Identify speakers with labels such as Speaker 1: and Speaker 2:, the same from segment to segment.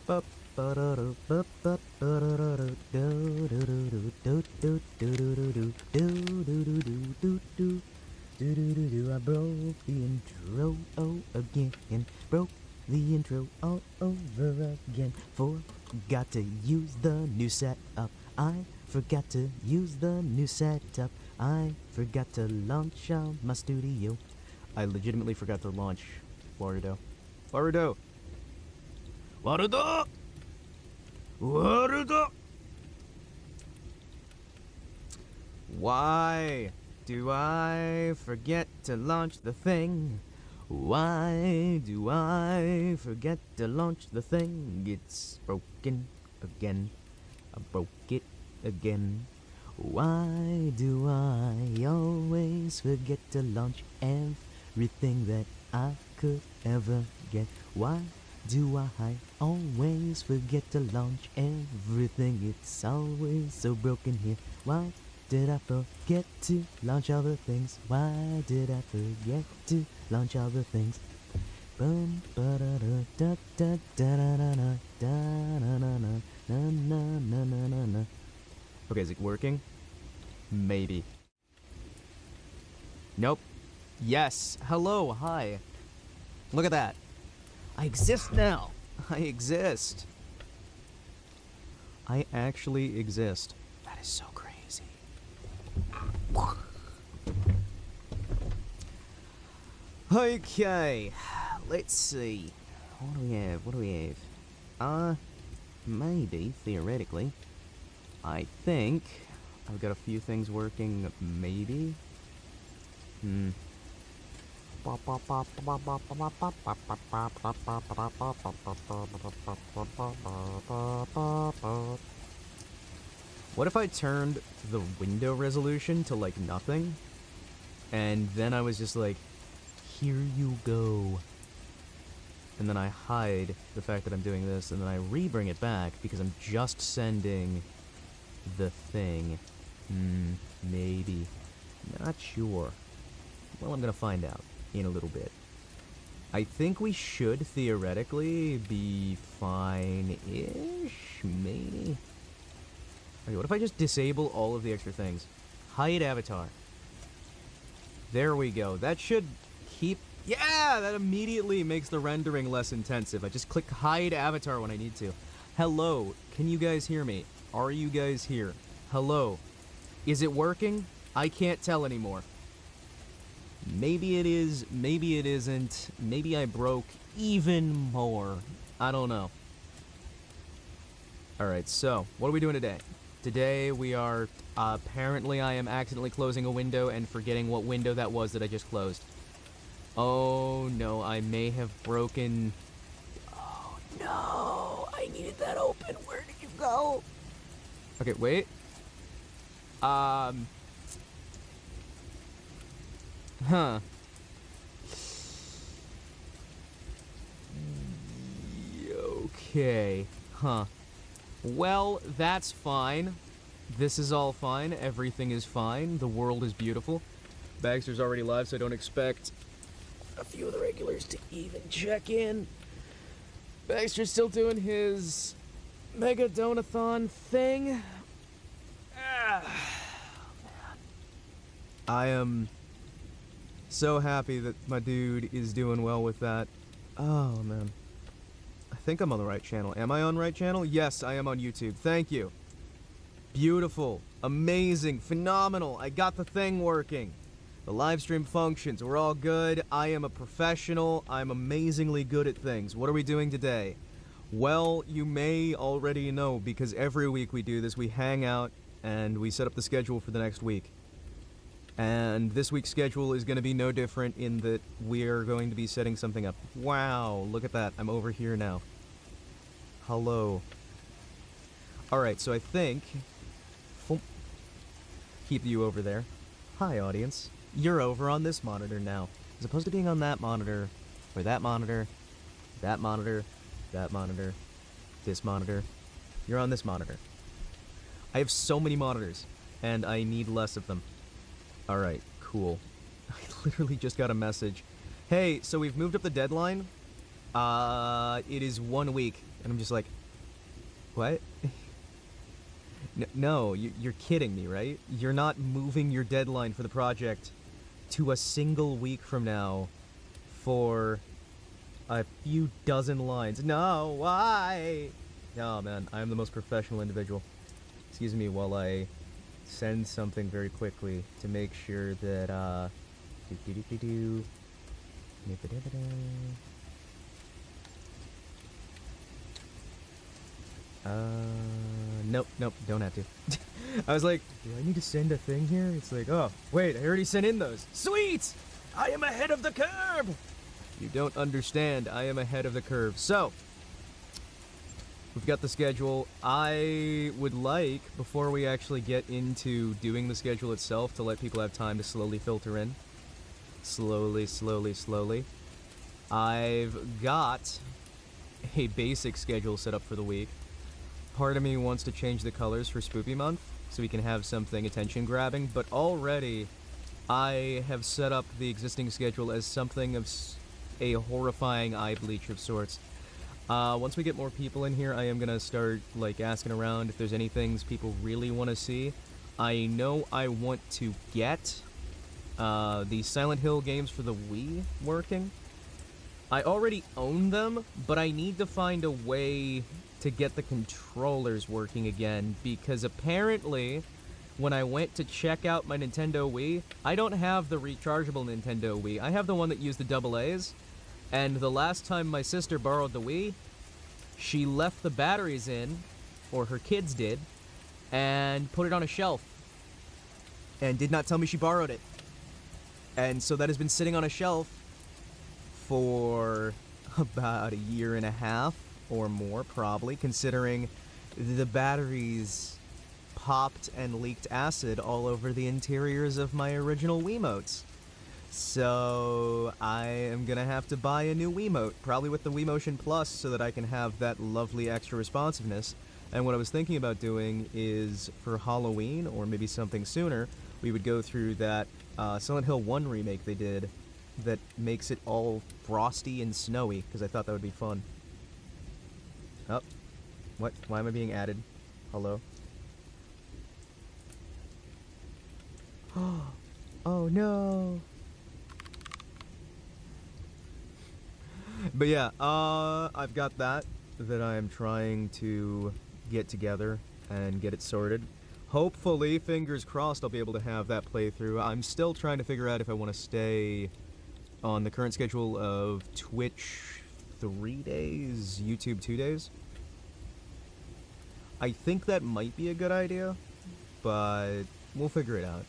Speaker 1: I broke the intro again. Broke the intro all over again. Forgot to use the new setup. I forgot to use the new setup. I forgot to launch on my studio. I legitimately forgot to launch Warudo. Warudo! Warudo! Warudo! Why do I forget to launch the thing? Why do I forget to launch the thing? It's broken again. I broke it again. Why do I always forget to launch everything that I could ever get? Why do I always forget to launch everything? It's always so broken here. Why did I forget to launch all the things? Why did I forget to launch all the things? Okay, is it working? Maybe. Nope. Yes. Hello. Hi. Look at that. I exist now. I exist. I actually exist. That is so crazy. Okay. Let's see. What do we have? What do we have? Maybe, theoretically. I think I've got a few things working, maybe. What if I turned the window resolution to like nothing? And then I was just like, here you go. And then I hide the fact that I'm doing this, and then I re-bring it back because I'm just sending the thing. Maybe. Not sure. Well, I'm gonna find out in a little bit. I think we should theoretically be fine-ish, maybe? Okay, what if I just disable all of the extra things? Hide avatar. There we go. That should keep... Yeah! That immediately makes the rendering less intensive. I just click hide avatar when I need to. Hello. Can you guys hear me? Are you guys here? Hello. Is it working? I can't tell anymore. Maybe it is, maybe it isn't. Maybe I broke even more. I don't know. Alright, so, what are we doing today? Today we are, apparently I am accidentally closing a window and forgetting what window that was that I just closed. Oh no, I may have broken... Oh no, I needed that open. Where did you go? Okay, wait. Huh. Okay. Huh. Well, that's fine. This is all fine. Everything is fine. The world is beautiful. Baxter's already live, so I don't expect a few of the regulars to even check in. Baxter's still doing his Mega Donathon thing. I am so happy that my dude is doing well with that. Oh, man. I think I'm on the right channel. Am I on the right channel? Yes, I am on YouTube. Thank you. Beautiful. Amazing. Phenomenal. I got the thing working. The live stream functions. We're all good. I am a professional. I'm amazingly good at things. What are we doing today? Well, you may already know, because every week we do this. We hang out and we set up the schedule for the next week. And this week's schedule is going to be no different in that we're going to be setting something up. Wow, look at that. I'm over here now. Hello. Alright, so I think... Keep you over there. Hi, audience. You're over on this monitor now. As opposed to being on that monitor, or that monitor, that monitor, that monitor, this monitor. You're on this monitor. I have so many monitors, and I need less of them. Alright, cool. I literally just got a message. Hey, so we've moved up the deadline It is 1 week. And I'm just like, what? No, you're kidding me, right? You're not moving your deadline for the project to a single week from now for a few dozen lines. No, why? Oh, man, I am the most professional individual. Excuse me while I send something very quickly to make sure that, nope, don't have to. I was like, do I need to send a thing here? It's like, oh, wait, I already sent in those. Sweet! I am ahead of the curve! You don't understand, I am ahead of the curve. So, we've got the schedule. I would like, before we actually get into doing the schedule itself, to let people have time to slowly filter in. Slowly. I've got a basic schedule set up for the week. Part of me wants to change the colors for Spoopy Month, so we can have something attention-grabbing, but already I have set up the existing schedule as something of a horrifying eye bleach of sorts. Once we get more people in here, I am gonna start, like, asking around if there's any things people really want to see. I know I want to get the Silent Hill games for the Wii working. I already own them, but I need to find a way to get the controllers working again, because apparently when I went to check out my Nintendo Wii, I don't have the rechargeable Nintendo Wii. I have the one that used the AA's, and the last time my sister borrowed the Wii, she left the batteries in, or her kids did, and put it on a shelf, and did not tell me she borrowed it. And so that has been sitting on a shelf for about 1.5 years or more, probably, considering the batteries popped and leaked acid all over the interiors of my original Wiimotes. So I am gonna have to buy a new Wiimote, probably with the Wii Motion Plus, so that I can have that lovely extra responsiveness. And what I was thinking about doing is, for Halloween, or maybe something sooner, we would go through that Silent Hill 1 remake they did that makes it all frosty and snowy, because I thought that would be fun. Oh, what? Why am I being added? Hello? Oh no! But yeah, I've got that I am trying to get together and get it sorted. Hopefully, fingers crossed, I'll be able to have that playthrough. I'm still trying to figure out if I want to stay on the current schedule of Twitch 3 days, YouTube 2 days. I think that might be a good idea, but we'll figure it out.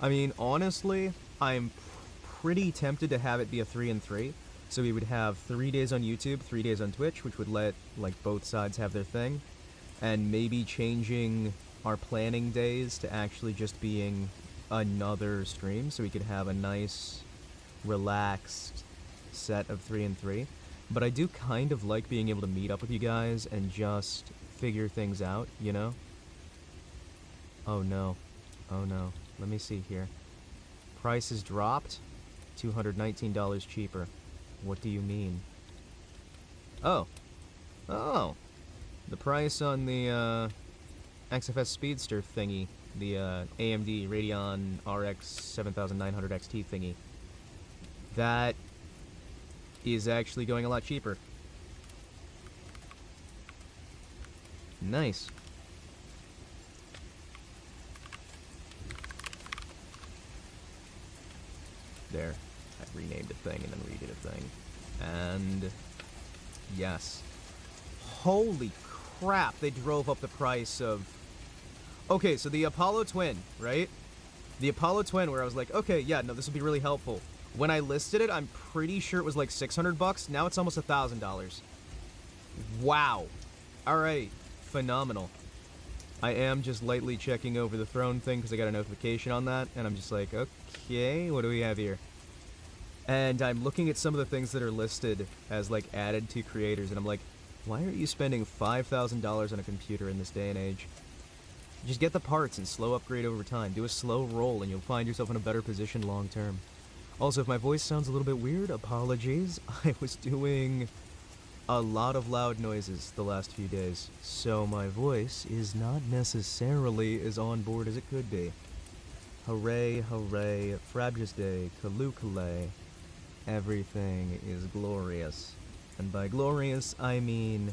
Speaker 1: I mean, honestly, I'm pretty tempted to have it be a 3 and 3. So we would have 3 days on YouTube, 3 days on Twitch, which would let, like, both sides have their thing. And maybe changing our planning days to actually just being another stream, so we could have a nice, relaxed set of 3 and 3. But I do kind of like being able to meet up with you guys and just figure things out, you know? Oh no. Oh no. Let me see here. Price has dropped. $219 cheaper. What do you mean? Oh. Oh. The price on the XFS Speedster thingy, the AMD Radeon RX 7900 XT thingy, that is actually going a lot cheaper. Nice. There. I renamed a thing and then redid a thing. And yes. Holy crap, they drove up the price of... Okay, so the Apollo Twin, right? The Apollo Twin, where I was like, okay, yeah, no, this will be really helpful. When I listed it, I'm pretty sure it was like $600. Now it's almost $1,000. Wow. Alright. Phenomenal. I am just lightly checking over the throne thing because I got a notification on that, and I'm just like, okay, what do we have here? And I'm looking at some of the things that are listed as, like, added to creators, and I'm like, why are you spending $5,000 on a computer in this day and age? Just get the parts and slow upgrade over time. Do a slow roll, and you'll find yourself in a better position long term. Also, if my voice sounds a little bit weird, apologies. I was doing a lot of loud noises the last few days, so my voice is not necessarily as on board as it could be. Hooray, hooray, Frabjous Day, Kalukale, everything is glorious. And by glorious, I mean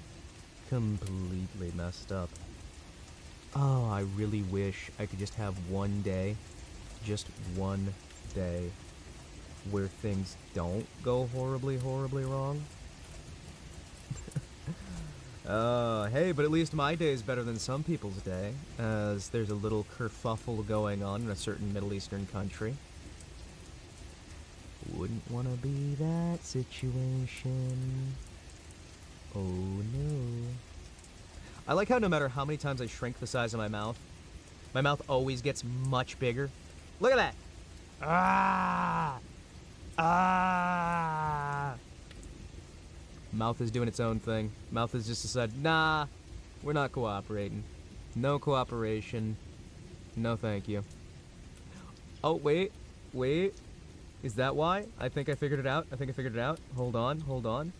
Speaker 1: completely messed up. Oh, I really wish I could just have one day, just one day, where things don't go horribly, horribly wrong. Hey, but at least my day is better than some people's day, as there's a little kerfuffle going on in a certain Middle Eastern country. Wouldn't want to be that situation. Oh no. I like how no matter how many times I shrink the size of my mouth always gets much bigger. Look at that! Ah! Ah! Mouth is doing its own thing. Mouth has just decided, nah, we're not cooperating. No cooperation. No thank you. Oh, wait. Is that why? I think I figured it out. Hold on.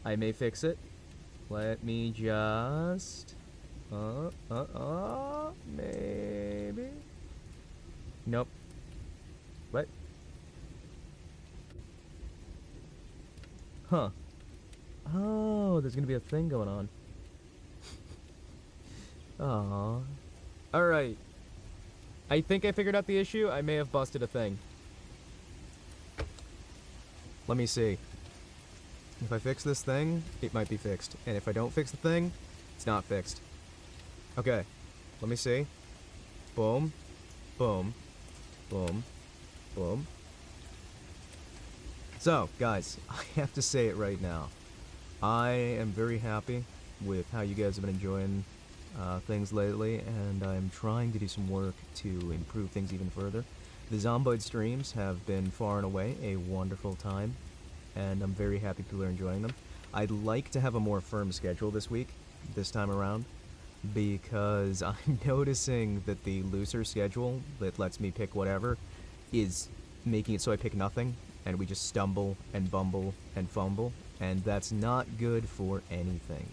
Speaker 1: I may fix it. Let me just... maybe? Nope. What? Huh. Oh, there's gonna be a thing going on. Aww. Alright. I think I figured out the issue. I may have busted a thing. Let me see. If I fix this thing, it might be fixed. And if I don't fix the thing, it's not fixed. Okay. Let me see. Boom. Boom. Boom. Boom. So, guys, I have to say it right now. I am very happy with how you guys have been enjoying things lately, and I'm trying to do some work to improve things even further. The Zomboid streams have been far and away a wonderful time, and I'm very happy people are enjoying them. I'd like to have a more firm schedule this time around, because I'm noticing that the looser schedule that lets me pick whatever is making it so I pick nothing, and we just stumble and bumble and fumble, and that's not good for anything.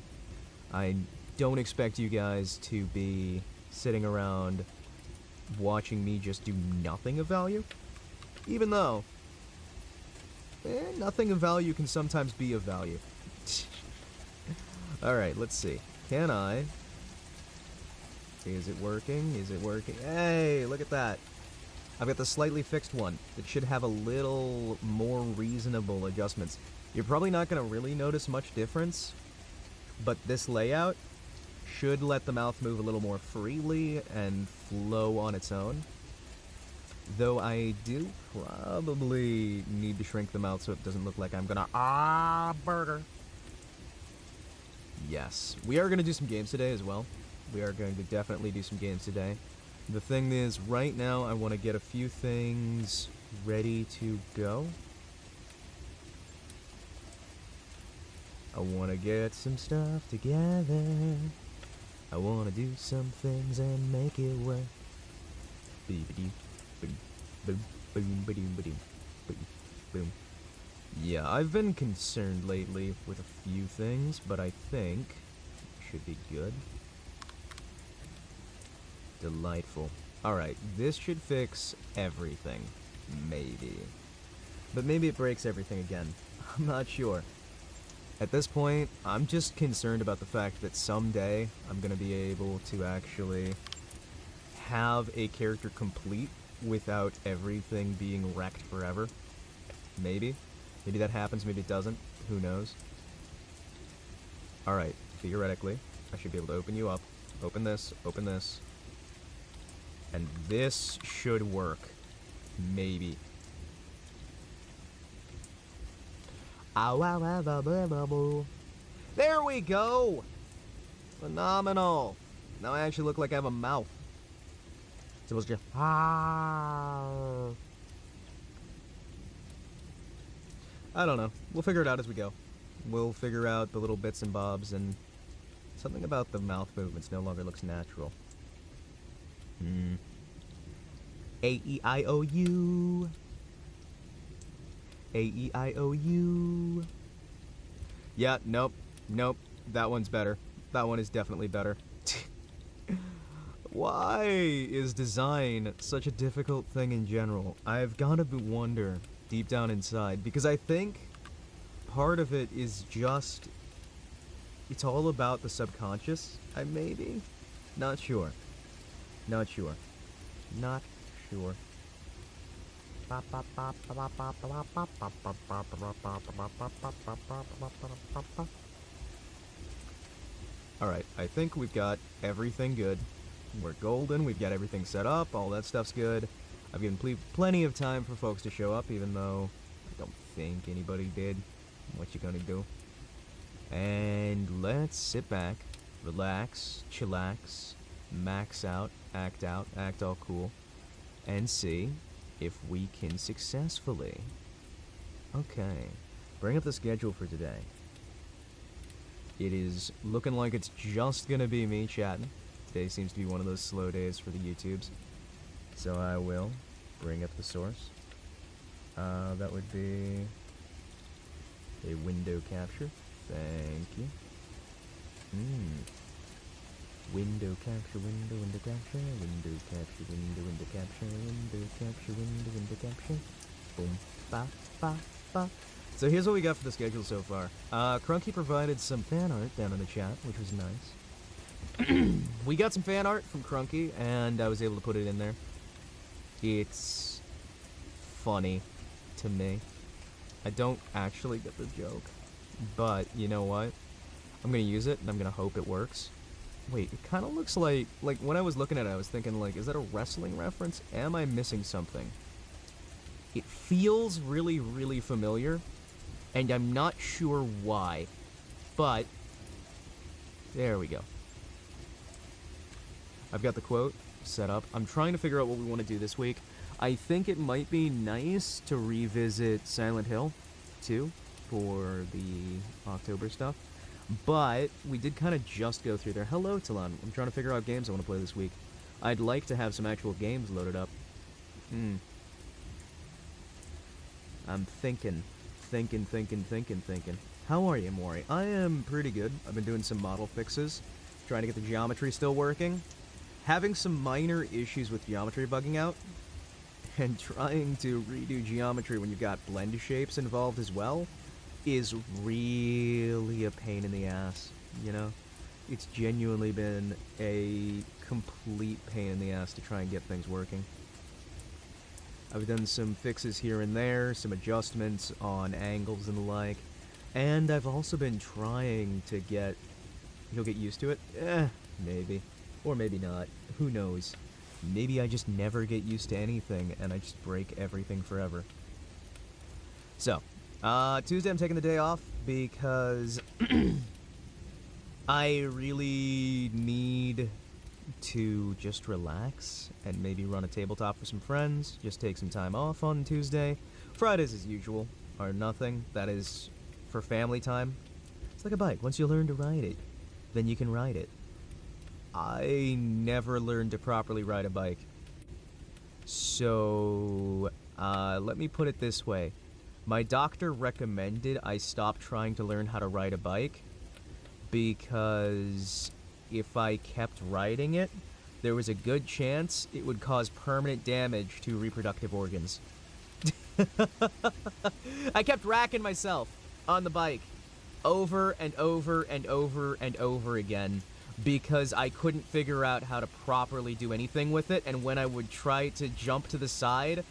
Speaker 1: I don't expect you guys to be sitting around watching me just do nothing of value, even though nothing of value can sometimes be of value. Alright, let's see. Can I... Is it working? Is it working? Hey, look at that. I've got the slightly fixed one. It should have a little more reasonable adjustments. You're probably not going to really notice much difference, but this layout should let the mouth move a little more freely and flow on its own. Though I do probably need to shrink the mouth so it doesn't look like I'm gonna burger. Yes, we are going to do some games today as well. We are going to definitely do some games today. The thing is, right now I want to get a few things ready to go. I want to get some stuff together. I want to do some things and make it work. Boom, boom, boom, boom, boom, boom. Yeah, I've been concerned lately with a few things, but I think it should be good. Delightful. Alright, this should fix everything. Maybe. But maybe it breaks everything again. I'm not sure. At this point, I'm just concerned about the fact that someday I'm going to be able to actually have a character complete without everything being wrecked forever. Maybe. Maybe that happens, maybe it doesn't. Who knows? Alright, theoretically, I should be able to open you up. Open this, and this should work. Maybe. There we go! Phenomenal! Now I actually look like I have a mouth. It's supposed to... I don't know. We'll figure it out as we go. We'll figure out the little bits and bobs, and something about the mouth movements no longer looks natural. A-E-I-O-U. A-E-I-O-U. Yeah, nope. Nope. That one's better. That one is definitely better. Why is design such a difficult thing in general? I've gotta wonder deep down inside, because I think part of it is just... it's all about the subconscious, maybe? Not sure. Not sure. Not sure. Alright, I think we've got everything good. We're golden, we've got everything set up, all that stuff's good. I've given plenty of time for folks to show up, even though I don't think anybody did. What you gonna do? And let's sit back, relax, chillax, max out, act all cool, and see if we can successfully. Okay, bring up the schedule for today. It is looking like it's just gonna be me chatting. Today seems to be one of those slow days for the YouTubes. So I will bring up the source. That would be a window capture. Thank you. Window capture, window capture, window capture, window capture, window capture, window capture. Boom, ba, ba, ba. So here's what we got for the schedule so far. Crunky provided some fan art down in the chat, which was nice. We got some fan art from Crunky, and I was able to put it in there. It's funny to me. I don't actually get the joke, but you know what? I'm gonna use it, and I'm gonna hope it works. Wait, it kind of looks like when I was looking at it, I was thinking, like, is that a wrestling reference? Am I missing something? It feels really, really familiar, and I'm not sure why, but there we go. I've got the quote set up. I'm trying to figure out what we want to do this week. I think it might be nice to revisit Silent Hill 2 for the October stuff. But we did kind of just go through there. Hello, Talon. I'm trying to figure out games I want to play this week. I'd like to have some actual games loaded up. I'm thinking. How are you, Maury? I am pretty good. I've been doing some model fixes, trying to get the geometry still working, having some minor issues with geometry bugging out, and trying to redo geometry when you've got blend shapes involved as well is really a pain in the ass, you know? It's genuinely been a complete pain in the ass to try and get things working. I've done some fixes here and there, some adjustments on angles and the like, and I've also been trying to get... You'll get used to it? Maybe. Or maybe not. Who knows? Maybe I just never get used to anything, and I just break everything forever. So, Tuesday I'm taking the day off because I really need to just relax and maybe run a tabletop for some friends, just take some time off on Tuesday. Fridays, as usual, are nothing. That is for family time. It's like a bike. Once you learn to ride it, then you can ride it. I never learned to properly ride a bike. So, let me put it this way. My doctor recommended I stop trying to learn how to ride a bike because if I kept riding it, there was a good chance it would cause permanent damage to reproductive organs. I kept racking myself on the bike over and over and over and over again because I couldn't figure out how to properly do anything with it, and when I would try to jump to the side,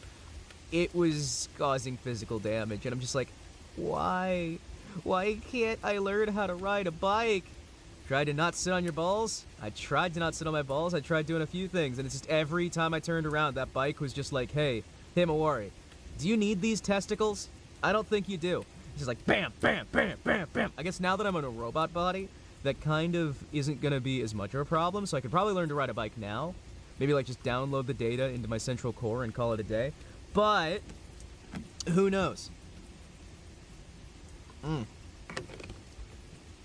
Speaker 1: it was causing physical damage, and I'm just like, why? Why can't I learn how to ride a bike? Tried to not sit on your balls? I tried to not sit on my balls. I tried doing a few things, and it's just every time I turned around, that bike was just like, hey, Himawari, do you need these testicles? I don't think you do. It's just like, bam, bam, bam, bam, bam. I guess now that I'm on a robot body, that kind of isn't going to be as much of a problem, so I could probably learn to ride a bike now. Maybe, like, just download the data into my central core and call it a day. But, who knows?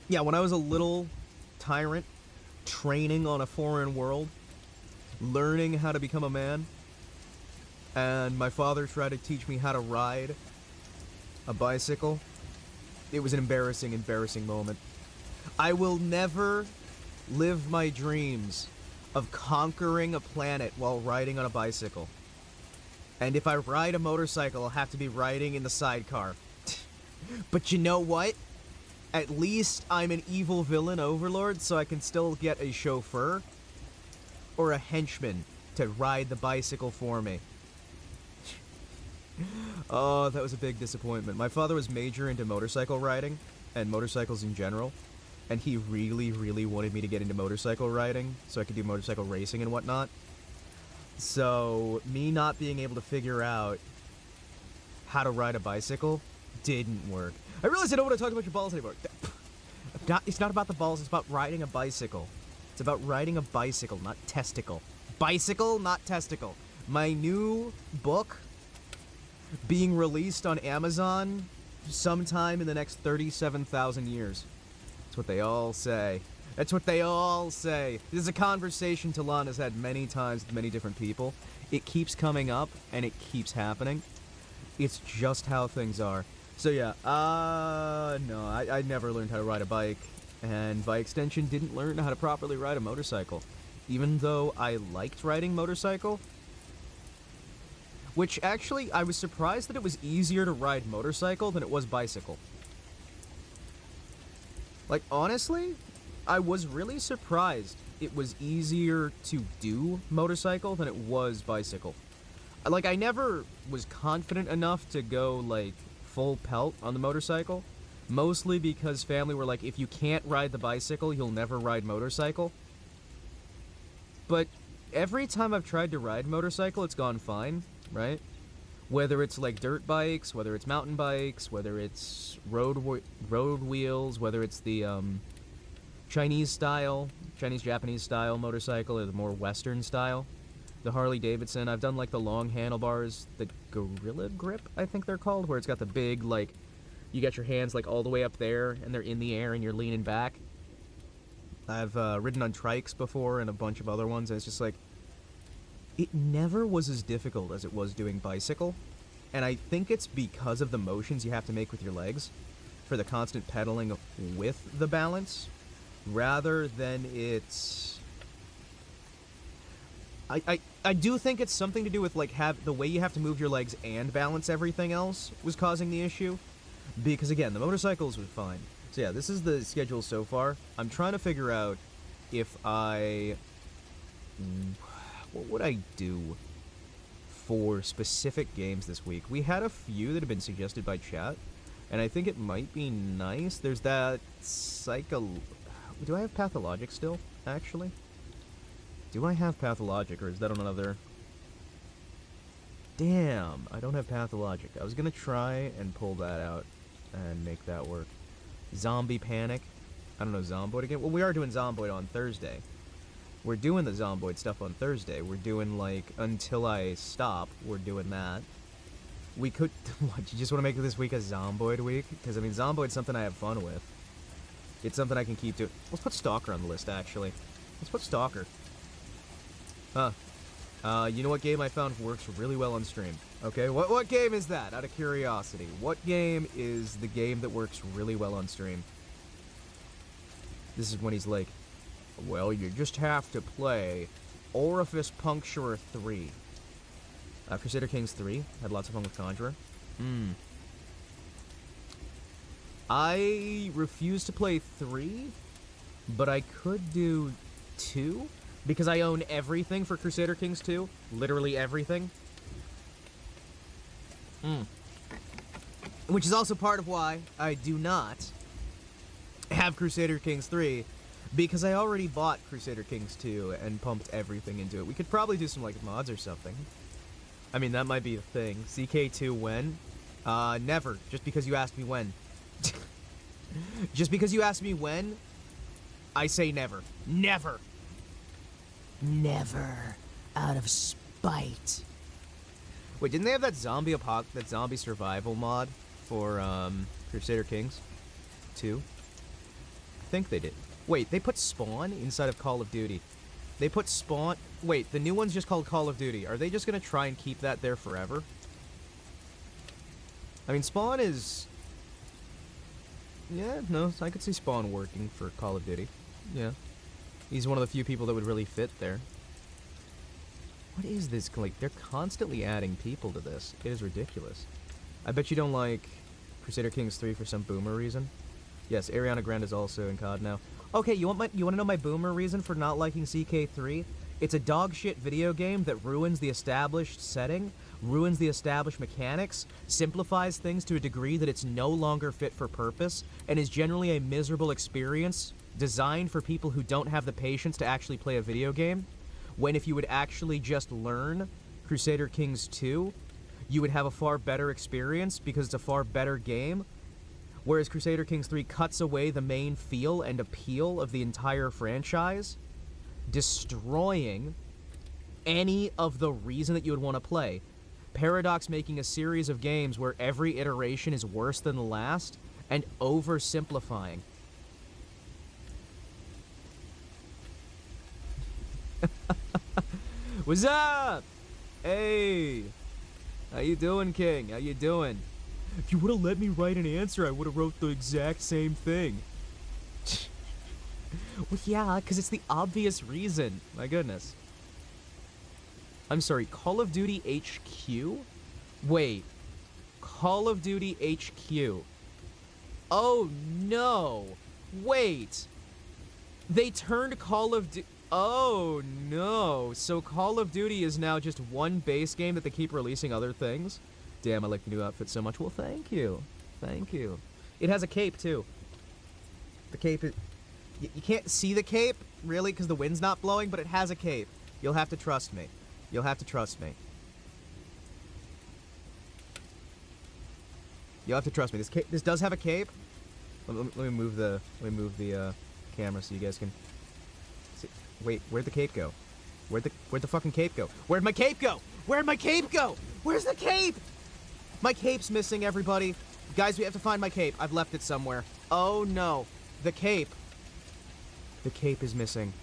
Speaker 1: Yeah, when I was a little tyrant, training on a foreign world, learning how to become a man, and my father tried to teach me how to ride a bicycle, It was an embarrassing, embarrassing moment. I will never live my dreams of conquering a planet while riding on a bicycle. And if I ride a motorcycle, I'll have to be riding in the sidecar. But you know what? At least I'm an evil villain overlord, so I can still get a chauffeur or a henchman to ride the bicycle for me. Oh, that was a big disappointment. My father was major into motorcycle riding and motorcycles in general, and he really, really wanted me to get into motorcycle riding so I could do motorcycle racing and whatnot. So, me not being able to figure out how to ride a bicycle didn't work. I realized I don't want to talk about your balls anymore. It's not about the balls, it's about riding a bicycle. It's about riding a bicycle, not testicle. Bicycle, not testicle. My new book being released on Amazon sometime in the next 37,000 years. That's what they all say. That's what they all say. This is a conversation Talon has had many times with many different people. It keeps coming up, and it keeps happening. It's just how things are. So yeah, no, I never learned how to ride a bike, and by extension didn't learn how to properly ride a motorcycle. Even though I liked riding motorcycle, which actually, I was surprised that it was easier to ride motorcycle than it was bicycle. Like, honestly, I was really surprised it was easier to do motorcycle than it was bicycle. Like, I never was confident enough to go, like, full pelt on the motorcycle. Mostly because family were like, if you can't ride the bicycle, you'll never ride motorcycle. But every time I've tried to ride motorcycle, it's gone fine, right? Whether it's like dirt bikes, whether it's mountain bikes, whether it's road wheels, whether it's the Chinese-Japanese style motorcycle, or the more Western style, the Harley-Davidson. I've done like the long handlebars, the Gorilla Grip, I think they're called, where it's got the big, like, you got your hands like all the way up there, and they're in the air, and you're leaning back. I've ridden on trikes before, and a bunch of other ones, and it's just like, it never was as difficult as it was doing bicycle, and I think it's because of the motions you have to make with your legs for the constant pedaling with the balance, rather than it's... I do think it's something to do with, like, the way you have to move your legs and balance everything else was causing the issue, because, again, the motorcycles were fine. So yeah, this is the schedule so far. I'm trying to figure out if what would I do for specific games this week? We had a few that have been suggested by chat, and I think it might be nice. There's that Do I have Pathologic still, actually? Do I have Pathologic, or is that on another... Damn, I don't have Pathologic. I was gonna try and pull that out and make that work. Zombie Panic. I don't know, Zomboid again? Well, we are doing Zomboid on Thursday. We're doing the Zomboid stuff on Thursday. We're doing, like, Until I Stop. We're doing that. We could... What, you just want to make this week a Zomboid week? Because, I mean, Zomboid's something I have fun with. It's something I can keep doing. Let's put Stalker on the list, actually. Let's put Stalker. Huh. You know what game I found works really well on stream? Okay, what game is that, out of curiosity? What game is the game that works really well on stream? This is when he's like, well, you just have to play Orifice Puncturer 3. Crusader Kings 3. Had lots of fun with Conjurer. I refuse to play 3, but I could do 2. Because I own everything for Crusader Kings 2. Literally everything. Which is also part of why I do not have Crusader Kings 3. Because I already bought Crusader Kings 2 and pumped everything into it. We could probably do some, like, mods or something. I mean, that might be a thing. CK2 when? Never. Just because you asked me when. Just because you asked me when, I say never. Never! Never. Out of spite. Wait, didn't they have that zombie survival mod for Crusader Kings 2? I think they did. Wait, they put Spawn inside of Call of Duty. They put Spawn... Wait, the new one's just called Call of Duty. Are they just gonna try and keep that there forever? I mean, Spawn is... Yeah, no, I could see Spawn working for Call of Duty. Yeah. He's one of the few people that would really fit there. What is this? Like, they're constantly adding people to this. It is ridiculous. I bet you don't like Crusader Kings 3 for some boomer reason. Yes, Ariana Grande is also in COD now. Okay, you want to know my boomer reason for not liking CK3? It's a dog shit video game that ruins the established setting, ruins the established mechanics, simplifies things to a degree that it's no longer fit for purpose, and is generally a miserable experience designed for people who don't have the patience to actually play a video game, when if you would actually just learn Crusader Kings 2, you would have a far better experience because it's a far better game, whereas Crusader Kings 3 cuts away the main feel and appeal of the entire franchise, destroying any of the reason that you would want to play. Paradox making a series of games where every iteration is worse than the last, and oversimplifying. What's up? Hey! How you doing, King? How you doing? If you would have let me write an answer, I would have wrote the exact same thing. Well, yeah, because it's the obvious reason. My goodness. I'm sorry, Call of Duty HQ? Wait. Call of Duty HQ. Oh, no. Wait. They turned Call of Duty... Oh, no. So Call of Duty is now just one base game that they keep releasing other things? Damn, I like the new outfit so much. Well, thank you. Thank you. It has a cape, too. The cape is... You can't see the cape, really, because the wind's not blowing, but it has a cape. You'll have to trust me. You'll have to trust me. You'll have to trust me. This does have a cape. Let me move the camera so you guys can see. Wait, where'd the cape go? Where'd the fucking cape go? Where'd my cape go? Where'd my cape go? Where's the cape? My cape's missing, everybody. Guys, we have to find my cape. I've left it somewhere. Oh no, the cape. The cape is missing.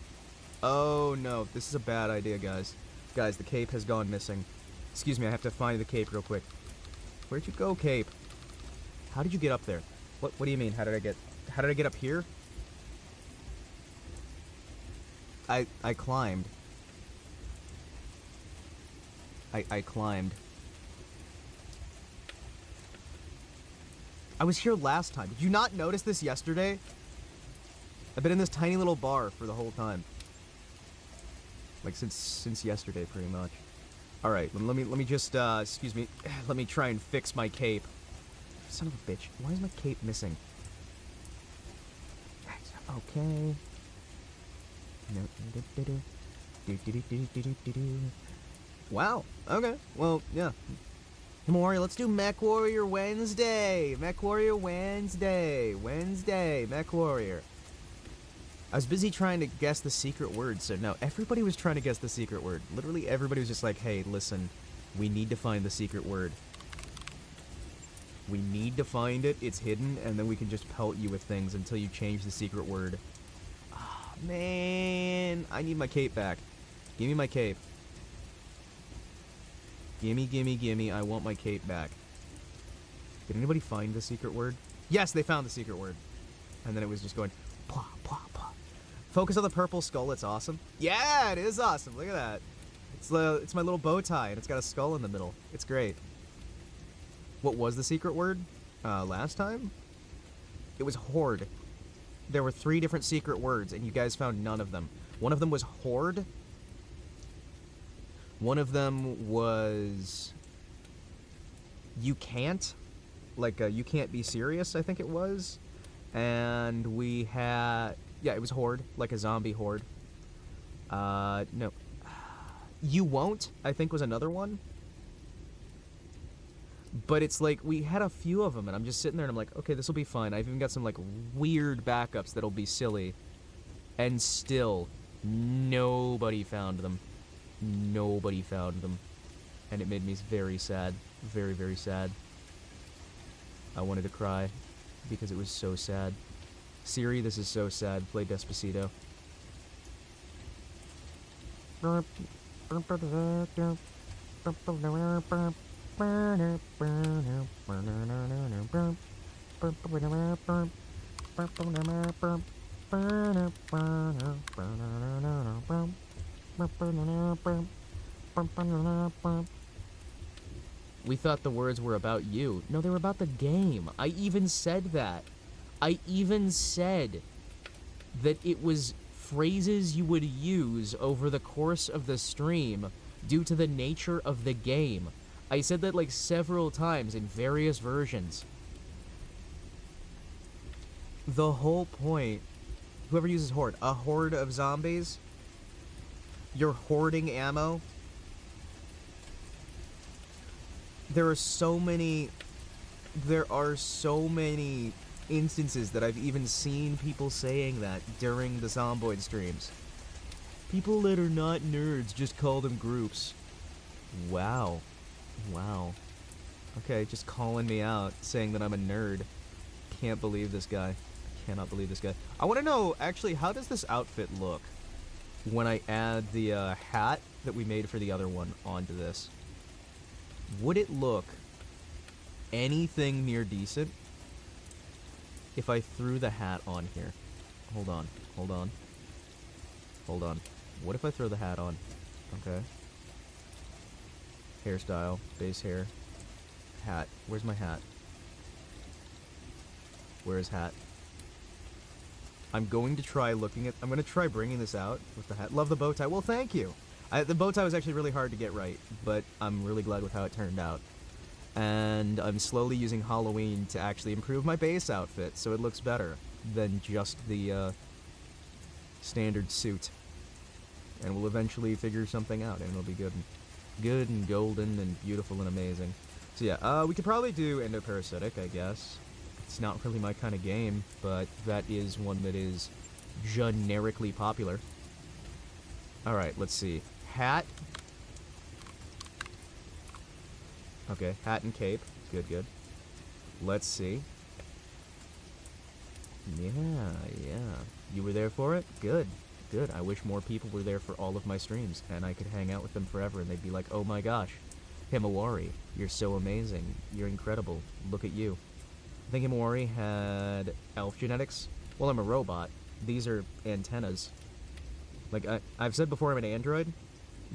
Speaker 1: Oh no, this is a bad idea, guys. Guys, the cape has gone missing. Excuse me, I have to find the cape real quick. Where'd you go, cape? How did you get up there? What do you mean? How did I get up here? I climbed. I climbed. I was here last time. Did you not notice this yesterday? I've been in this tiny little bar for the whole time. Like since yesterday, pretty much. All right, let me just excuse me. Let me try and fix my cape. Son of a bitch! Why is my cape missing? Okay. Wow. Okay. Well, yeah. Warrior, let's do Mech Warrior Wednesday. Mech Warrior Wednesday. Mech Warrior. I was busy trying to guess the secret word, so no, everybody was trying to guess the secret word. Literally everybody was just like, hey, listen, we need to find the secret word. We need to find it, it's hidden, and then we can just pelt you with things until you change the secret word. Ah, oh, man, I need my cape back. Give me my cape. Gimme, I want my cape back. Did anybody find the secret word? Yes, they found the secret word. And then it was just going, plah, plah, plah. Focus on the purple skull, it's awesome. Yeah, it is awesome, look at that. It's my little bow tie, and it's got a skull in the middle. It's great. What was the secret word last time? It was horde. There were 3 different secret words, and you guys found none of them. One of them was horde. One of them was you can't. Like, you can't be serious, I think it was. And we had... Yeah, it was horde, like a zombie horde. No. You won't, I think, was another one. But it's like, we had a few of them, and I'm just sitting there and I'm like, okay, this will be fine. I've even got some, like, weird backups that'll be silly. And still, nobody found them. Nobody found them. And it made me very sad. Very, very sad. I wanted to cry because it was so sad. Siri, this is so sad. Play Despacito. We thought the words were about you. No, they were about the game. I even said that. I even said that it was phrases you would use over the course of the stream due to the nature of the game. I said that like several times in various versions. The whole point, whoever uses horde, a horde of zombies, you're hoarding ammo. There are so many instances that I've even seen people saying that during the Zomboid streams. People that are not nerds just call them groups. Wow. Wow. Okay, just calling me out, saying that I'm a nerd. Can't believe this guy. Cannot believe this guy. I want to know, actually, how does this outfit look when I add the hat that we made for the other one onto this? Would it look anything near decent if I threw the hat on here? Hold on, hold on, hold on. What if I throw the hat on? Okay. Hairstyle, base hair, hat. Where's my hat? Where's hat? I'm going to try I'm going to try bringing this out with the hat. Love the bow tie. Well, thank you. The bow tie was actually really hard to get right, but I'm really glad with how it turned out. And I'm slowly using Halloween to actually improve my base outfit so it looks better than just the standard suit. And we'll eventually figure something out, and it'll be good and golden and beautiful and amazing. So yeah, we could probably do endoparasitic, I guess. It's not really my kind of game, but that is one that is generically popular. Alright, let's see. Hat. Okay, hat and cape. Good, good. Let's see. Yeah. You were there for it? Good, good. I wish more people were there for all of my streams, and I could hang out with them forever, and they'd be like, oh my gosh, Himawari, you're so amazing. You're incredible. Look at you. I think Himawari had elf genetics. Well, I'm a robot. These are antennas. Like, I've said before, I'm an android.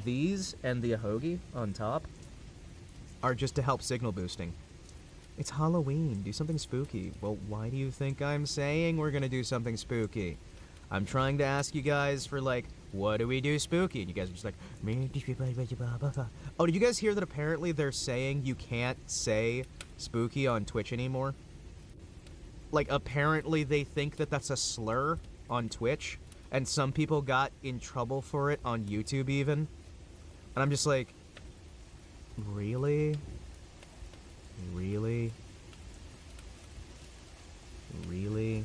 Speaker 1: These and the Ahogi on top are just to help signal boosting. It's Halloween. Do something spooky. Well, why do you think I'm saying we're gonna do something spooky? I'm trying to ask you guys for, like, what do we do spooky? And you guys are just like, oh, did you guys hear that apparently they're saying you can't say spooky on Twitch anymore? Like, apparently they think that that's a slur on Twitch, and some people got in trouble for it on YouTube even. And I'm just like, really? Really? Really?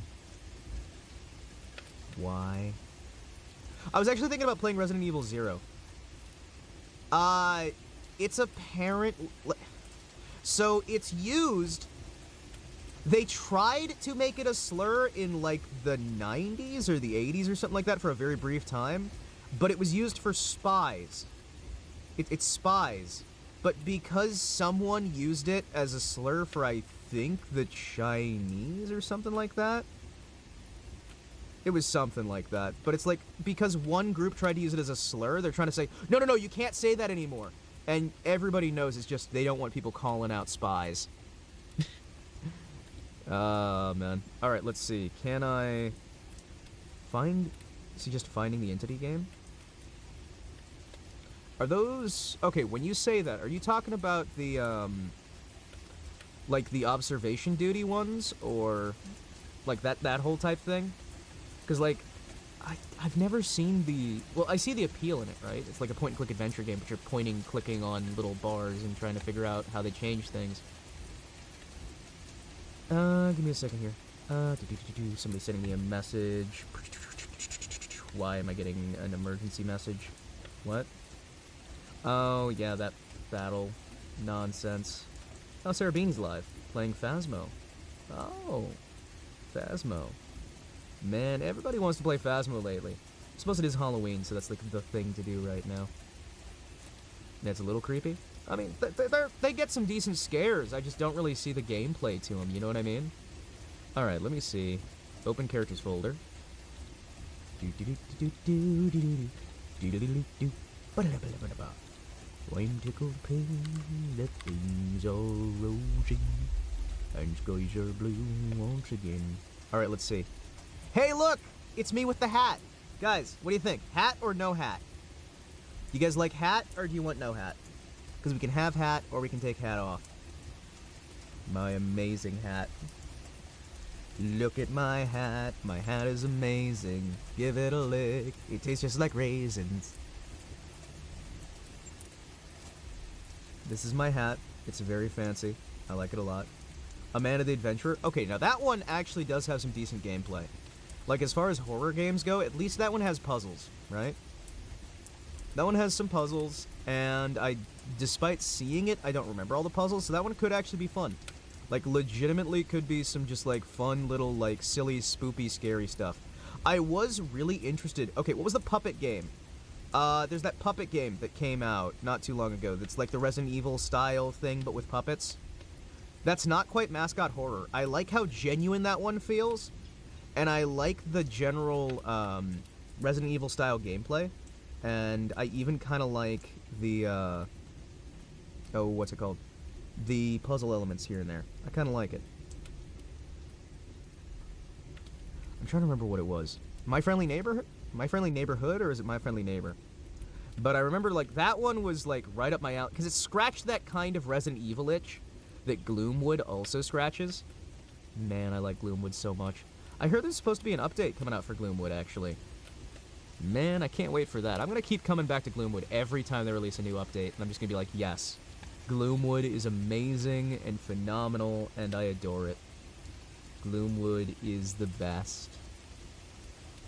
Speaker 1: Why? I was actually thinking about playing Resident Evil 0. It's apparent... So, it's used... They tried to make it a slur in, like, the 90s or the 80s or something like that for a very brief time, but it was used for spies. It's spies. But because someone used it as a slur for, I think, the Chinese or something like that? It was something like that. But it's like, because one group tried to use it as a slur, they're trying to say, no, no, no, you can't say that anymore. And everybody knows it's just, they don't want people calling out spies. Oh, man. Alright, let's see. Can I find... Is he just finding the entity game? Are those... Okay, when you say that, are you talking about the, like, the observation duty ones? Or, like, that whole type thing? Because, like, I've never seen the... Well, I see the appeal in it, right? It's like a point-and-click adventure game, but you're pointing, clicking on little bars and trying to figure out how they change things. Give me a second here. Somebody sending me a message. Why am I getting an emergency message? What? Oh, yeah, that battle nonsense. Oh, Sarah Bean's live, playing Phasmo. Oh, Phasmo. Man, everybody wants to play Phasmo lately. I suppose it is Halloween, so that's like the thing to do right now. That's a little creepy. I mean, they get some decent scares. I just don't really see the gameplay to them, you know what I mean? Alright, let me see. Open characters folder. I'm tickled pink that things are rosy and skies are blue once again. Alright, let's see. Hey, look! It's me with the hat! Guys, what do you think? Hat or no hat? You guys like hat or do you want no hat? Because we can have hat or we can take hat off. My amazing hat. Look at my hat. My hat is amazing. Give it a lick. It tastes just like raisins. This is my hat. It's very fancy. I like it a lot. Amanda the Adventurer. Okay, now that one actually does have some decent gameplay. Like, as far as horror games go, at least that one has puzzles, right? That one has some puzzles, and despite seeing it, I don't remember all the puzzles, so that one could actually be fun. Like, legitimately could be some just, like, fun little, like, silly, spoopy, scary stuff. I was really interested... Okay, what was the puppet game? There's that puppet game that came out not too long ago that's like the Resident Evil style thing, but with puppets. That's not quite mascot horror. I like how genuine that one feels, and I like the general, Resident Evil style gameplay, and I even kind of like the, oh, what's it called? The puzzle elements here and there. I kind of like it. I'm trying to remember what it was. My Friendly Neighborhood? My Friendly Neighborhood, or is it My Friendly Neighbor? But I remember, like, that one was, like, right up my alley, because it scratched that kind of Resident Evil itch that Gloomwood also scratches. Man, I like Gloomwood so much. I heard there's supposed to be an update coming out for Gloomwood, actually. Man, I can't wait for that. I'm going to keep coming back to Gloomwood every time they release a new update, and I'm just going to be like, yes, Gloomwood is amazing and phenomenal, and I adore it. Gloomwood is the best.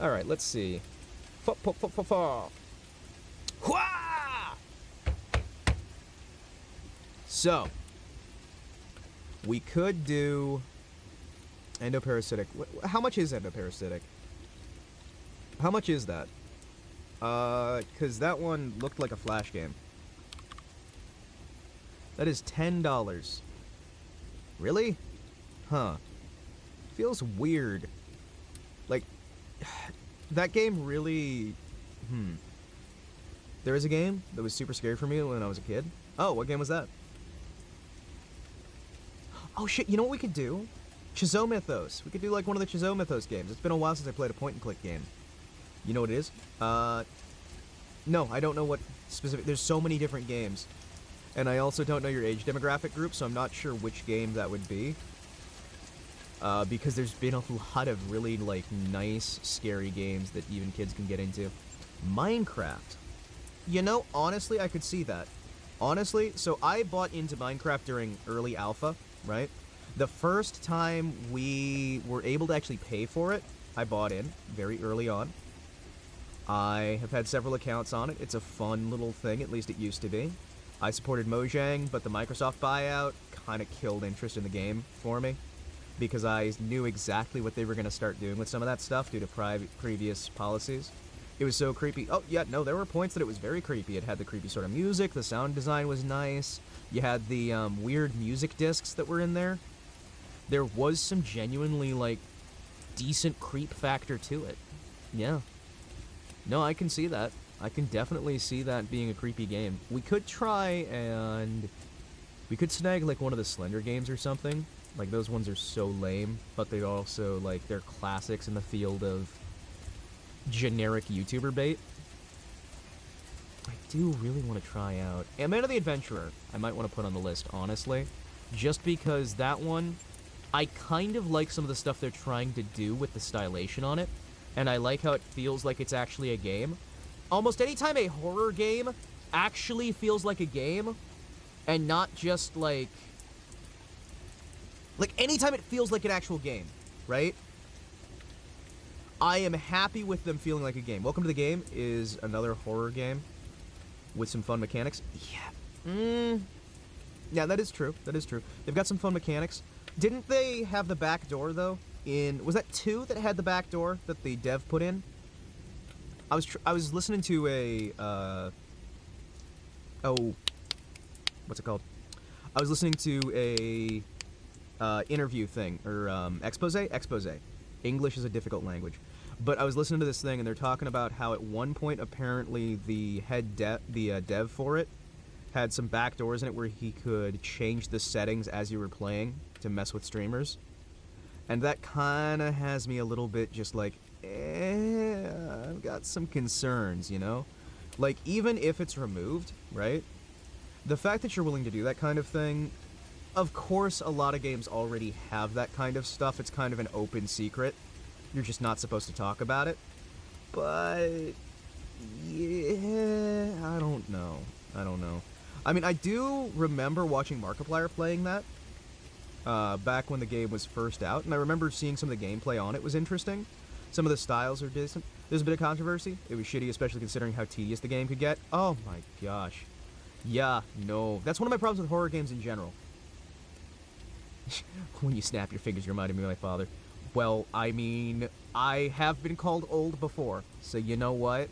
Speaker 1: Alright, let's see. So, we could do endoparasitic. How much is endoparasitic? How much is that? Because that one looked like a Flash game. That is $10. Really? Huh. Feels weird. Like, that game really... There is a game that was super scary for me when I was a kid. Oh, what game was that? Oh shit, you know what we could do? Chizo Mythos. We could do like one of the Chizo Mythos games. It's been a while since I played a point-and-click game. You know what it is? No, I don't know what specific... There's so many different games. And I also don't know your age demographic group, so I'm not sure which game that would be. Because there's been a lot of really, like, nice, scary games that even kids can get into. Minecraft. You know, honestly, I could see that. Honestly, so I bought into Minecraft during early alpha, right? The first time we were able to actually pay for it, I bought in very early on. I have had several accounts on it. It's a fun little thing, at least it used to be. I supported Mojang, but the Microsoft buyout kind of killed interest in the game for me, because I knew exactly what they were going to start doing with some of that stuff due to previous policies. It was so creepy. Oh, yeah, no, there were points that it was very creepy. It had the creepy sort of music, the sound design was nice, you had the weird music discs that were in there. There was some genuinely, like, decent creep factor to it. Yeah. No, I can see that. I can definitely see that being a creepy game. We could try and... We could snag, like, one of the Slender games or something. Like, those ones are so lame, but they're also, like, they're classics in the field of generic YouTuber bait. I do really want to try out Amanda the Adventurer. I might want to put on the list, honestly. Just because that one, I kind of like some of the stuff they're trying to do with the stylation on it, and I like how it feels like it's actually a game. Almost anytime a horror game actually feels like a game, and not just like anytime it feels like an actual game, right? I am happy with them feeling like a game. Welcome to the Game is another horror game with some fun mechanics. Yeah. Yeah, that is true. That is true. They've got some fun mechanics. Didn't they have the back door, though? Was that 2 that had the back door that the dev put in? I was listening to a, oh, what's it called? I was listening to a, interview thing, or, expose, English is a difficult language. But I was listening to this thing, and they're talking about how at one point, apparently, the dev for it had some backdoors in it where he could change the settings as you were playing to mess with streamers. And that kind of has me a little bit just like, I've got some concerns, you know? Like, even if it's removed, right? The fact that you're willing to do that kind of thing, of course a lot of games already have that kind of stuff. It's kind of an open secret. You're just not supposed to talk about it. But, yeah, I don't know. I mean, I do remember watching Markiplier playing that back when the game was first out, and I remember seeing some of the gameplay on it was interesting. Some of the styles are decent. There's a bit of controversy. It was shitty, especially considering how tedious the game could get. Oh my gosh. Yeah, no. That's one of my problems with horror games in general. When you snap your fingers, you're reminding me of my father. Well, I mean, I have been called old before, so you know what?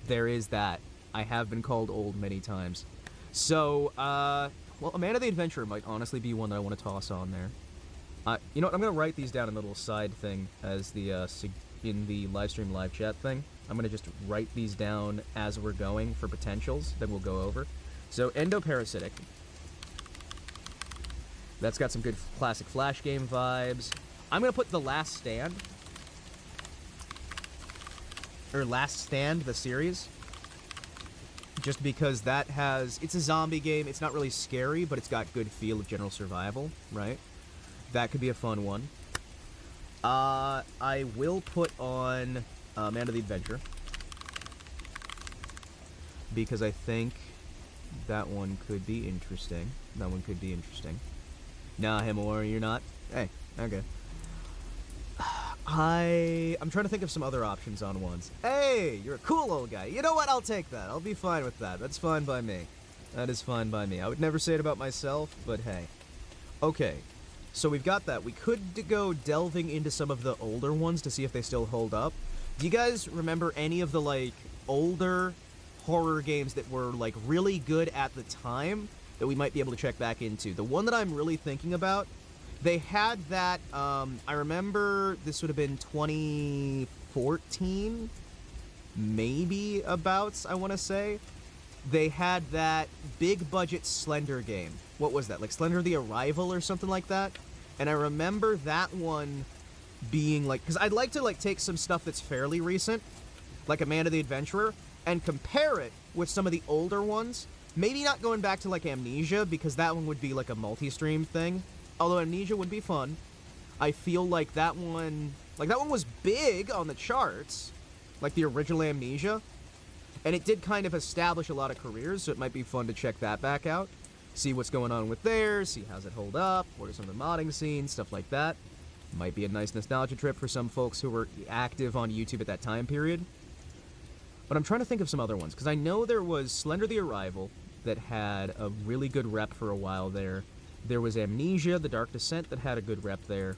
Speaker 1: There is that. I have been called old many times. So, well, A Man of the Adventurer might honestly be one that I want to toss on there. You know what? I'm going to write these down in a little side thing as the, in the live stream live chat thing. I'm going to just write these down as we're going for potentials that we'll go over. So, Endoparasitic. That's got some good classic Flash game vibes. I'm going to put The Last Stand. Or Last Stand, the series. Just because that has... It's a zombie game. It's not really scary, but it's got good feel of general survival, right? That could be a fun one. I will put on Man of the Adventure. Because I think that one could be interesting. Nah, Himawari, you're not? Hey, okay. I'm trying to think of some other options on ones. Hey, you're a cool old guy. You know what? I'll take that. I'll be fine with that. That's fine by me. That is fine by me. I would never say it about myself, but hey. Okay, so we've got that. We could go delving into some of the older ones to see if they still hold up. Do you guys remember any of the, like, older horror games that were, like, really good at the time that we might be able to check back into? The one that I'm really thinking about... They had that, I remember this would have been 2014, maybe abouts, I want to say. They had that big-budget Slender game. What was that, like Slender the Arrival or something like that? And I remember that one being like... Because I'd like to, like, take some stuff that's fairly recent, like A Man of the Adventurer, and compare it with some of the older ones. Maybe not going back to, like, Amnesia, because that one would be, like, a multi-stream thing. Although Amnesia would be fun. I feel like that one was big on the charts, like the original Amnesia, and it did kind of establish a lot of careers, so it might be fun to check that back out, see what's going on with theirs, see how's it hold up, what are some of the modding scenes, stuff like that. Might be a nice nostalgia trip for some folks who were active on YouTube at that time period. But I'm trying to think of some other ones, because I know there was Slender the Arrival that had a really good rep for a while there. There was Amnesia, The Dark Descent, that had a good rep there.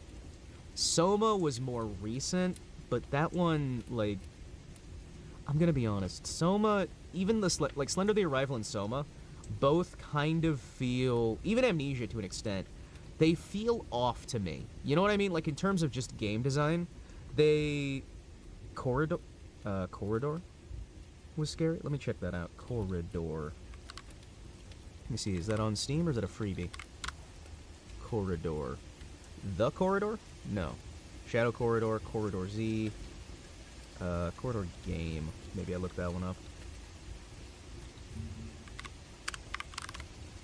Speaker 1: Soma was more recent, but that one, like... I'm gonna be honest. Soma, even the... Like, Slender the Arrival and Soma, both kind of feel... Even Amnesia, to an extent, they feel off to me. You know what I mean? Like, in terms of just game design, they... Corridor was scary? Let me check that out. Corridor. Let me see, is that on Steam or is that a freebie? Corridor. The Corridor? No. Shadow Corridor, Corridor Z, Corridor Game. Maybe I looked that one up.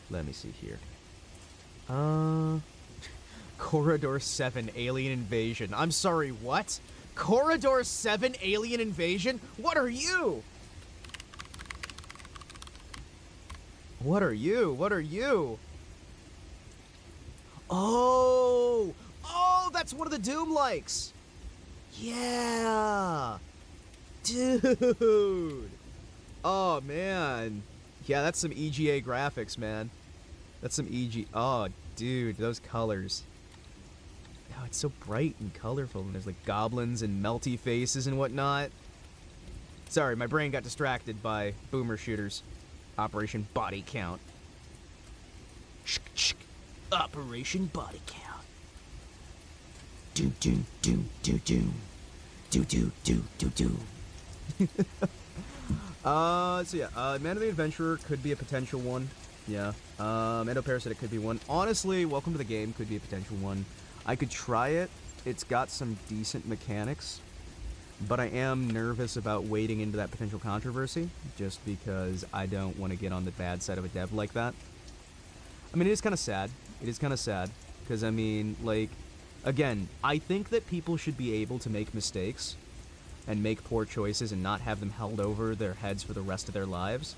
Speaker 1: Let me see here. Corridor 7 Alien Invasion. I'm sorry, what? Corridor 7 Alien Invasion? What are you? What are you? What are you? Oh! Oh, that's one of the Doom likes! Yeah! Dude! Oh, man. Yeah, that's some EGA graphics, man. That's some EG... Oh, dude, those colors. Oh, it's so bright and colorful, and there's, like, goblins and melty faces and whatnot. Sorry, my brain got distracted by boomer shooters. Operation Body Count. Operation Body Count. do do do do do do do do do do. So yeah, Man of the Adventurer could be a potential one. Yeah. Endoparasitic could be one. Honestly, Welcome to the Game could be a potential one. I could try it. It's got some decent mechanics, but I am nervous about wading into that potential controversy, just because I don't want to get on the bad side of a dev like that. I mean, it is kind of sad. It is kind of sad, because, I mean, like, again, I think that people should be able to make mistakes and make poor choices and not have them held over their heads for the rest of their lives.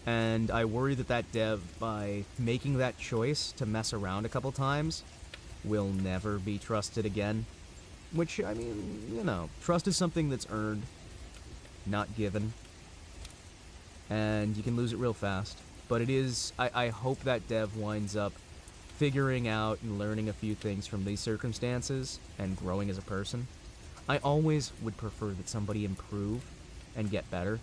Speaker 1: And I worry that that dev, by making that choice to mess around a couple times, will never be trusted again. Which, I mean, you know, trust is something that's earned, not given. And you can lose it real fast. But it is, I hope that dev winds up figuring out and learning a few things from these circumstances and growing as a person. I always would prefer that somebody improve and get better,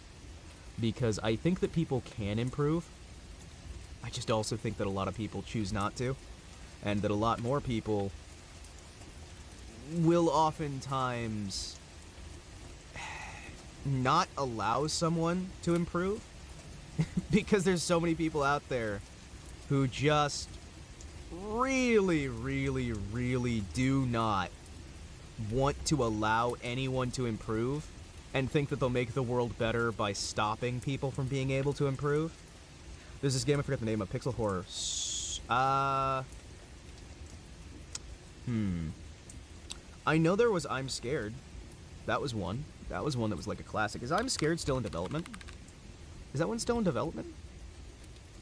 Speaker 1: because I think that people can improve. I just also think that a lot of people choose not to, and that a lot more people will oftentimes not allow someone to improve, because there's so many people out there who just really, really, really do not want to allow anyone to improve, and think that they'll make the world better by stopping people from being able to improve. There's this game, I forget the name of, Pixel Horror. I know there was I'm Scared. That was one. That was one that was like a classic. Is I'm Scared still in development? Is that one still in development?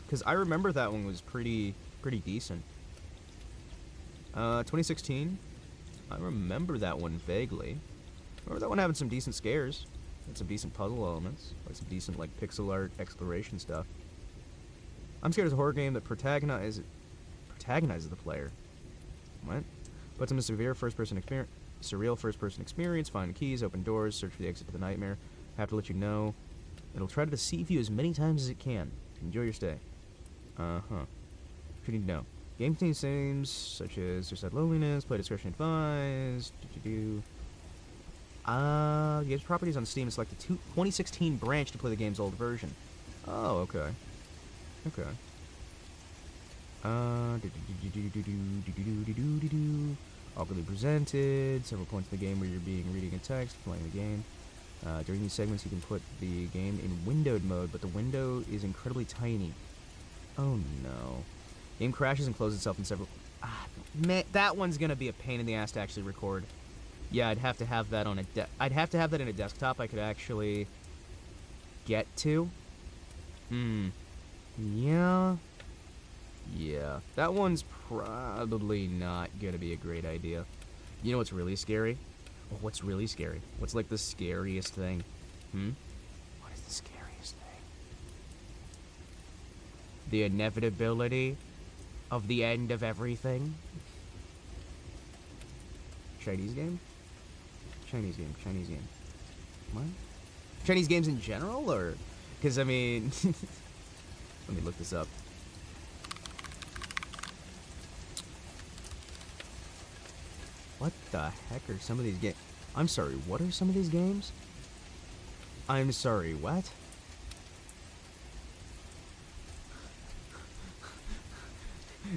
Speaker 1: Because I remember that one was pretty decent. 2016. I remember that one vaguely. I remember that one having some decent scares. And some decent puzzle elements. Like some decent, like, pixel art exploration stuff. I'm Scared is a horror game that protagonizes the player. What? Puts him in a severe first-person experience. Surreal first-person experience. Find keys, open doors, search for the exit to the nightmare. Have to let you know. It'll try to deceive you as many times as it can. Enjoy your stay. What you need to know. Game contains themes such as suicide, loneliness, play discretion advised. The game's properties on Steam and select the 2016 branch to play the game's old version. Oh, okay. Okay. Awkwardly presented. Several points in the game where you're reading a text, playing the game. During these segments, you can put the game in windowed mode, but the window is incredibly tiny. Oh no. Game crashes and closes itself in several... man, that one's gonna be a pain in the ass to actually record. Yeah, I'd have to have that on a I'd have to have that in a desktop I could actually get to. Yeah. Yeah. That one's probably not gonna be a great idea. You know what's really scary? Well, what's really scary? What's like the scariest thing? What is the scariest thing? The inevitability of the end of everything? Chinese game? Chinese game. Chinese game. What? Chinese games in general, or? Because, I mean... let me look this up. What the heck are some of these games? I'm sorry, what are some of these games? I'm sorry, what?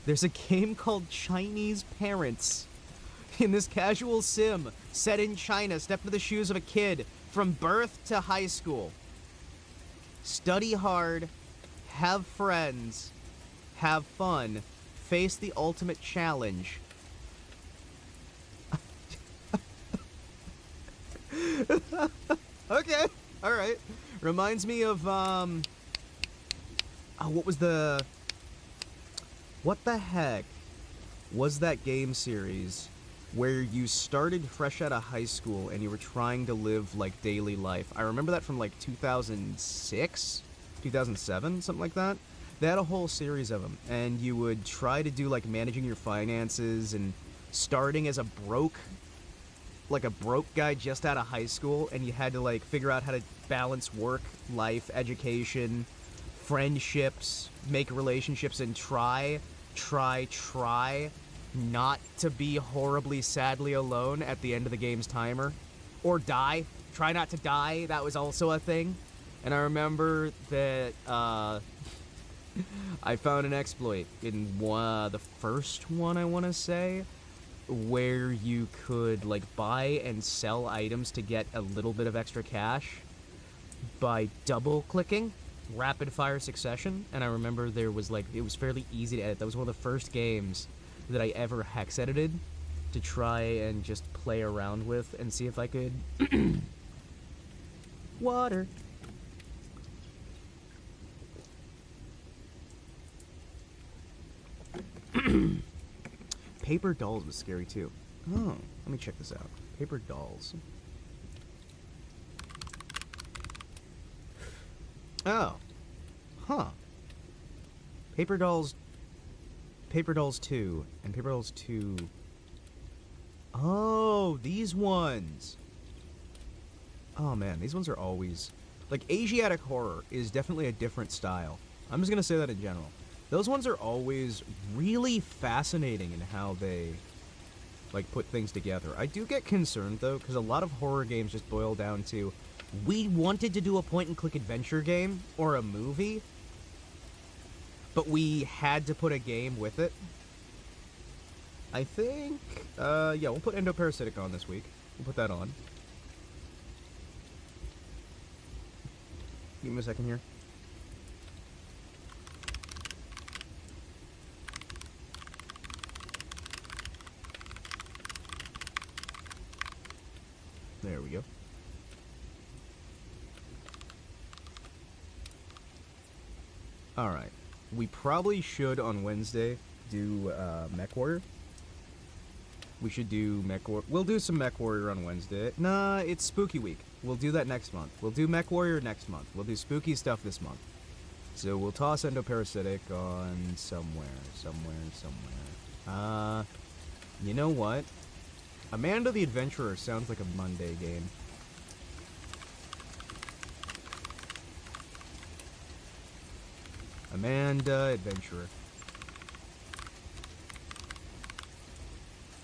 Speaker 1: There's a game called Chinese Parents. In this casual sim, set in China, step into the shoes of a kid from birth to high school. Study hard, have friends, have fun, face the ultimate challenge. Okay, alright. Reminds me of, what the heck was that game series where you started fresh out of high school and you were trying to live, like, daily life? I remember that from, like, 2006? 2007? Something like that? They had a whole series of them, and you would try to do, like, managing your finances and starting as a broke guy just out of high school, and you had to, like, figure out how to balance work, life, education, friendships, make relationships, and try not to be horribly sadly alone at the end of the game's timer. Or die. Try not to die. That was also a thing. And I remember that I found an exploit in the first one, I want to say, where you could like buy and sell items to get a little bit of extra cash by double clicking rapid fire succession. And I remember there was like, it was fairly easy to edit. That was one of the first games that I ever hex edited to try and just play around with and see if I could water. Paper dolls was scary too. Oh, let me check this out. Paper dolls. Oh. Huh. Paper Dolls 2 and Paper Dolls 2. Oh, these ones. Oh man, these ones are always like Asiatic horror is definitely a different style. I'm just going to say that in general. Those ones are always really fascinating in how they like put things together. I do get concerned though cuz a lot of horror games just boil down to we wanted to do a point and click adventure game or a movie, but we had to put a game with it. I think, yeah, we'll put Endoparasitic on this week. We'll put that on. Give me a second here. There we go. Alright. We probably should, on Wednesday, do Mech Warrior. We should do Mech Warrior. We'll do some Mech Warrior on Wednesday. Nah, it's Spooky Week. We'll do that next month. We'll do Mech Warrior next month. We'll do spooky stuff this month. So we'll toss Endoparasitic on somewhere. You know what? Amanda the Adventurer sounds like a Monday game. Amanda Adventurer.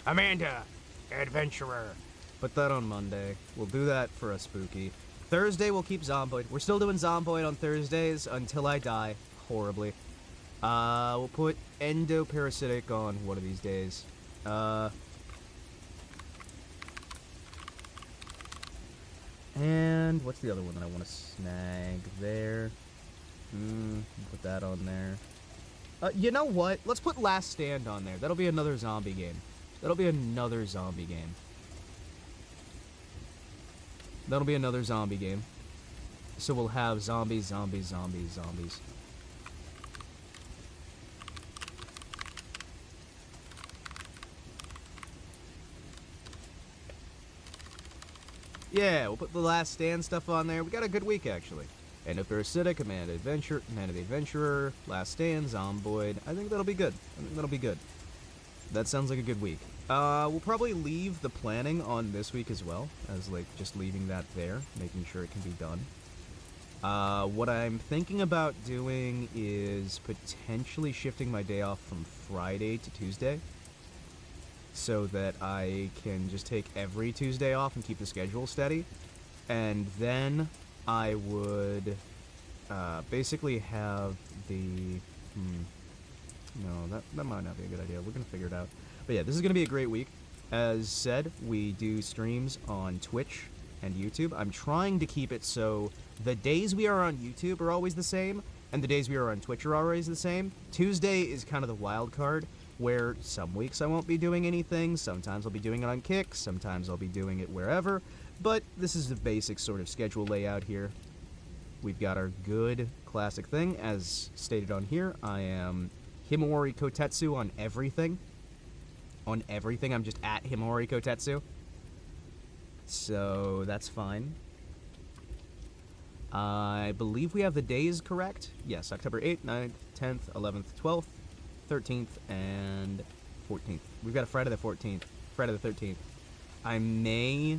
Speaker 1: Amanda Adventurer. Put that on Monday. We'll do that for a spooky. Thursday we'll keep Zomboid. We're still doing Zomboid on Thursdays until I die horribly. We'll put Endoparasitic on one of these days. And what's the other one that I want to snag there? Put that on there. You know what? Let's put Last Stand on there. That'll be another zombie game. That'll be another zombie game. So we'll have zombies. Yeah, we'll put the Last Stand stuff on there. We got a good week, actually. Endoparasitic, Amanda the Adventurer, Last Stand, Zomboid. I think that'll be good. That sounds like a good week. We'll probably leave the planning on this week as well, as like just leaving that there, making sure it can be done. What I'm thinking about doing is potentially shifting my day off from Friday to Tuesday, so that I can just take every Tuesday off and keep the schedule steady. And then I would basically have the... No, that might not be a good idea. We're going to figure it out. But yeah, this is going to be a great week. As said, we do streams on Twitch and YouTube. I'm trying to keep it so the days we are on YouTube are always the same, and the days we are on Twitch are always the same. Tuesday is kind of the wild card, where some weeks I won't be doing anything, sometimes I'll be doing it on Kick, sometimes I'll be doing it wherever, but this is the basic sort of schedule layout here. We've got our good classic thing. As stated on here, I am Himawari Kotetsu on everything. On everything, I'm just at Himawari Kotetsu. So, that's fine. I believe we have the days correct. Yes, October 8th, 9th, 10th, 11th, 12th, 13th, and 14th. We've got a Friday the 14th, Friday the 13th. I may,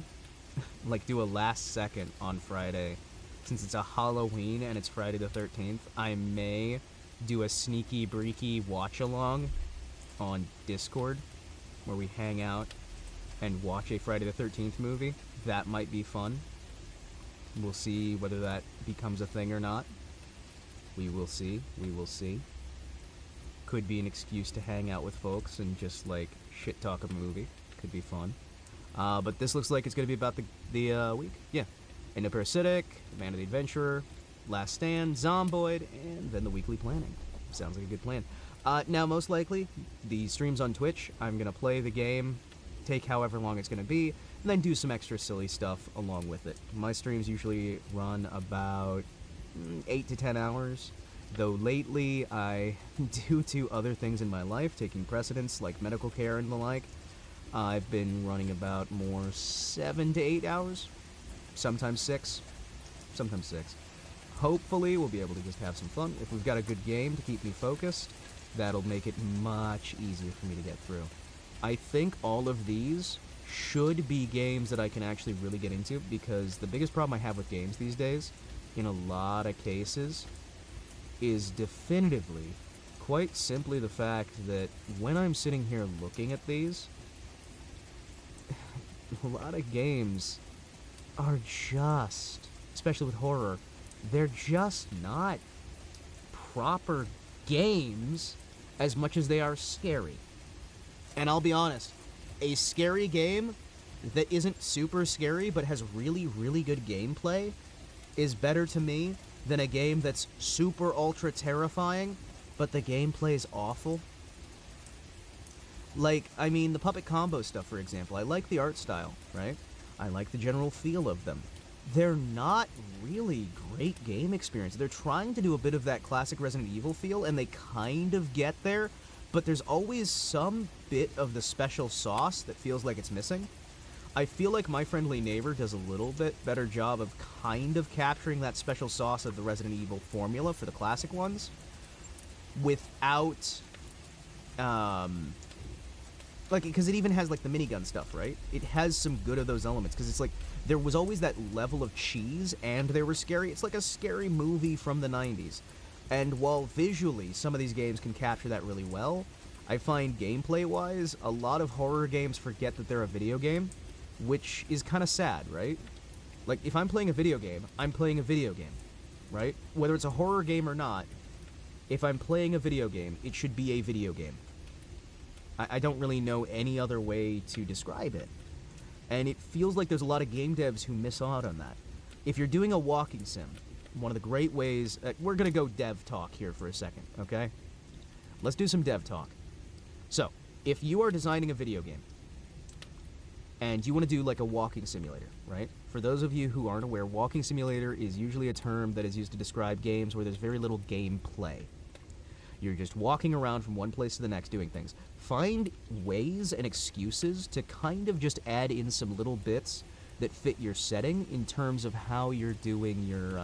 Speaker 1: like, do a last second on Friday. Since it's a Halloween and it's Friday the 13th, I may do a sneaky breaky watch-along on Discord where we hang out and watch a Friday the 13th movie. That might be fun. We'll see whether that becomes a thing or not. We will see. We will see. Could be an excuse to hang out with folks and just, like, shit talk a movie. Could be fun. But this looks like it's going to be about the week. Yeah. Endoparasitic, Man of the Adventurer, Last Stand, Zomboid, and then the weekly planning. Sounds like a good plan. Now, most likely, the streams on Twitch, I'm going to play the game, take however long it's going to be, and then do some extra silly stuff along with it. My streams usually run about 8 to 10 hours, though lately I, due to other things in my life taking precedence, like medical care and the like, I've been running about more 7 to 8 hours, sometimes 6, sometimes 6. Hopefully we'll be able to just have some fun. If we've got a good game to keep me focused, that'll make it much easier for me to get through. I think all of these should be games that I can actually really get into, because the biggest problem I have with games these days, in a lot of cases, is definitively, quite simply the fact that when I'm sitting here looking at these, a lot of games are just, especially with horror, they're just not proper games as much as they are scary. And I'll be honest, a scary game that isn't super scary but has really, really good gameplay is better to me than a game that's super ultra terrifying but the gameplay is awful. Like, I mean, the puppet combo stuff, for example. I like the art style, right? I like the general feel of them. They're not really great game experience. They're trying to do a bit of that classic Resident Evil feel, and they kind of get there, but there's always some bit of the special sauce that feels like it's missing. I feel like My Friendly Neighbor does a little bit better job of kind of capturing that special sauce of the Resident Evil formula for the classic ones, without, like, because it even has, like, the minigun stuff, right? It has some good of those elements, because it's like, there was always that level of cheese, and they were scary. It's like a scary movie from the 90s. And while visually, some of these games can capture that really well, I find gameplay-wise, a lot of horror games forget that they're a video game, which is kind of sad, right? Like, if I'm playing a video game, I'm playing a video game, right? Whether it's a horror game or not, if I'm playing a video game, it should be a video game. I don't really know any other way to describe it. And it feels like there's a lot of game devs who miss out on that. If you're doing a walking sim, one of the great ways... we're going to go dev talk here for a second, okay? Let's do some dev talk. So, if you are designing a video game, and you want to do like a walking simulator, right? For those of you who aren't aware, walking simulator is usually a term that is used to describe games where there's very little gameplay. You're just walking around from one place to the next doing things. Find ways and excuses to kind of just add in some little bits that fit your setting in terms of how you're doing your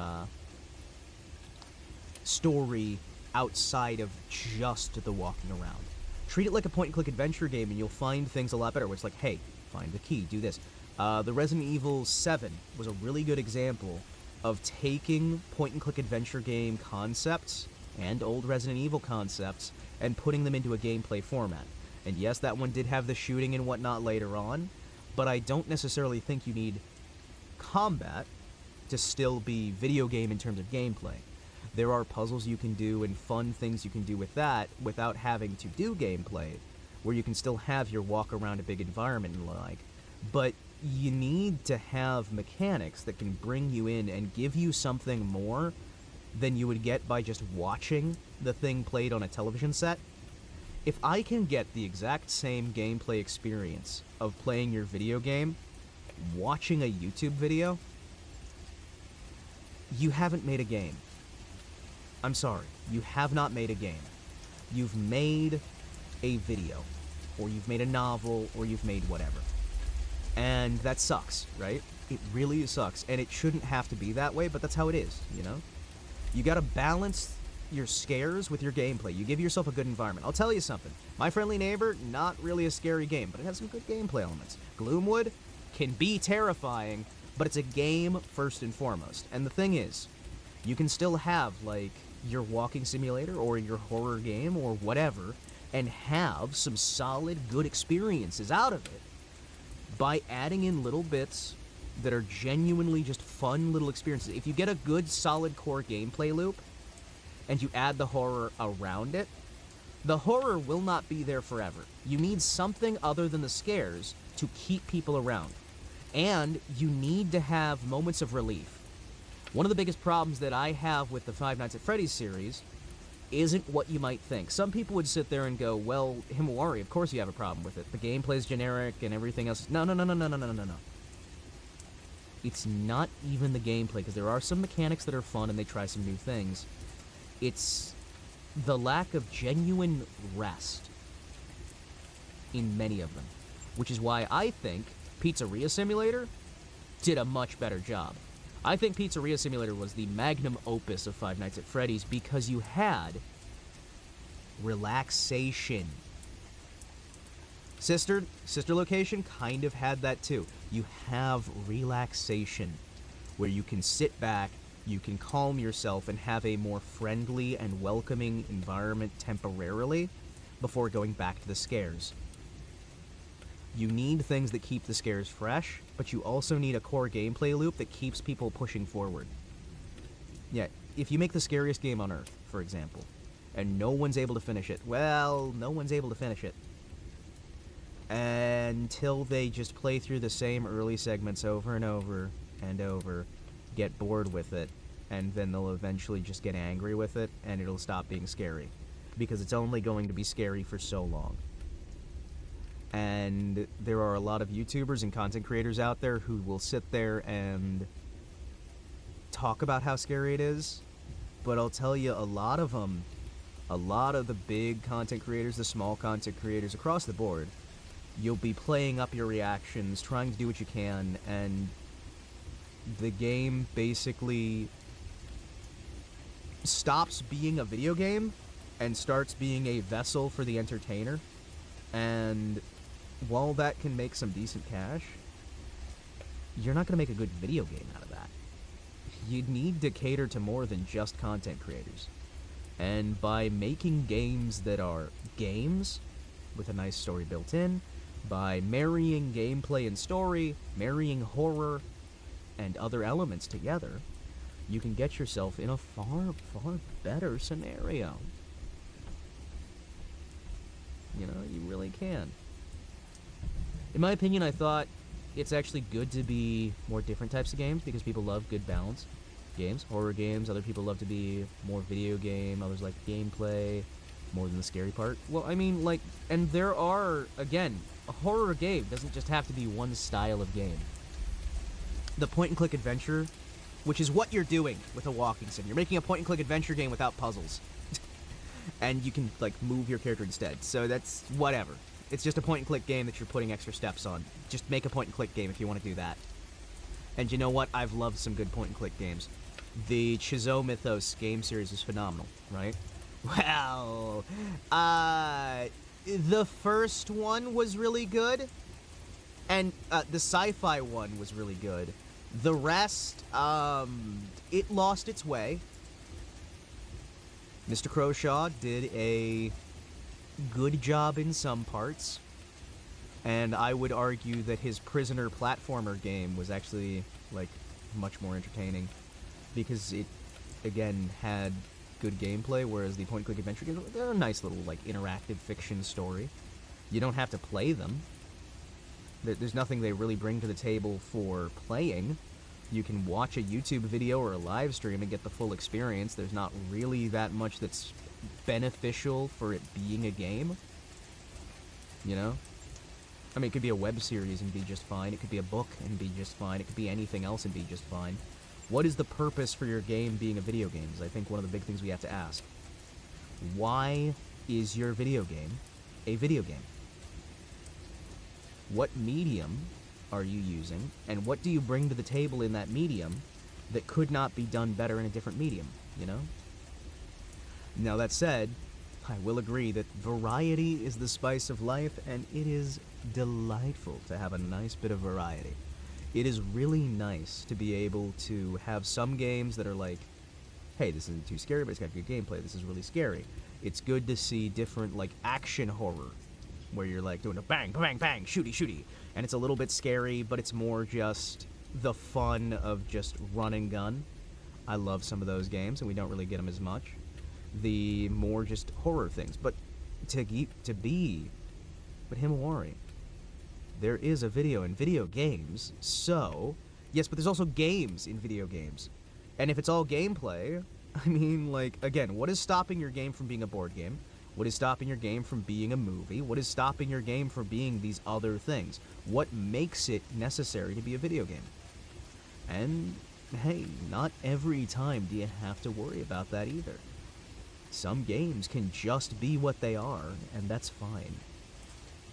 Speaker 1: story outside of just the walking around. Treat it like a point-and-click adventure game and you'll find things a lot better, where it's like, hey, find the key, do this. The Resident Evil 7 was a really good example of taking point-and-click adventure game concepts and old Resident Evil concepts, and putting them into a gameplay format. And yes, that one did have the shooting and whatnot later on, but I don't necessarily think you need combat to still be video game in terms of gameplay. There are puzzles you can do and fun things you can do with that without having to do gameplay, where you can still have your walk around a big environment and the like, but you need to have mechanics that can bring you in and give you something more than you would get by just watching the thing played on a television set. If I can get the exact same gameplay experience of playing your video game, watching a YouTube video, you haven't made a game. I'm sorry, you have not made a game. You've made a video, or you've made a novel, or you've made whatever. And that sucks, right? It really sucks, and it shouldn't have to be that way, but that's how it is, you know? You gotta balance your scares with your gameplay. You give yourself a good environment. I'll tell you something. My Friendly Neighbor, not really a scary game, but it has some good gameplay elements. Gloomwood can be terrifying, but it's a game first and foremost. And the thing is, you can still have, like, your walking simulator or your horror game or whatever and have some solid, good experiences out of it by adding in little bits that are genuinely just fun little experiences. If you get a good, solid core gameplay loop and you add the horror around it, the horror will not be there forever. You need something other than the scares to keep people around. And you need to have moments of relief. One of the biggest problems that I have with the Five Nights at Freddy's series isn't what you might think. Some people would sit there and go, well, Himawari, of course you have a problem with it. The gameplay's generic and everything else. No. It's not even the gameplay, because there are some mechanics that are fun and they try some new things. It's the lack of genuine rest in many of them, which is why I think Pizzeria Simulator did a much better job. I think Pizzeria Simulator was the magnum opus of Five Nights at Freddy's because you had relaxation. Sister Location kind of had that too. You have relaxation where you can sit back, you can calm yourself and have a more friendly and welcoming environment temporarily before going back to the scares. You need things that keep the scares fresh, but you also need a core gameplay loop that keeps people pushing forward. Yeah, if you make the scariest game on Earth, for example, and no one's able to finish it, well, no one's able to finish it until they just play through the same early segments over and over and over, get bored with it, and then they'll eventually just get angry with it, and it'll stop being scary. Because it's only going to be scary for so long. And there are a lot of YouTubers and content creators out there who will sit there and talk about how scary it is, but I'll tell you, a lot of them, a lot of the big content creators, the small content creators across the board, you'll be playing up your reactions, trying to do what you can, and the game basically stops being a video game and starts being a vessel for the entertainer. And while that can make some decent cash, you're not going to make a good video game out of that. You need to cater to more than just content creators. And by making games that are games, with a nice story built in, by marrying gameplay and story, marrying horror and other elements together, you can get yourself in a far, far better scenario. You know, you really can. In my opinion, I thought it's actually good to be more different types of games because people love good balance. Games, horror games, other people love to be more video game, others like gameplay more than the scary part. Well, I mean, like, and there are, again, a horror game doesn't just have to be one style of game. The point-and-click adventure, which is what you're doing with a walking sim. You're making a point-and-click adventure game without puzzles. And you can, like, move your character instead. So that's whatever. It's just a point-and-click game that you're putting extra steps on. Just make a point-and-click game if you want to do that. And you know what? I've loved some good point-and-click games. The Chizo Mythos game series is phenomenal, right? Well, the first one was really good. And the sci-fi one was really good. The rest, it lost its way. Mr. Croshaw did a good job in some parts, and I would argue that his prisoner platformer game was actually, like, much more entertaining, because it, again, had good gameplay, whereas the point-and-click adventure games, they're a nice little, like, interactive fiction story. You don't have to play them. There's nothing they really bring to the table for playing. You can watch a YouTube video or a live stream and get the full experience. There's not really that much that's beneficial for it being a game. You know? I mean, it could be a web series and be just fine. It could be a book and be just fine. It could be anything else and be just fine. What is the purpose for your game being a video game is, I think, one of the big things we have to ask. Why is your video game a video game? What medium are you using, and what do you bring to the table in that medium that could not be done better in a different medium, you know? Now, that said, I will agree that variety is the spice of life, and it is delightful to have a nice bit of variety. It is really nice to be able to have some games that are, like, hey, this isn't too scary, but it's got good gameplay. This is really scary. It's good to see different, like, action horror, where you're, like, doing a bang, bang, bang, shooty, shooty. And it's a little bit scary, but it's more just the fun of just run and gun. I love some of those games, and we don't really get them as much. The more just horror things. But to be but Himawari, there is a video in video games, so... Yes, but there's also games in video games. And if it's all gameplay, I mean, like, again, what is stopping your game from being a board game? What is stopping your game from being a movie? What is stopping your game from being these other things? What makes it necessary to be a video game? And, hey, not every time do you have to worry about that either. Some games can just be what they are, and that's fine.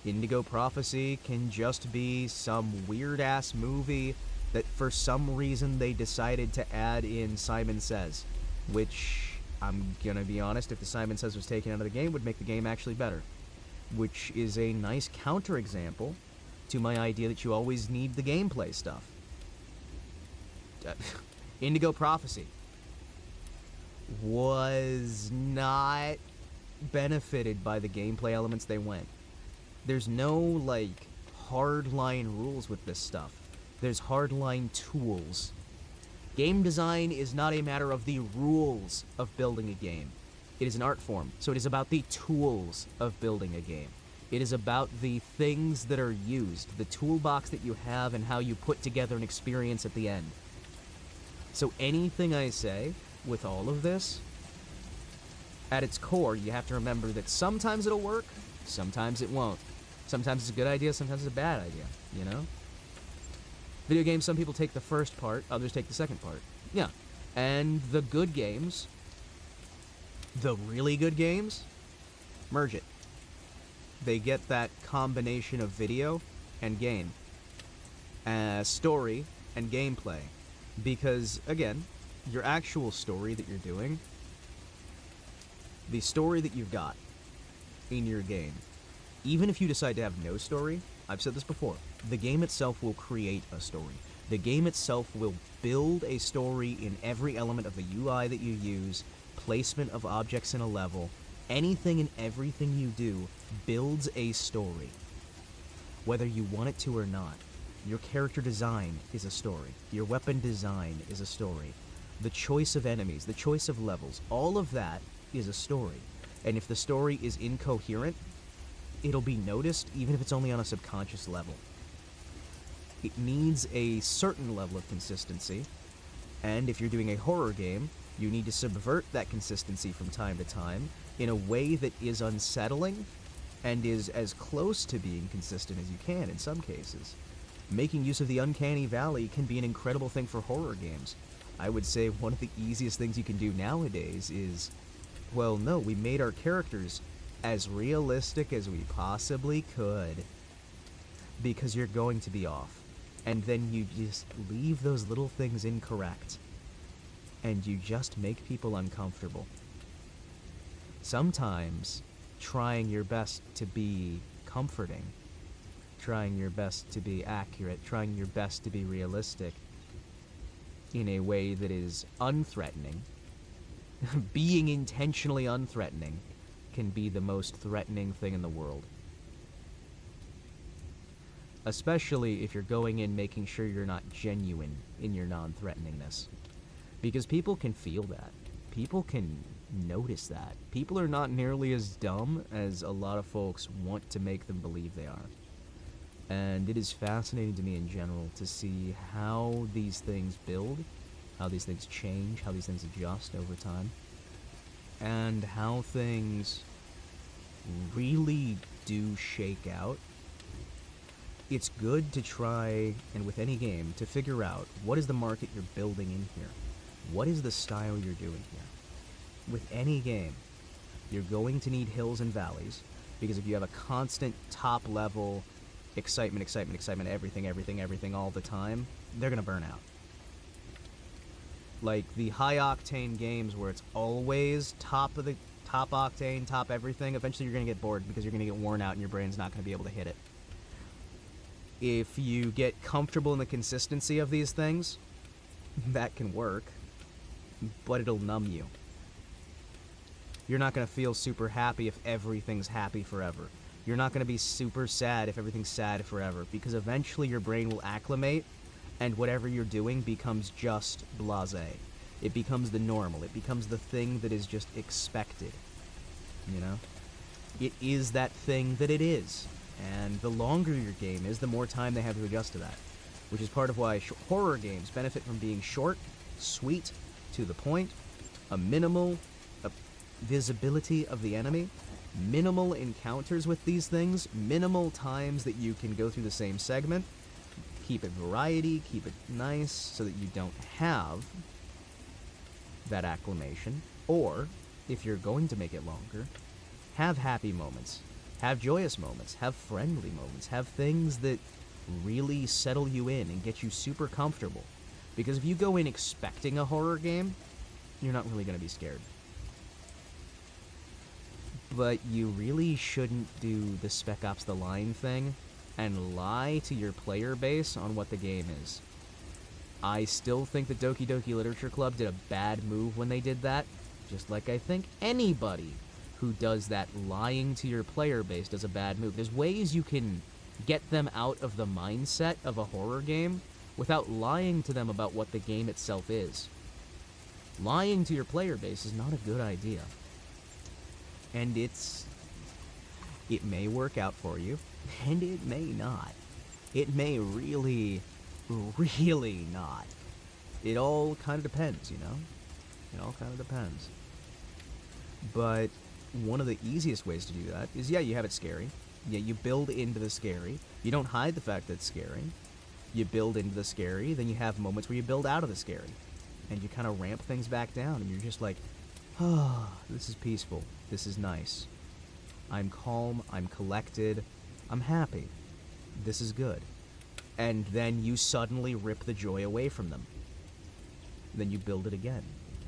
Speaker 1: Indigo Prophecy can just be some weird-ass movie that for some reason they decided to add in Simon Says, which, I'm gonna be honest, if the Simon Says was taken out of the game, would make the game actually better. Which is a nice counterexample to my idea that you always need the gameplay stuff. Indigo Prophecy was not benefited by the gameplay elements they went. There's no, like, hardline rules with this stuff. There's hardline tools. Game design is not a matter of the rules of building a game. It is an art form, so it is about the tools of building a game. It is about the things that are used, the toolbox that you have, and how you put together an experience at the end. So anything I say with all of this, at its core, you have to remember that sometimes it'll work, sometimes it won't. Sometimes it's a good idea, sometimes it's a bad idea, you know? Video games, some people take the first part, others take the second part. Yeah. And the good games, the really good games, merge it. They get that combination of video and game, story and gameplay. Because, again, your actual story that you're doing, the story that you've got in your game, even if you decide to have no story, I've said this before, the game itself will create a story. The game itself will build a story in every element of the UI that you use, placement of objects in a level, anything and everything you do builds a story. Whether you want it to or not. Your character design is a story. Your weapon design is a story. The choice of enemies, the choice of levels, all of that is a story. And if the story is incoherent, it'll be noticed even if it's only on a subconscious level. It needs a certain level of consistency, and if you're doing a horror game, you need to subvert that consistency from time to time in a way that is unsettling and is as close to being consistent as you can in some cases. Making use of the uncanny valley can be an incredible thing for horror games. I would say one of the easiest things you can do nowadays is, well, no, we made our characters as realistic as we possibly could, because you're going to be off. And then you just leave those little things incorrect, and you just make people uncomfortable. Sometimes trying your best to be comforting, trying your best to be accurate, trying your best to be realistic in a way that is unthreatening, being intentionally unthreatening, can be the most threatening thing in the world. Especially if you're going in making sure you're not genuine in your non-threateningness. Because people can feel that. People can notice that. People are not nearly as dumb as a lot of folks want to make them believe they are. And it is fascinating to me in general to see how these things build, how these things change, how these things adjust over time, and how things really do shake out. It's good to try, and with any game, to figure out what is the market you're building in here. What is the style you're doing here? With any game, you're going to need hills and valleys, because if you have a constant top level excitement, everything all the time, they're gonna burn out. Like the high octane games where it's always top octane, top everything, eventually you're gonna get bored because you're gonna get worn out and your brain's not gonna be able to hit it. If you get comfortable in the consistency of these things, that can work. but it'll numb you. You're not going to feel super happy if everything's happy forever. You're not going to be super sad if everything's sad forever, because eventually your brain will acclimate, and whatever you're doing becomes just blasé. It becomes the normal. It becomes the thing that is just expected. You know? It is that thing that it is. And the longer your game is, the more time they have to adjust to that. Which is part of why horror games benefit from being short, sweet, to the point, a minimal visibility of the enemy, minimal encounters with these things, minimal times that you can go through the same segment, keep it variety, keep it nice, so that you don't have that acclimation, or, if you're going to make it longer, have happy moments, have joyous moments, have friendly moments, have things that really settle you in and get you super comfortable. Because if you go in expecting a horror game, you're not really going to be scared. But you really shouldn't do the Spec Ops The Line thing and lie to your player base on what the game is. I still think the Doki Doki Literature Club did a bad move when they did that, just like I think anybody who does that lying to your player base does a bad move. There's ways you can get them out of the mindset of a horror game without lying to them about what the game itself is. Lying to your player base is not a good idea. And it may work out for you, and it may not. It may really, really not. It all kind of depends, you know? It all kind of depends. But one of the easiest ways to do that is, yeah, you have it scary. Yeah, you build into the scary. You don't hide the fact that it's scary. You build into the scary, then you have moments where you build out of the scary. And you kind of ramp things back down, and you're just like, oh, this is peaceful. This is nice. I'm calm. I'm collected. I'm happy. This is good. And then you suddenly rip the joy away from them. Then you build it again.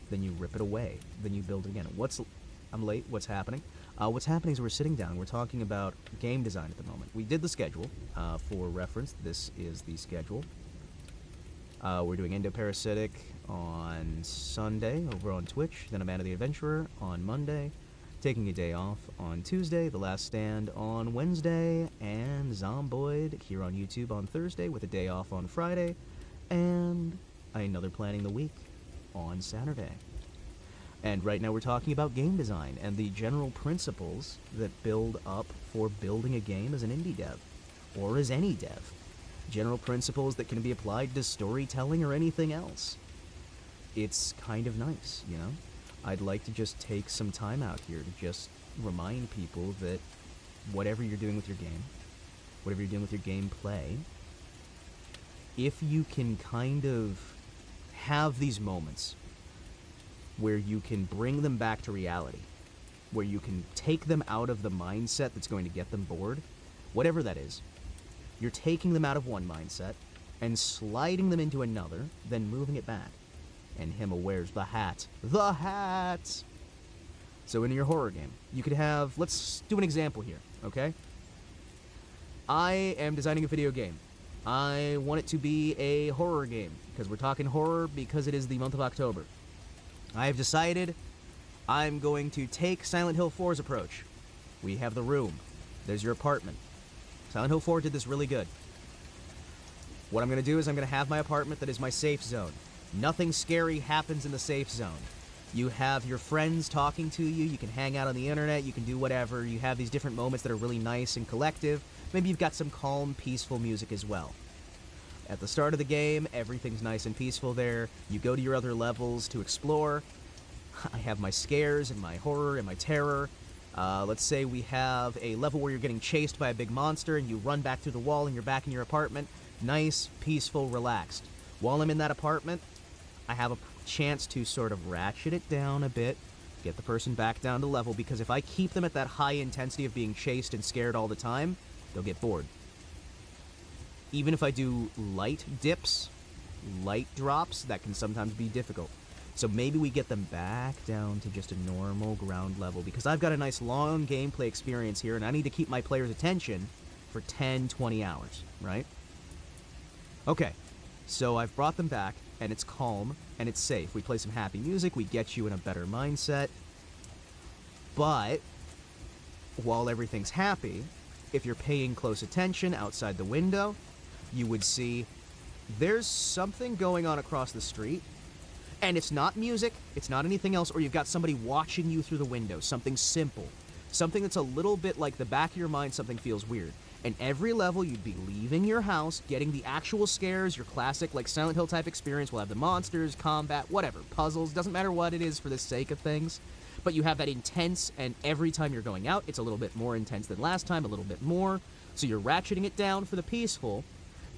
Speaker 1: Then you rip it away. Then you build it again. I'm late. What's happening? What's happening is we're sitting down. We're talking about game design at the moment. We did the schedule. For reference, this is the schedule. We're doing Endoparasitic on Sunday over on Twitch. Then Amanda the Adventurer on Monday. Taking a day off on Tuesday. The Last Stand on Wednesday. And Zomboid here on YouTube on Thursday with a day off on Friday. And another Planning the Week on Saturday. And right now we're talking about game design and the general principles that build up for building a game as an indie dev, or as any dev. General principles that can be applied to storytelling or anything else. It's kind of nice, you know? I'd like to just take some time out here to just remind people that whatever you're doing with your game, whatever you're doing with your gameplay, if you can kind of have these moments where you can bring them back to reality, where you can take them out of the mindset that's going to get them bored, whatever that is, you're taking them out of one mindset and sliding them into another, then moving it back. And him wears the hat. The hat! So in your horror game, you could have, let's do an example here, okay? I am designing a video game. I want it to be a horror game, because we're talking horror because it is the month of October. I have decided I'm going to take Silent Hill 4's approach. We have the room. There's your apartment. Silent Hill 4 did this really good. What I'm going to do is I'm going to have my apartment that is my safe zone. Nothing scary happens in the safe zone. You have your friends talking to you. You can hang out on the internet. You can do whatever. You have these different moments that are really nice and collective. Maybe you've got some calm, peaceful music as well. At the start of the game, everything's nice and peaceful there. You go to your other levels to explore. I have my scares and my horror and my terror. Let's say we have a level where you're getting chased by a big monster and you run back through the wall and you're back in your apartment. Nice, peaceful, relaxed. While I'm in that apartment, I have a chance to sort of ratchet it down a bit, get the person back down to level, because if I keep them at that high intensity of being chased and scared all the time, they'll get bored. Even if I do light dips, light drops, that can sometimes be difficult. So maybe we get them back down to just a normal ground level, because I've got a nice long gameplay experience here, and I need to keep my players' attention for 10, 20 hours, right? Okay, so I've brought them back, and it's calm, and it's safe. We play some happy music, we get you in a better mindset. But while everything's happy, if you're paying close attention outside the window, you would see there's something going on across the street, and it's not music, it's not anything else, or you've got somebody watching you through the window, something simple, something that's a little bit like the back of your mind, something feels weird. And every level, you'd be leaving your house, getting the actual scares, your classic, like, Silent Hill type experience. We'll have the monsters, combat, whatever, puzzles, doesn't matter what it is for the sake of things. But you have that intense, and every time you're going out, it's a little bit more intense than last time, a little bit more. So you're ratcheting it down for the peaceful,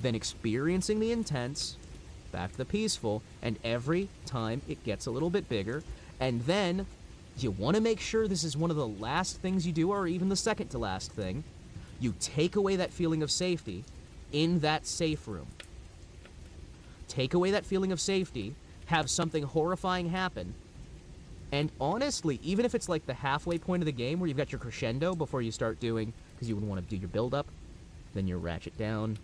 Speaker 1: then experiencing the intense, back to the peaceful, and every time it gets a little bit bigger. And then you want to make sure this is one of the last things you do, or even the second to last thing. You take away that feeling of safety in that safe room. Take away that feeling of safety, have something horrifying happen, and honestly, even if it's like the halfway point of the game where you've got your crescendo before you start doing, because you would want to do your build-up, then your ratchet down,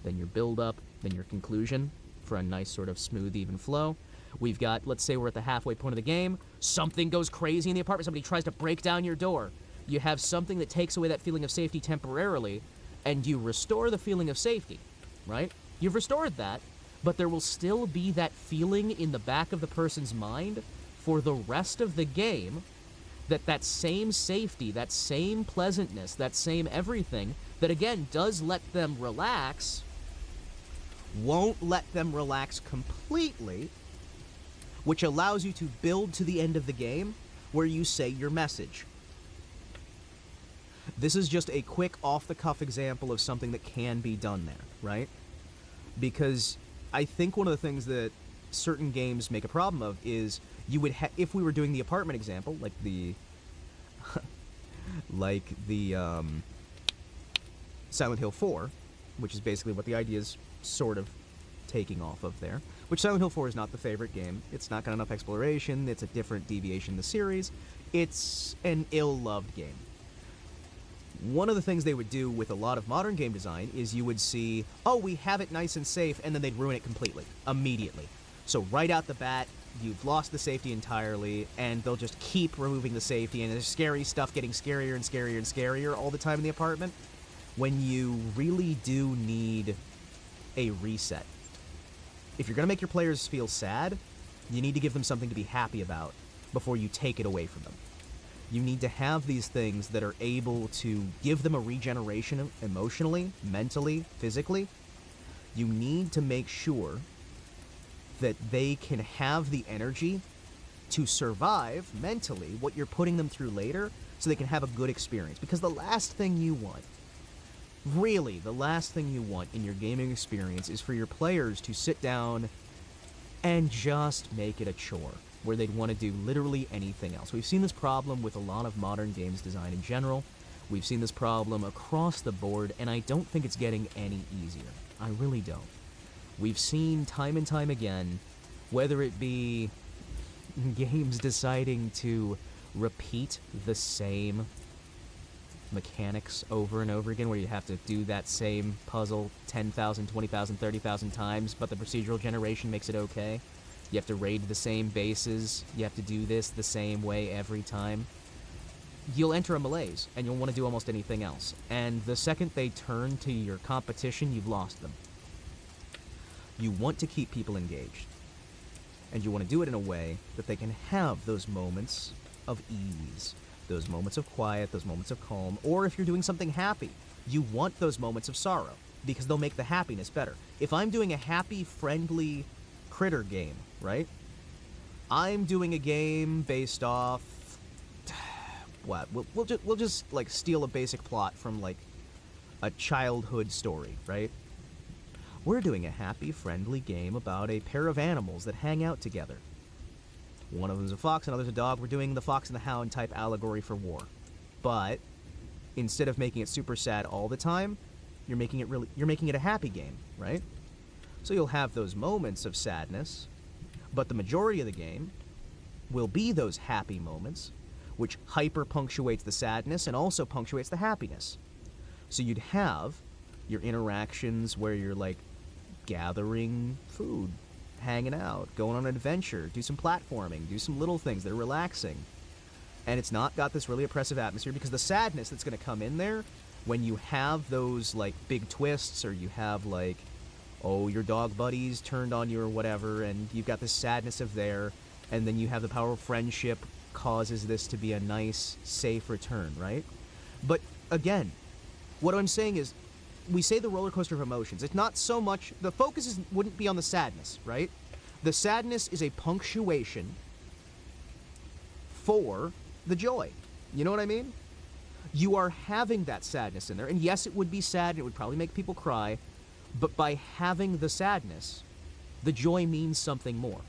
Speaker 1: then your build-up, then your conclusion for a nice sort of smooth, even flow. We've got, let's say we're at the halfway point of the game, something goes crazy in the apartment, somebody tries to break down your door. You have something that takes away that feeling of safety temporarily, and you restore the feeling of safety, right? You've restored that, but there will still be that feeling in the back of the person's mind for the rest of the game that same safety, that same pleasantness, that same everything, that again does let them relax, won't let them relax completely, which allows you to build to the end of the game where you say your message. This is just a quick off-the-cuff example of something that can be done there, right? Because I think one of the things that certain games make a problem of is you would if we were doing the apartment example, like the Silent Hill 4, which is basically what the idea is sort of taking off of there, which Silent Hill 4 is not the favorite game. It's not got enough exploration, it's a different deviation in the series, it's an ill-loved game. One of the things they would do with a lot of modern game design is you would see, oh, we have it nice and safe, and then they'd ruin it completely, immediately. So right out the bat, you've lost the safety entirely, and they'll just keep removing the safety, and there's scary stuff getting scarier and scarier and scarier all the time in the apartment, when you really do need a reset. If you're going to make your players feel sad, you need to give them something to be happy about before you take it away from them. You need to have these things that are able to give them a regeneration emotionally, mentally, physically. You need to make sure that they can have the energy to survive mentally what you're putting them through later so they can have a good experience. Because the last thing you want, really the last thing you want in your gaming experience is for your players to sit down and just make it a chore, where they'd want to do literally anything else. We've seen this problem with a lot of modern games design in general. We've seen this problem across the board, and I don't think it's getting any easier. I really don't. We've seen time and time again, whether it be games deciding to repeat the same mechanics over and over again, where you have to do that same puzzle 10,000, 20,000, 30,000 times, but the procedural generation makes it okay. You have to raid the same bases, you have to do this the same way every time. You'll enter a malaise, and you'll want to do almost anything else. And the second they turn to your competition, you've lost them. You want to keep people engaged. And you want to do it in a way that they can have those moments of ease, those moments of quiet, those moments of calm, or if you're doing something happy, you want those moments of sorrow, because they'll make the happiness better. If I'm doing a happy, friendly critter game, right? I'm doing a game based off what? We'll just like steal a basic plot from like a childhood story, right? We're doing a happy, friendly game about a pair of animals that hang out together. One of them's a fox, another's a dog. We're doing the Fox and the Hound type allegory for war. But instead of making it super sad all the time, you're making it a happy game, right? So you'll have those moments of sadness, but the majority of the game will be those happy moments, which hyper-punctuates the sadness and also punctuates the happiness. So you'd have your interactions where you're, like, gathering food, hanging out, going on an adventure, do some platforming, do some little things that are relaxing. And it's not got this really oppressive atmosphere, because the sadness that's going to come in there when you have those, like, big twists, or you have, like, oh, your dog buddies turned on you or whatever, and you've got this sadness of there, and then you have the power of friendship causes this to be a nice, safe return, right? But, again, what I'm saying is, we say the roller coaster of emotions. It's not so much, the focus wouldn't be on the sadness, right? The sadness is a punctuation for the joy. You know what I mean? You are having that sadness in there, and yes, it would be sad, and it would probably make people cry, but by having the sadness, the joy means something more.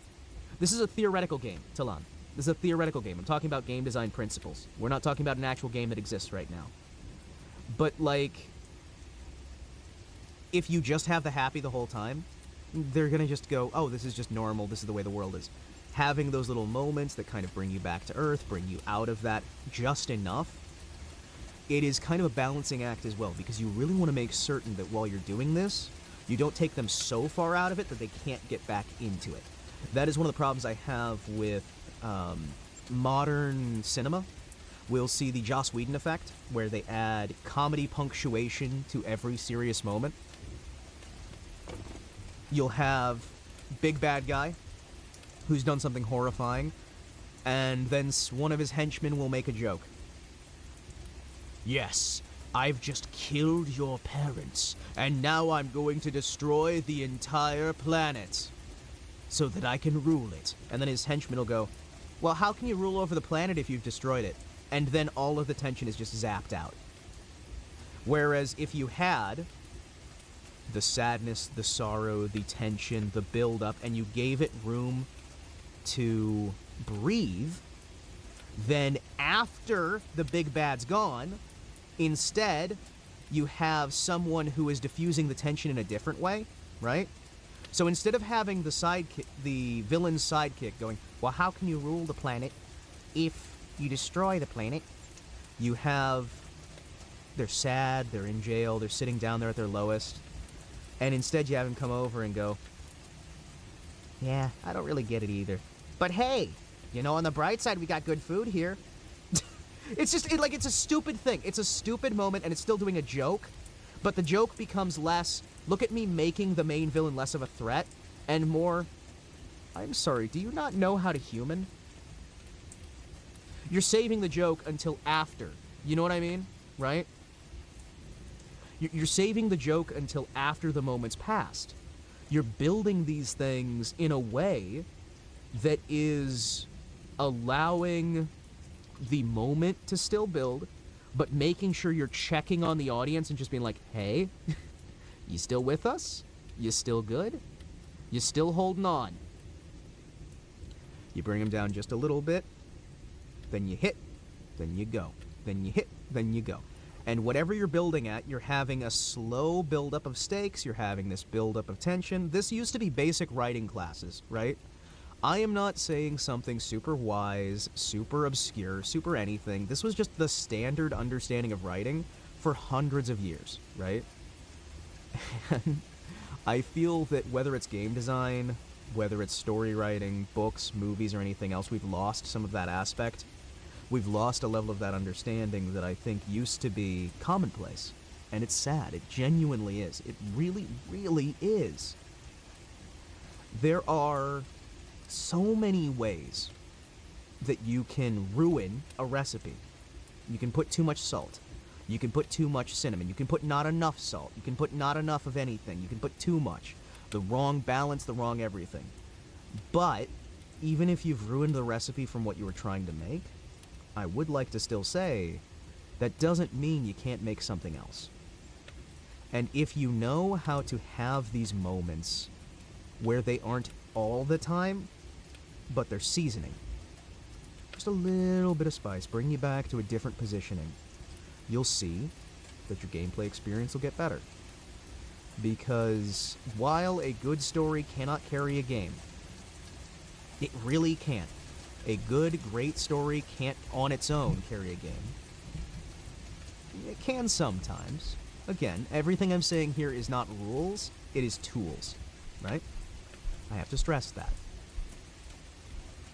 Speaker 1: This is a theoretical game, Talon. This is a theoretical game. I'm talking about game design principles. We're not talking about an actual game that exists right now. But, like, if you just have the happy the whole time, they're gonna just go, oh, this is just normal, this is the way the world is. Having those little moments that kind of bring you back to earth, bring you out of that just enough, it is kind of a balancing act as well, because you really want to make certain that while you're doing this, you don't take them so far out of it that they can't get back into it. That is one of the problems I have with modern cinema. We'll see the Joss Whedon effect, where they add comedy punctuation to every serious moment. You'll have big bad guy who's done something horrifying, and then one of his henchmen will make a joke. Yes, I've just killed your parents, and now I'm going to destroy the entire planet so that I can rule it. And then his henchman will go, well, how can you rule over the planet if you've destroyed it? And then all of the tension is just zapped out. Whereas if you had the sadness, the sorrow, the tension, the build-up, and you gave it room to breathe, then after the big bad's gone, instead, you have someone who is diffusing the tension in a different way, right? So instead of having the sidekick, the villain's sidekick going, well, how can you rule the planet if you destroy the planet? You have, they're sad, they're in jail, they're sitting down there at their lowest, and instead you have him come over and go, yeah, I don't really get it either. But hey, you know, on the bright side, we got good food here. It's just, it's a stupid thing. It's a stupid moment, and it's still doing a joke, but the joke becomes less, look at me making the main villain less of a threat, and more, I'm sorry, do you not know how to human? You're saving the joke until after. You know what I mean? Right? You're saving the joke until after the moment's passed. You're building these things in a way that is allowing the moment to still build, but making sure you're checking on the audience and just being like, hey, you still with us? You still good? You still holding on? You bring them down just a little bit, then you hit, then you go, then you hit, then you go. And whatever you're building at, you're having a slow buildup of stakes, you're having this buildup of tension. This used to be basic writing classes, right? I am not saying something super wise, super obscure, super anything. This was just the standard understanding of writing for hundreds of years, right? And I feel that whether it's game design, whether it's story writing, books, movies, or anything else, we've lost some of that aspect. We've lost a level of that understanding that I think used to be commonplace. And it's sad. It genuinely is. It really, really is. There are so many ways that you can ruin a recipe. You can put too much salt. You can put too much cinnamon. You can put not enough salt. You can put not enough of anything. You can put too much. The wrong balance, the wrong everything. But even if you've ruined the recipe from what you were trying to make, I would like to still say that doesn't mean you can't make something else. And if you know how to have these moments where they aren't all the time, but they're seasoning, just a little bit of spice, bring you back to a different positioning, you'll see that your gameplay experience will get better. Because while a good story cannot carry a game, it really can't. A good, great story can't on its own carry a game. It can sometimes. Again, everything I'm saying here is not rules, it is tools, right? I have to stress that.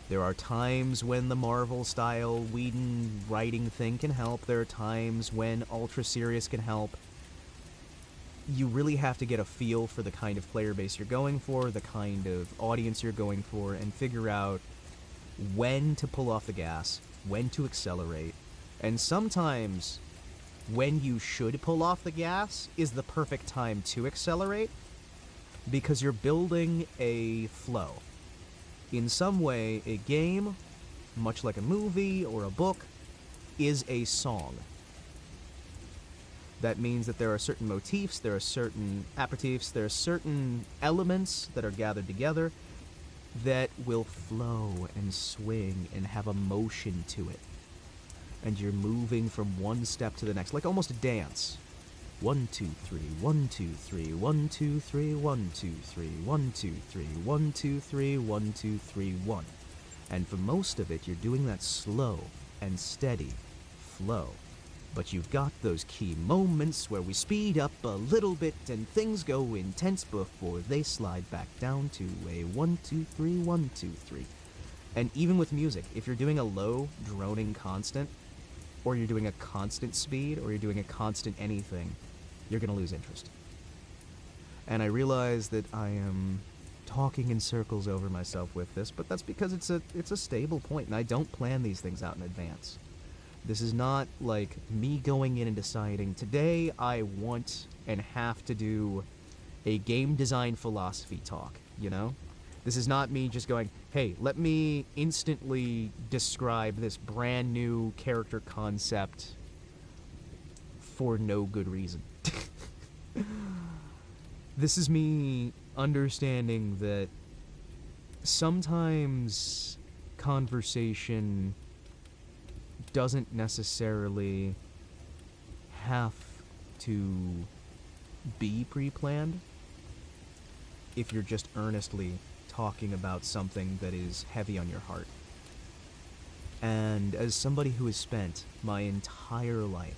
Speaker 1: There are times when the Marvel-style Whedon writing thing can help. There are times when ultra-serious can help. You really have to get a feel for the kind of player base you're going for, the kind of audience you're going for, and figure out when to pull off the gas, when to accelerate, and sometimes when you should pull off the gas is the perfect time to accelerate, because you're building a flow. In some way, a game, much like a movie or a book, is a song. That means that there are certain motifs, there are certain aperitifs, there are certain elements that are gathered together that will flow and swing and have a motion to it. And you're moving from one step to the next, like almost a dance. 1, 2, 3, 1, 2, 3, 1, 2, 3, 1, 2, 3, 1, 2, 3, 1, 2, 3, 1, 2, 3, 1. And for most of it, you're doing that slow and steady flow. But you've got those key moments where we speed up a little bit and things go intense before they slide back down to a 1, 2, 3, 1, 2, 3. And even with music, if you're doing a low, droning constant, or you're doing a constant speed, or you're doing a constant anything, you're going to lose interest. And I realize that I am talking in circles over myself with this, but that's because it's a stable point, and I don't plan these things out in advance. This is not like me going in and deciding, today I want and have to do a game design philosophy talk, you know? This is not me just going, hey, let me instantly describe this brand new character concept for no good reason. This is me understanding that sometimes conversation doesn't necessarily have to be pre-planned if you're just earnestly talking about something that is heavy on your heart. And as somebody who has spent my entire life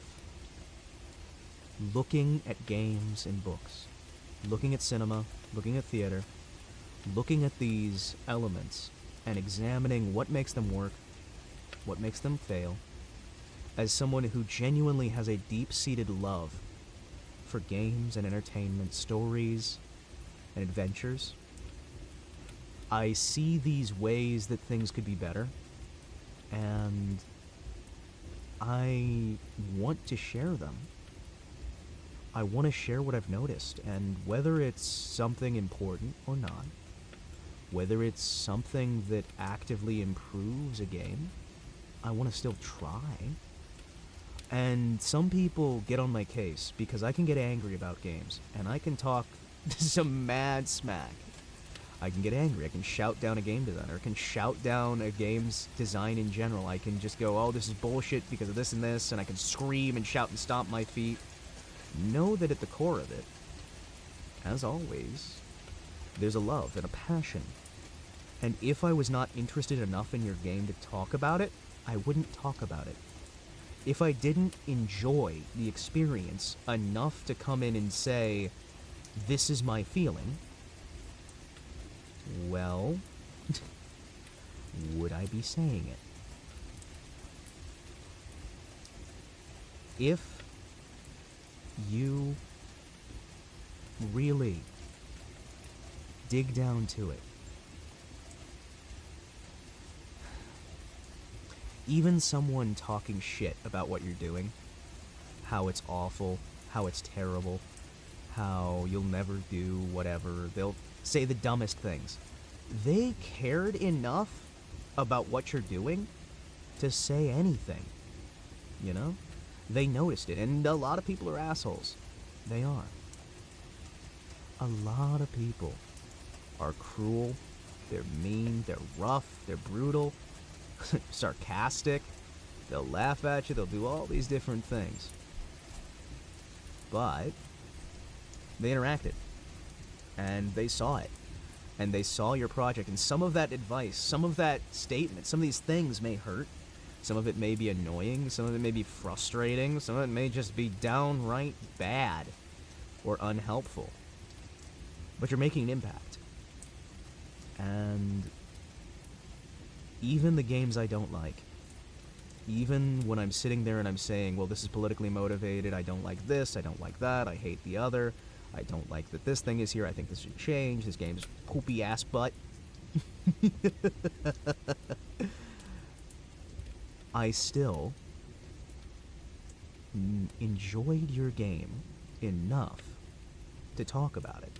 Speaker 1: looking at games and books, looking at cinema, looking at theater, looking at these elements and examining what makes them work, what makes them fail, as someone who genuinely has a deep-seated love for games and entertainment, stories and adventures, I see these ways that things could be better, and I want to share them. I want to share what I've noticed, and whether it's something important or not, whether it's something that actively improves a game, I want to still try. And some people get on my case because I can get angry about games, and I can talk some mad smack. I can get angry, I can shout down a game designer, I can shout down a game's design in general, I can just go, oh, this is bullshit because of this and this, and I can scream and shout and stomp my feet. Know that at the core of it, as always, there's a love and a passion. And if I was not interested enough in your game to talk about it, I wouldn't talk about it. If I didn't enjoy the experience enough to come in and say, this is my feeling, well, would I be saying it? If you really dig down to it, even someone talking shit about what you're doing, how it's awful, how it's terrible, how you'll never do whatever, they'll say the dumbest things. They cared enough about what you're doing to say anything, you know? They noticed it, and a lot of people are assholes. They are. A lot of people are cruel, they're mean, they're rough, they're brutal, sarcastic, they'll laugh at you, they'll do all these different things. But they interacted, and they saw it, and they saw your project, and some of that advice, some of that statement, some of these things may hurt, some of it may be annoying, some of it may be frustrating, some of it may just be downright bad or unhelpful, but you're making an impact. And even the games I don't like, even when I'm sitting there and I'm saying, well, this is politically motivated, I don't like this, I don't like that, I hate the other, I don't like that this thing is here, I think this should change, this game's poopy ass butt. I still enjoyed your game enough to talk about it.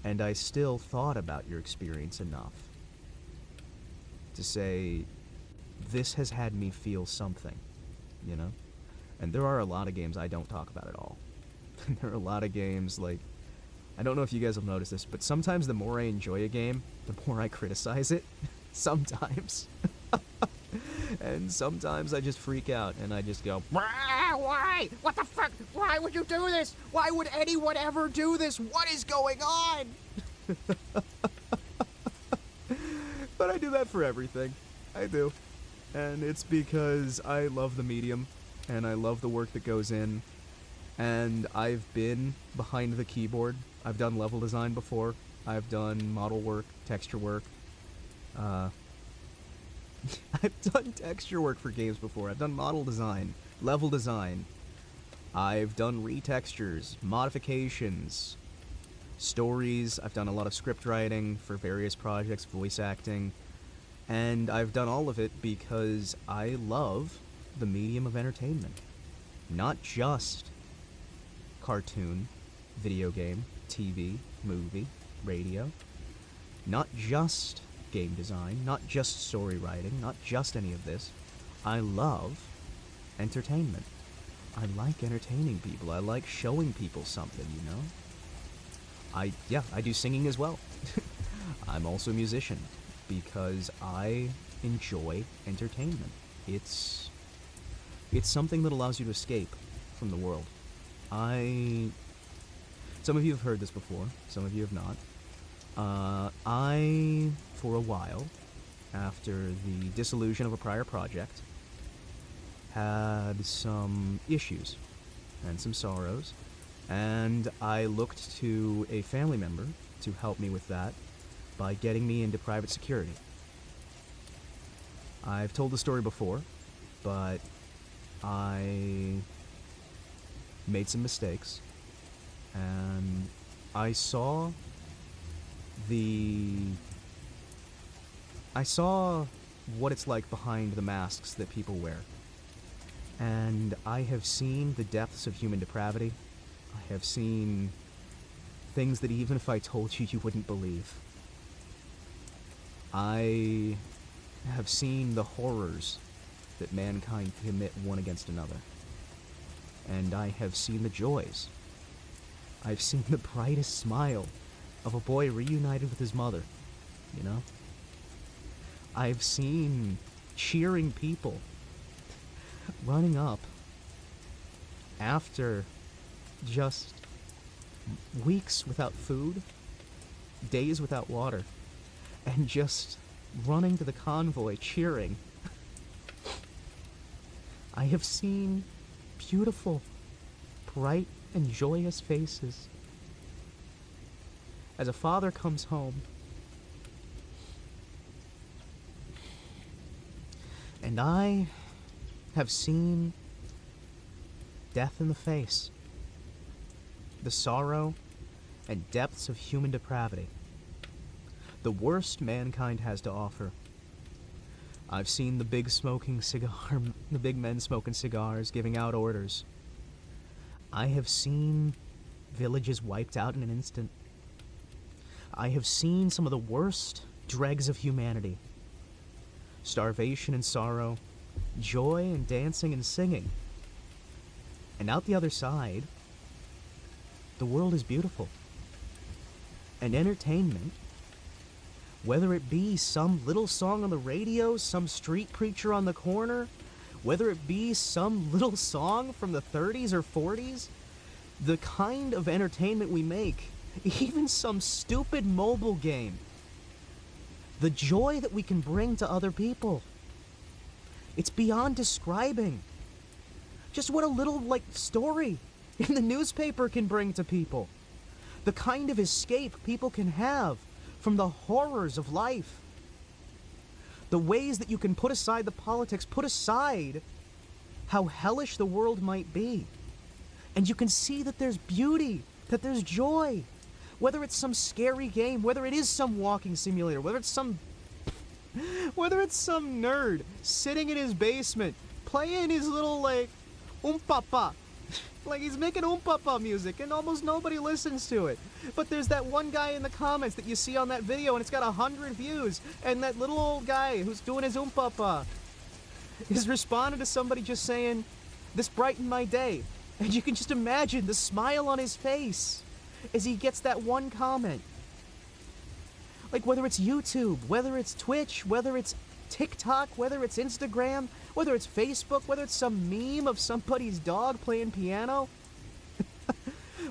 Speaker 1: And I still thought about your experience enough to say, this has had me feel something, you know? And there are a lot of games I don't talk about at all. There are a lot of games, like, I don't know if you guys have noticed this, but sometimes the more I enjoy a game, the more I criticize it. Sometimes. And sometimes I just freak out and I just go, why? What the fuck? Why would you do this? Why would anyone ever do this? What is going on? But I do that for everything. I do. And it's because I love the medium and I love the work that goes in. And I've been behind the keyboard. I've done level design before. I've done model work, texture work. I've done texture work for games before. I've done model design, level design. I've done retextures, modifications, stories. I've done a lot of script writing for various projects, voice acting. And I've done all of it because I love the medium of entertainment. Not just cartoon, video game, TV, movie, radio. Not just game design, not just story writing, not just any of this. I love entertainment. I like entertaining people. I like showing people something, you know? I do singing as well. I'm also a musician because I enjoy entertainment. It's something that allows you to escape from the world. Some of you have heard this before, some of you have not. I, for a while, after the dissolution of a prior project, had some issues and some sorrows, and I looked to a family member to help me with that by getting me into private security. I've told the story before, but I made some mistakes, and I saw what it's like behind the masks that people wear. And I have seen the depths of human depravity. I have seen things that even if I told you, you wouldn't believe. I have seen the horrors that mankind commit one against another. And I have seen the joys. I've seen the brightest smile of a boy reunited with his mother, you know? I've seen cheering people running up after just weeks without food, days without water, and just running to the convoy cheering. I have seen beautiful, bright, and joyous faces as a father comes home and I have seen death in the face, the sorrow and depths of human depravity, the worst mankind has to offer. I've seen the big men smoking cigars, giving out orders. I have seen villages wiped out in an instant. I have seen some of the worst dregs of humanity. Starvation and sorrow, joy and dancing and singing. And out the other side, the world is beautiful. And entertainment, whether it be some little song on the radio, some street preacher on the corner, whether it be some little song from the 30s or 40s, the kind of entertainment we make, even some stupid mobile game, the joy that we can bring to other people, it's beyond describing. Just what a little, story in the newspaper can bring to people. The kind of escape people can have from the horrors of life. The ways that you can put aside the politics, put aside how hellish the world might be. And you can see that there's beauty, that there's joy. Whether it's some scary game, whether it is some walking simulator, whether it's some nerd sitting in his basement playing his little, like, oom-pa-pa. Like, he's making oom-pa-pa music and almost nobody listens to it. But there's that one guy in the comments that you see on that video and it's got 100 views, and that little old guy who's doing his oom-pa-pa is responding to somebody just saying, "This brightened my day." And you can just imagine the smile on his face as he gets that one comment. Like, whether it's YouTube, whether it's Twitch, whether it's TikTok, whether it's Instagram, whether it's Facebook, whether it's some meme of somebody's dog playing piano,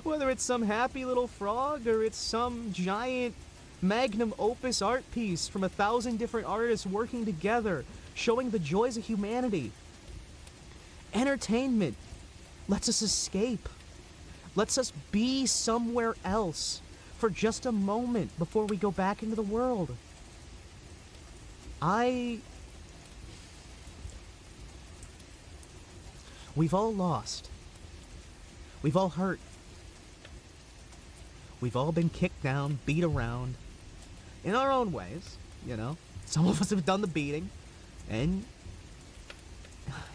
Speaker 1: whether it's some happy little frog, or it's some giant magnum opus art piece from 1,000 different artists working together, showing the joys of humanity. Entertainment lets us escape, lets us be somewhere else for just a moment before we go back into the world. We've all lost. We've all hurt. We've all been kicked down, beat around, in our own ways, you know. Some of us have done the beating, and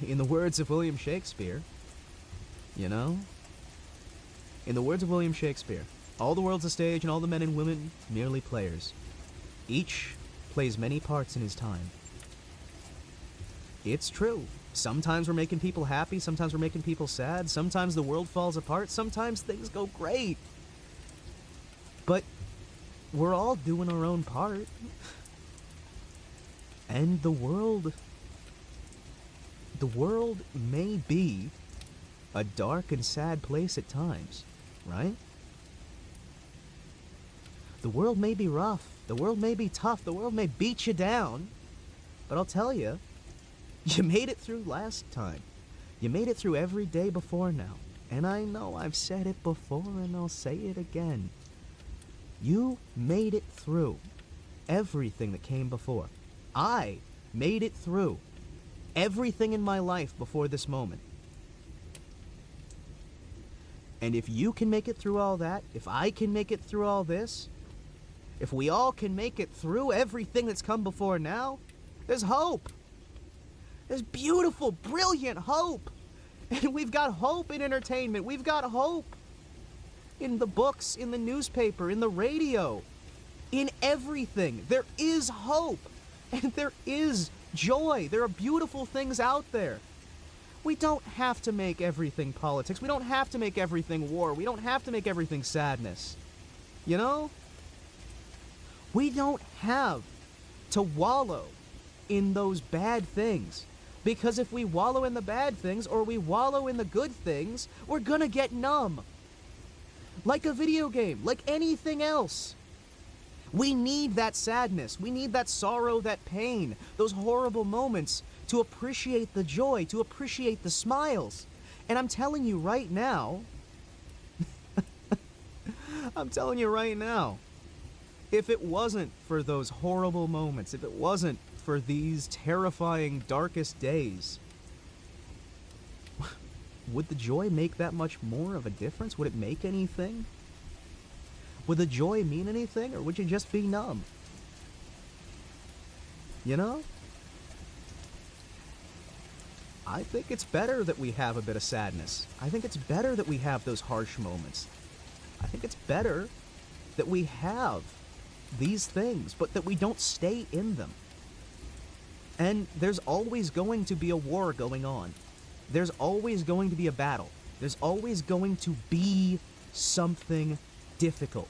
Speaker 1: in the words of William Shakespeare, you know, in the words of William Shakespeare, all the world's a stage and all the men and women merely players. Each plays many parts in his time. It's true. Sometimes we're making people happy, sometimes we're making people sad, sometimes the world falls apart, sometimes things go great. But we're all doing our own part. And the world may be a dark and sad place at times, right? The world may be rough, the world may be tough, the world may beat you down, but I'll tell you, you made it through last time. You made it through every day before now. And I know I've said it before and I'll say it again. You made it through everything that came before. I made it through everything in my life before this moment. And if you can make it through all that, if I can make it through all this, if we all can make it through everything that's come before now, there's hope. There's beautiful, brilliant hope. And we've got hope in entertainment. We've got hope in the books, in the newspaper, in the radio, in everything. There is hope. And there is joy. There are beautiful things out there. We don't have to make everything politics. We don't have to make everything war. We don't have to make everything sadness. You know? We don't have to wallow in those bad things. Because if we wallow in the bad things, or we wallow in the good things, we're gonna get numb. Like a video game, like anything else. We need that sadness, we need that sorrow, that pain, those horrible moments to appreciate the joy, to appreciate the smiles. And I'm telling you right now, if it wasn't for those horrible moments, if it wasn't for these terrifying, darkest days, would the joy make that much more of a difference? Would it make anything? Would the joy mean anything, or would you just be numb? You know? I think it's better that we have a bit of sadness. I think it's better that we have those harsh moments. I think it's better that we have these things, but that we don't stay in them. And there's always going to be a war going on. There's always going to be a battle. There's always going to be something difficult.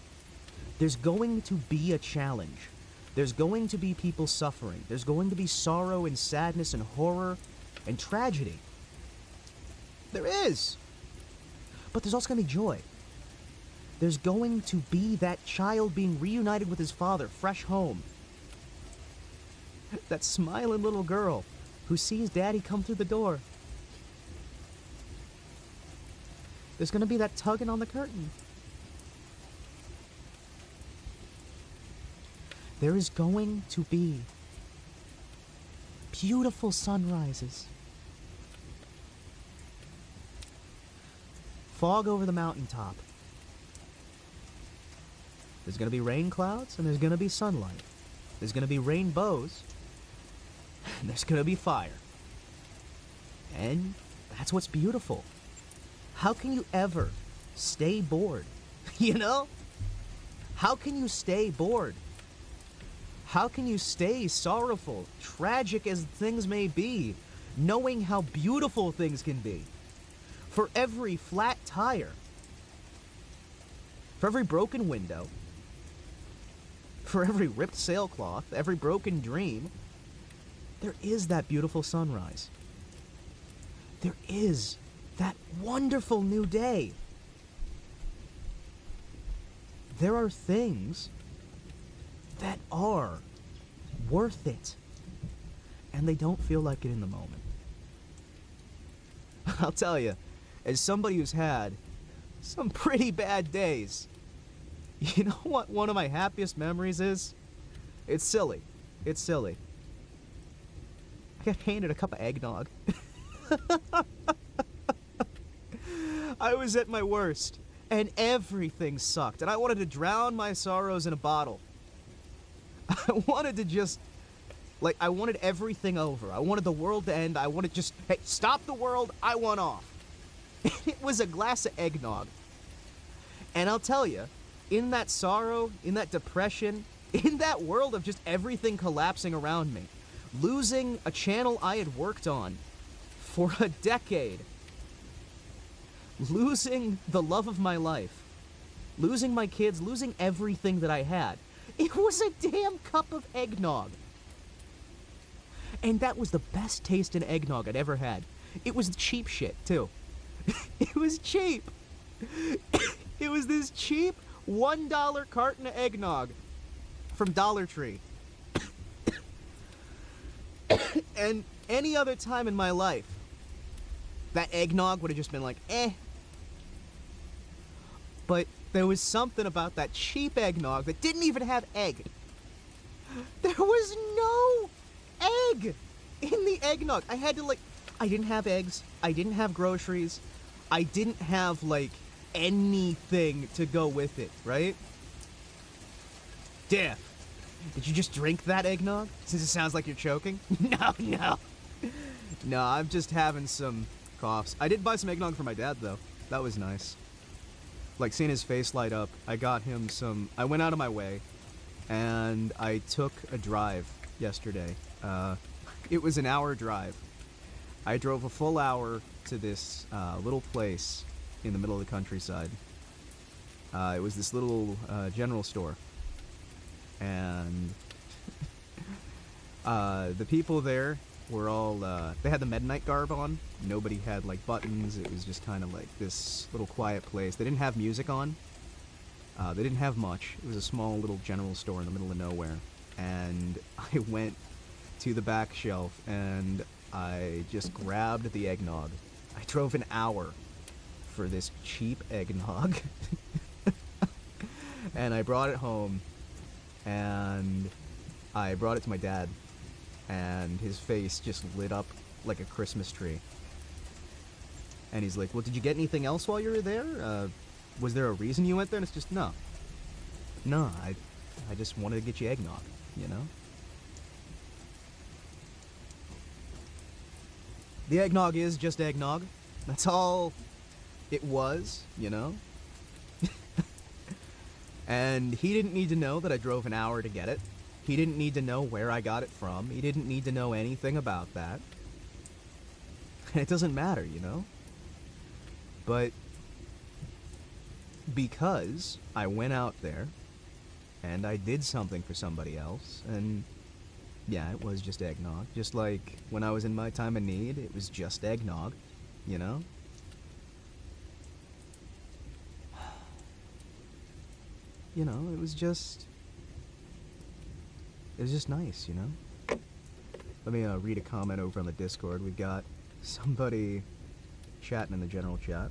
Speaker 1: There's going to be a challenge. There's going to be people suffering. There's going to be sorrow and sadness and horror and tragedy. There is. But there's also going to be joy. There's going to be that child being reunited with his father, fresh home. That smiling little girl who sees Daddy come through the door. There's going to be that tugging on the curtain. There is going to be beautiful sunrises. Fog over the mountaintop. There's going to be rain clouds, and there's going to be sunlight. There's going to be rainbows, and there's going to be fire. And that's what's beautiful. How can you ever stay bored? You know? How can you stay bored? How can you stay sorrowful, tragic as things may be, knowing how beautiful things can be? For every flat tire, for every broken window, for every ripped sailcloth, every broken dream, there is that beautiful sunrise. There is that wonderful new day. There are things that are worth it, and they don't feel like it in the moment. I'll tell you, as somebody who's had some pretty bad days, you know what one of my happiest memories is? It's silly. It's silly. I got handed a cup of eggnog. I was at my worst, and everything sucked, and I wanted to drown my sorrows in a bottle. I wanted to just, like, I wanted everything over. I wanted the world to end. I wanted just, hey, stop the world. I want off. It was a glass of eggnog. And I'll tell you, in that sorrow, in that depression, in that world of just everything collapsing around me, losing a channel I had worked on for a decade, losing the love of my life, losing my kids, losing everything that I had, it was a damn cup of eggnog. And that was the best taste in eggnog I'd ever had. It was cheap shit, too. It was cheap. It was this cheap $1 carton of eggnog from Dollar Tree. And any other time in my life, that eggnog would have just been like, eh. But there was something about that cheap eggnog that didn't even have egg. There was no egg in the eggnog. I had to, like, I didn't have eggs. I didn't have groceries. I didn't have, like, anything to go with it, right? Diff, did you just drink that eggnog? Since it sounds like you're choking? No. No, I'm just having some coughs. I did buy some eggnog for my dad, though. That was nice. Like, seeing his face light up, I got him some... I went out of my way, and I took a drive yesterday. It was an hour drive. I drove a full hour to this little place in the middle of the countryside. It was this little general store. And the people there were all, they had the Midnight garb on. Nobody had, like, buttons. It was just kind of like this little quiet place. They didn't have music on. They didn't have much. It was a small little general store in the middle of nowhere. And I went to the back shelf and I just grabbed the eggnog. I drove an hour for this cheap eggnog. And I brought it home and I brought it to my dad. And his face just lit up like a Christmas tree. And he's like, well, did you get anything else while you were there? Was there a reason you went there? And it's just, no. No, I just wanted to get you eggnog, you know? The eggnog is just eggnog. That's all it was, you know? And he didn't need to know that I drove an hour to get it. He didn't need to know where I got it from. He didn't need to know anything about that. And it doesn't matter, you know? But because I went out there and I did something for somebody else, and yeah, it was just eggnog. Just like when I was in my time of need, it was just eggnog, you know? You know, it was just nice, you know? Let me read a comment over on the Discord. We've got somebody chatting in the general chat.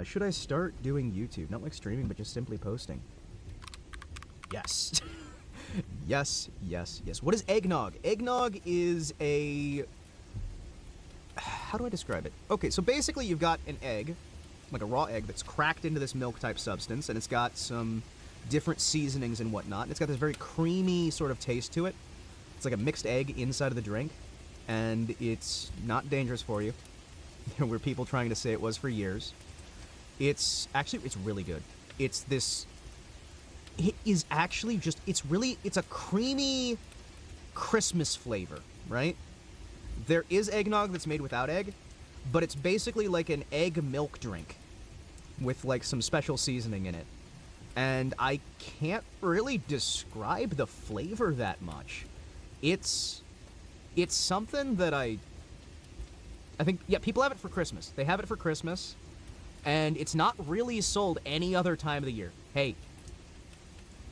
Speaker 1: Should I start doing YouTube? Not like streaming, but just simply posting. Yes. Yes, yes, yes. What is eggnog? Eggnog is a... How do I describe it? Okay, so basically you've got an egg, like a raw egg, that's cracked into this milk-type substance, and it's got some different seasonings and whatnot, and it's got this very creamy sort of taste to it. It's like a mixed egg inside of the drink, and it's not dangerous for you. There were people trying to say it was for years. It's really good. It's this... It is actually just... It's a creamy Christmas flavor, right? There is eggnog that's made without egg, but it's basically like an egg milk drink with like some special seasoning in it. And I can't really describe the flavor that much. It's something that I think, yeah, people have it for Christmas. They have it for Christmas, and it's not really sold any other time of the year. Hey,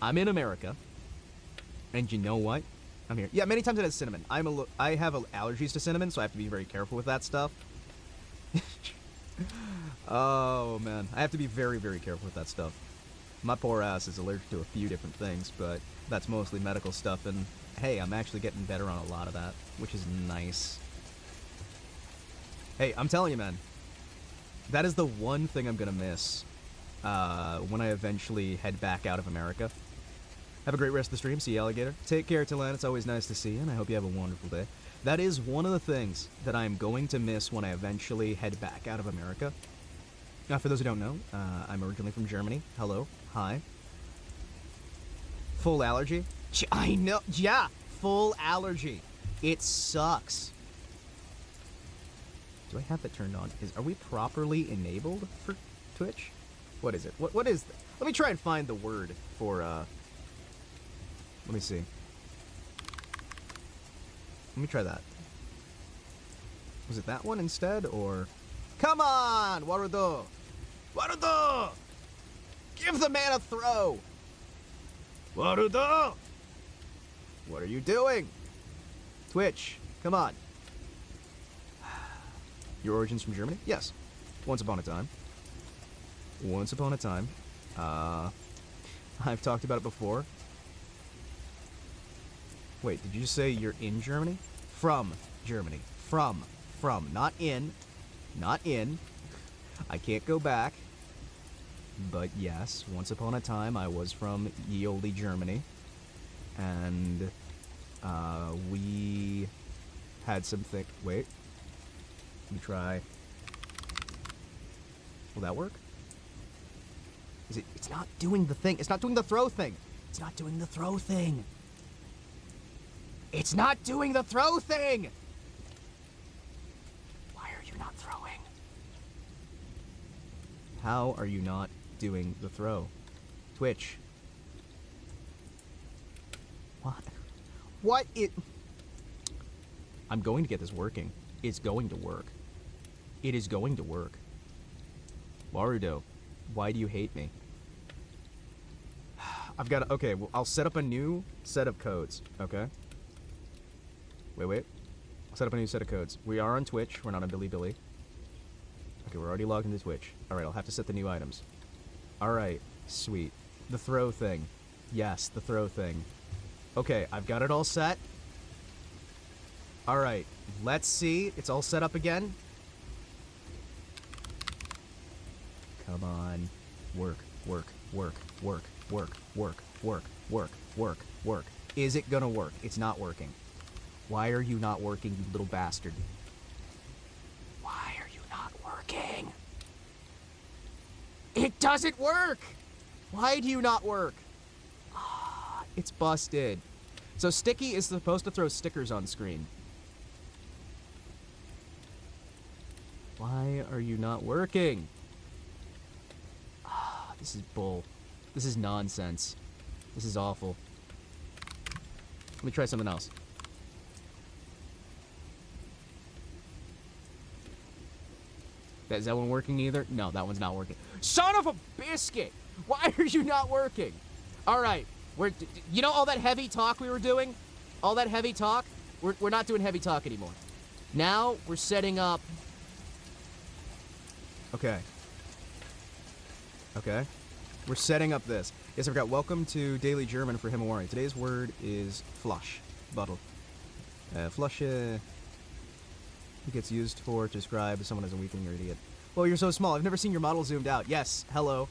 Speaker 1: I'm in America, and you know what? I'm here. Yeah, many times it has cinnamon. I have allergies to cinnamon, so I have to be very careful with that stuff. Oh, man. I have to be very, very careful with that stuff. My poor ass is allergic to a few different things, but that's mostly medical stuff, and hey, I'm actually getting better on a lot of that, which is nice. Hey, I'm telling you, man. That is the one thing I'm gonna miss when I eventually head back out of America. Have a great rest of the stream. See you, alligator. Take care, Tilan. It's always nice to see you, and I hope you have a wonderful day. That is one of the things that I'm going to miss when I eventually head back out of America. Now, for those who don't know, I'm originally from Germany. Hello. Hi. Full allergy? I know. Yeah, full allergy. It sucks. Do I have that turned on? Are we properly enabled for Twitch? What is it? What is that? Let me try and find the word for, let me see. Let me try that. Was it that one instead, or... Come on, Warudo! Warudo! Give the man a throw! Warudo! What are you doing? Twitch, come on. Your origins from Germany? Yes. Once upon a time. Once upon a time. I've talked about it before. Wait, did you say you're in Germany? From Germany. From. Not in. Not in. I can't go back. But yes, once upon a time I was from ye olde Germany. And, we had some wait. Let me try. Will that work? It's not doing the thing. It's not doing the throw thing. It's not doing the throw thing. It's not doing the throw thing! Why are you not throwing? How are you not doing the throw? Twitch. What? What it... I'm going to get this working. It's going to work. It is going to work. Warudo, why do you hate me? I've got to... Okay, well, I'll set up a new set of codes, okay? Wait. I'll set up a new set of codes. We are on Twitch. We're not on Bilibili. Okay, we're already logged into Twitch. Alright, I'll have to set the new items. Alright, sweet. The throw thing. Yes, the throw thing. Okay, I've got it all set. Alright, let's see. It's all set up again. Come on. Work. Is it gonna work? It's not working. Why are you not working, you little bastard? Why are you not working? It doesn't work! Why do you not work? Ah, it's busted. So Sticky is supposed to throw stickers on screen. Why are you not working? Ah, this is bull. This is nonsense. This is awful. Let me try something else. Is that one working either? No, that one's not working. Son of a biscuit! Why are you not working? Alright, you know all that heavy talk we were doing? All that heavy talk? We're not doing heavy talk anymore. Now, we're setting up... Okay. Okay. We're setting up this. Yes, I forgot. Welcome to Daily German for Himawari. Today's word is flush. Bottle. Flush, gets used for to describe someone as a weakling or idiot. Well, you're so small. I've never seen your model zoomed out. Yes, hello.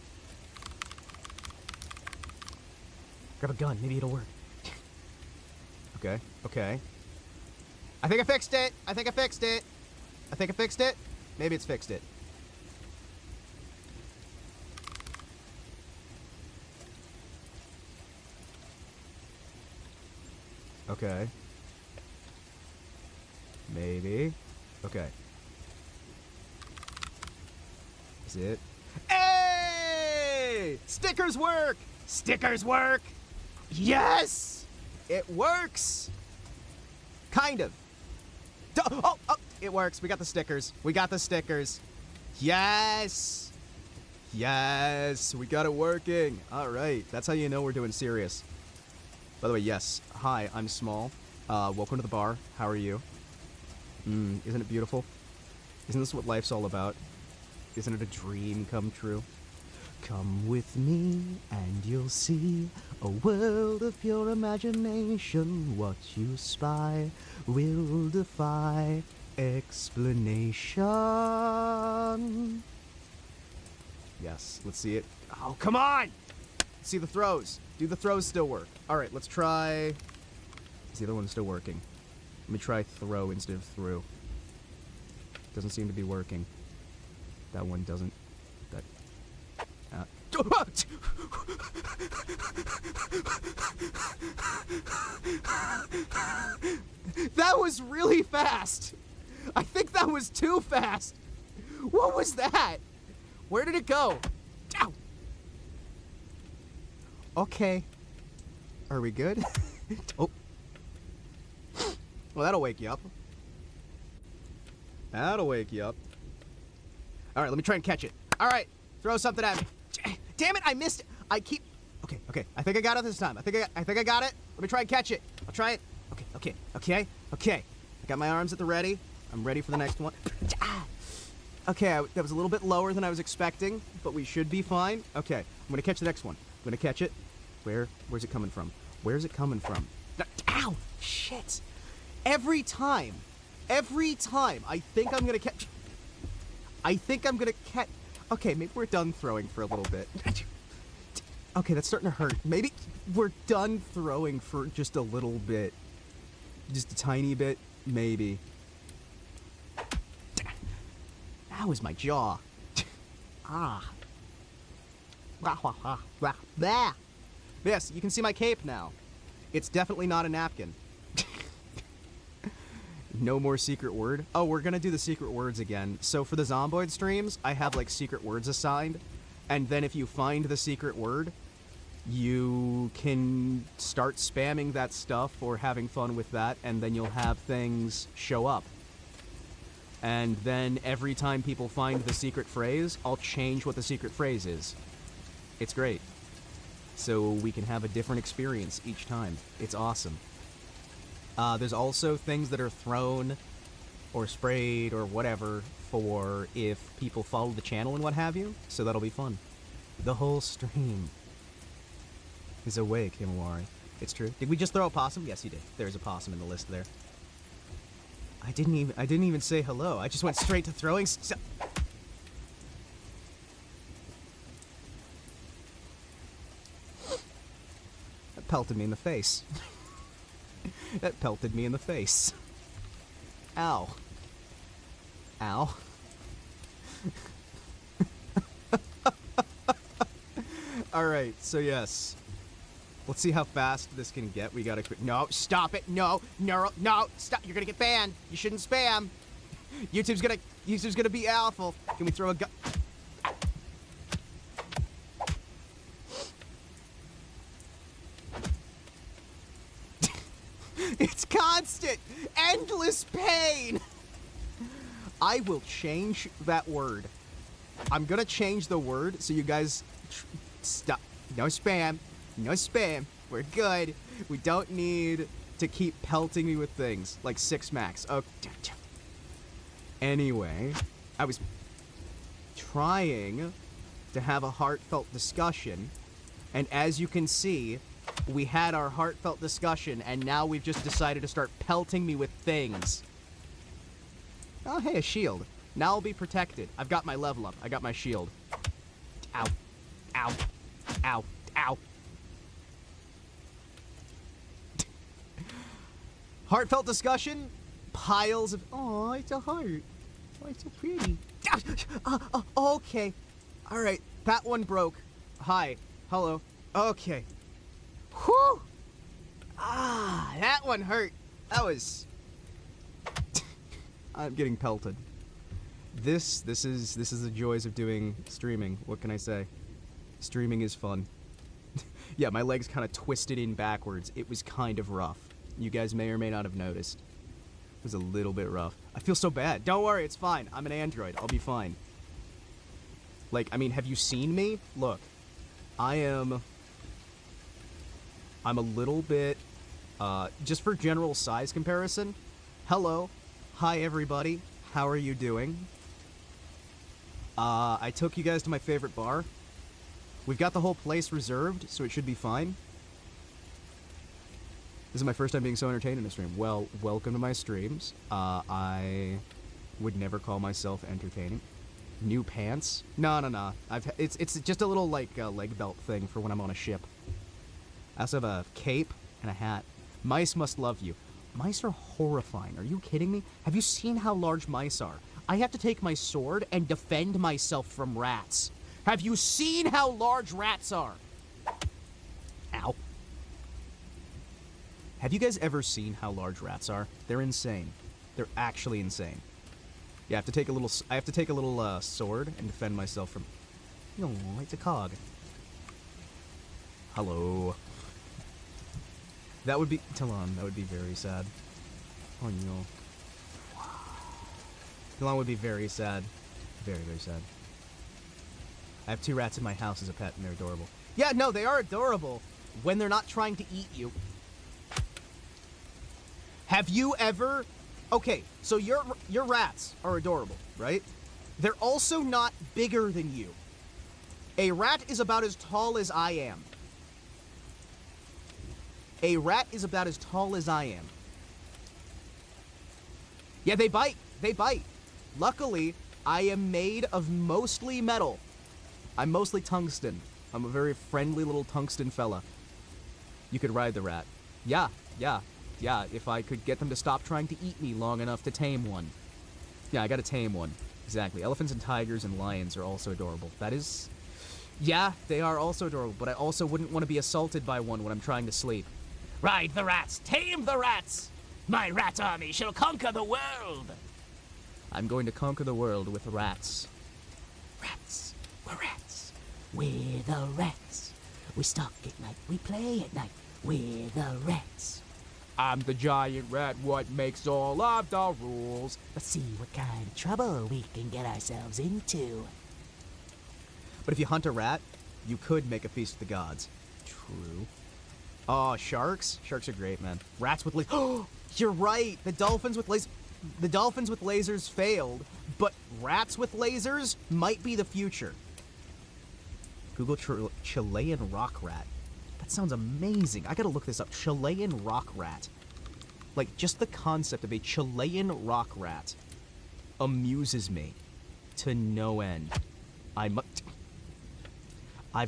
Speaker 1: Grab a gun. Maybe it'll work. Okay, okay. I think I fixed it. I think I fixed it. I think I fixed it. Maybe it's fixed it. Okay. Maybe. Okay. Is it? Hey! Stickers work! Stickers work! Yes! It works! Kind of. Oh, it works. We got the stickers. We got the stickers. Yes! Yes! We got it working. All right. That's how you know we're doing serious. By the way, yes. Hi, I'm Small. Welcome to the bar. How are you? Isn't it beautiful? Isn't this what life's all about? Isn't it a dream come true? Come with me and you'll see a world of pure imagination. What you spy will defy explanation. Yes, let's see it. Oh, come on! Let's see the throws. Do the throws still work? Alright, let's try... Is the other one still working? Let me try throw instead of through. Doesn't seem to be working. That one doesn't. That... That was really fast! I think that was too fast! What was that? Where did it go? Ow! Okay. Are we good? Oh. Well, that'll wake you up. That'll wake you up. Alright, let me try and catch it. Alright, throw something at me. Damn it, I missed it. I keep... Okay, okay. I think I got it this time. I think I got it. Let me try and catch it. I'll try it. Okay. I got my arms at the ready. I'm ready for the next one. Okay, that was a little bit lower than I was expecting, but we should be fine. Okay, I'm gonna catch the next one. I'm gonna catch it. Where's it coming from? Where's it coming from? Ow! Shit! Every time, I think I'm gonna catch... Okay, maybe we're done throwing for a little bit. Okay, that's starting to hurt. Maybe we're done throwing for just a little bit. Just a tiny bit, maybe. That was my jaw. Ah. Yes, you can see my cape now. It's definitely not a napkin. No more secret word. Oh, we're gonna do the secret words again. So for the Zomboid streams, I have like secret words assigned. And then if you find the secret word, you can start spamming that stuff or having fun with that, and then you'll have things show up. And then every time people find the secret phrase, I'll change what the secret phrase is. It's great. So we can have a different experience each time. It's awesome. There's also things that are thrown or sprayed or whatever for if people follow the channel and what have you, so that'll be fun. The whole stream is awake, Himawari. It's true. Did we just throw a possum? Yes, you did. There's a possum in the list there. I didn't even say hello. I just went straight to throwing stuff. That pelted me in the face. That pelted me in the face. Ow. Ow. Alright, so yes. Let's see how fast this can get. We gotta quit. No, stop it. No, stop. You're gonna get banned. You shouldn't spam. YouTube's gonna be awful. Can we throw a gun? It's constant, endless pain. I will change that word. I'm gonna change the word so you guys stop. No spam. No spam. We're good. We don't need to keep pelting me with things like 6 max. Oh. Anyway, I was trying to have a heartfelt discussion, And as you can see, we had our heartfelt discussion, and now we've just decided to start pelting me with things. Oh, hey, a shield. Now I'll be protected. I've got my level up. I got my shield. Ow. Ow. Ow. Ow. Heartfelt discussion. Piles of... Aw, it's a heart. Oh, it's so pretty. Okay. All right. That one broke. Hi. Hello. Okay. Whew. Ah, that one hurt. That was... I'm getting pelted. This is the joys of doing streaming. What can I say? Streaming is fun. Yeah, my legs kind of twisted in backwards. It was kind of rough. You guys may or may not have noticed. It was a little bit rough. I feel so bad. Don't worry, it's fine. I'm an android. I'll be fine. Like, I mean, have you seen me? Look, I'm a little bit, just for general size comparison. Hello. Hi, everybody. How are you doing? I took you guys to my favorite bar. We've got the whole place reserved, so it should be fine. This is my first time being so entertained in a stream. Well, welcome to my streams. I would never call myself entertaining. New pants? No. It's just a little, like, leg belt thing for when I'm on a ship. I also have a cape and a hat. Mice must love you. Mice are horrifying. Are you kidding me? Have you seen how large mice are? I have to take my sword and defend myself from rats. Have you seen how large rats are? Ow. Have you guys ever seen how large rats are? They're insane. They're actually insane. Yeah, I have to take a little sword and defend myself from... No, it's a cog. Hello. That would be... Talon, that would be very sad. Oh no. Talon would be very sad. Very, very sad. I have 2 rats in my house as a pet, and they're adorable. Yeah, no, they are adorable when they're not trying to eat you. Have you ever... Okay, so your rats are adorable, right? They're also not bigger than you. A rat is about as tall as I am. A rat is about as tall as I am. Yeah, they bite. They bite. Luckily, I am made of mostly metal. I'm mostly tungsten. I'm a very friendly little tungsten fella. You could ride the rat. Yeah, if I could get them to stop trying to eat me long enough to tame one. Yeah, I gotta tame one. Exactly. Elephants and tigers and lions are also adorable. That is... Yeah, they are also adorable, but I also wouldn't want to be assaulted by one when I'm trying to sleep. Ride the rats! Tame the rats! My rat army shall conquer the world! I'm going to conquer the world with rats. Rats. We're rats. We're the rats. We stalk at night. We play at night. We're the rats. I'm the giant rat, what makes all of the rules. Let's see what kind of trouble we can get ourselves into. But if you hunt a rat, you could make a feast of the gods. True. Oh, sharks? Sharks are great, man. Rats with lasers. Oh, you're right. The dolphins with lasers failed, but rats with lasers might be the future. Google Chilean rock rat. That sounds amazing. I gotta look this up. Chilean rock rat. Like, just the concept of a Chilean rock rat amuses me to no end. I've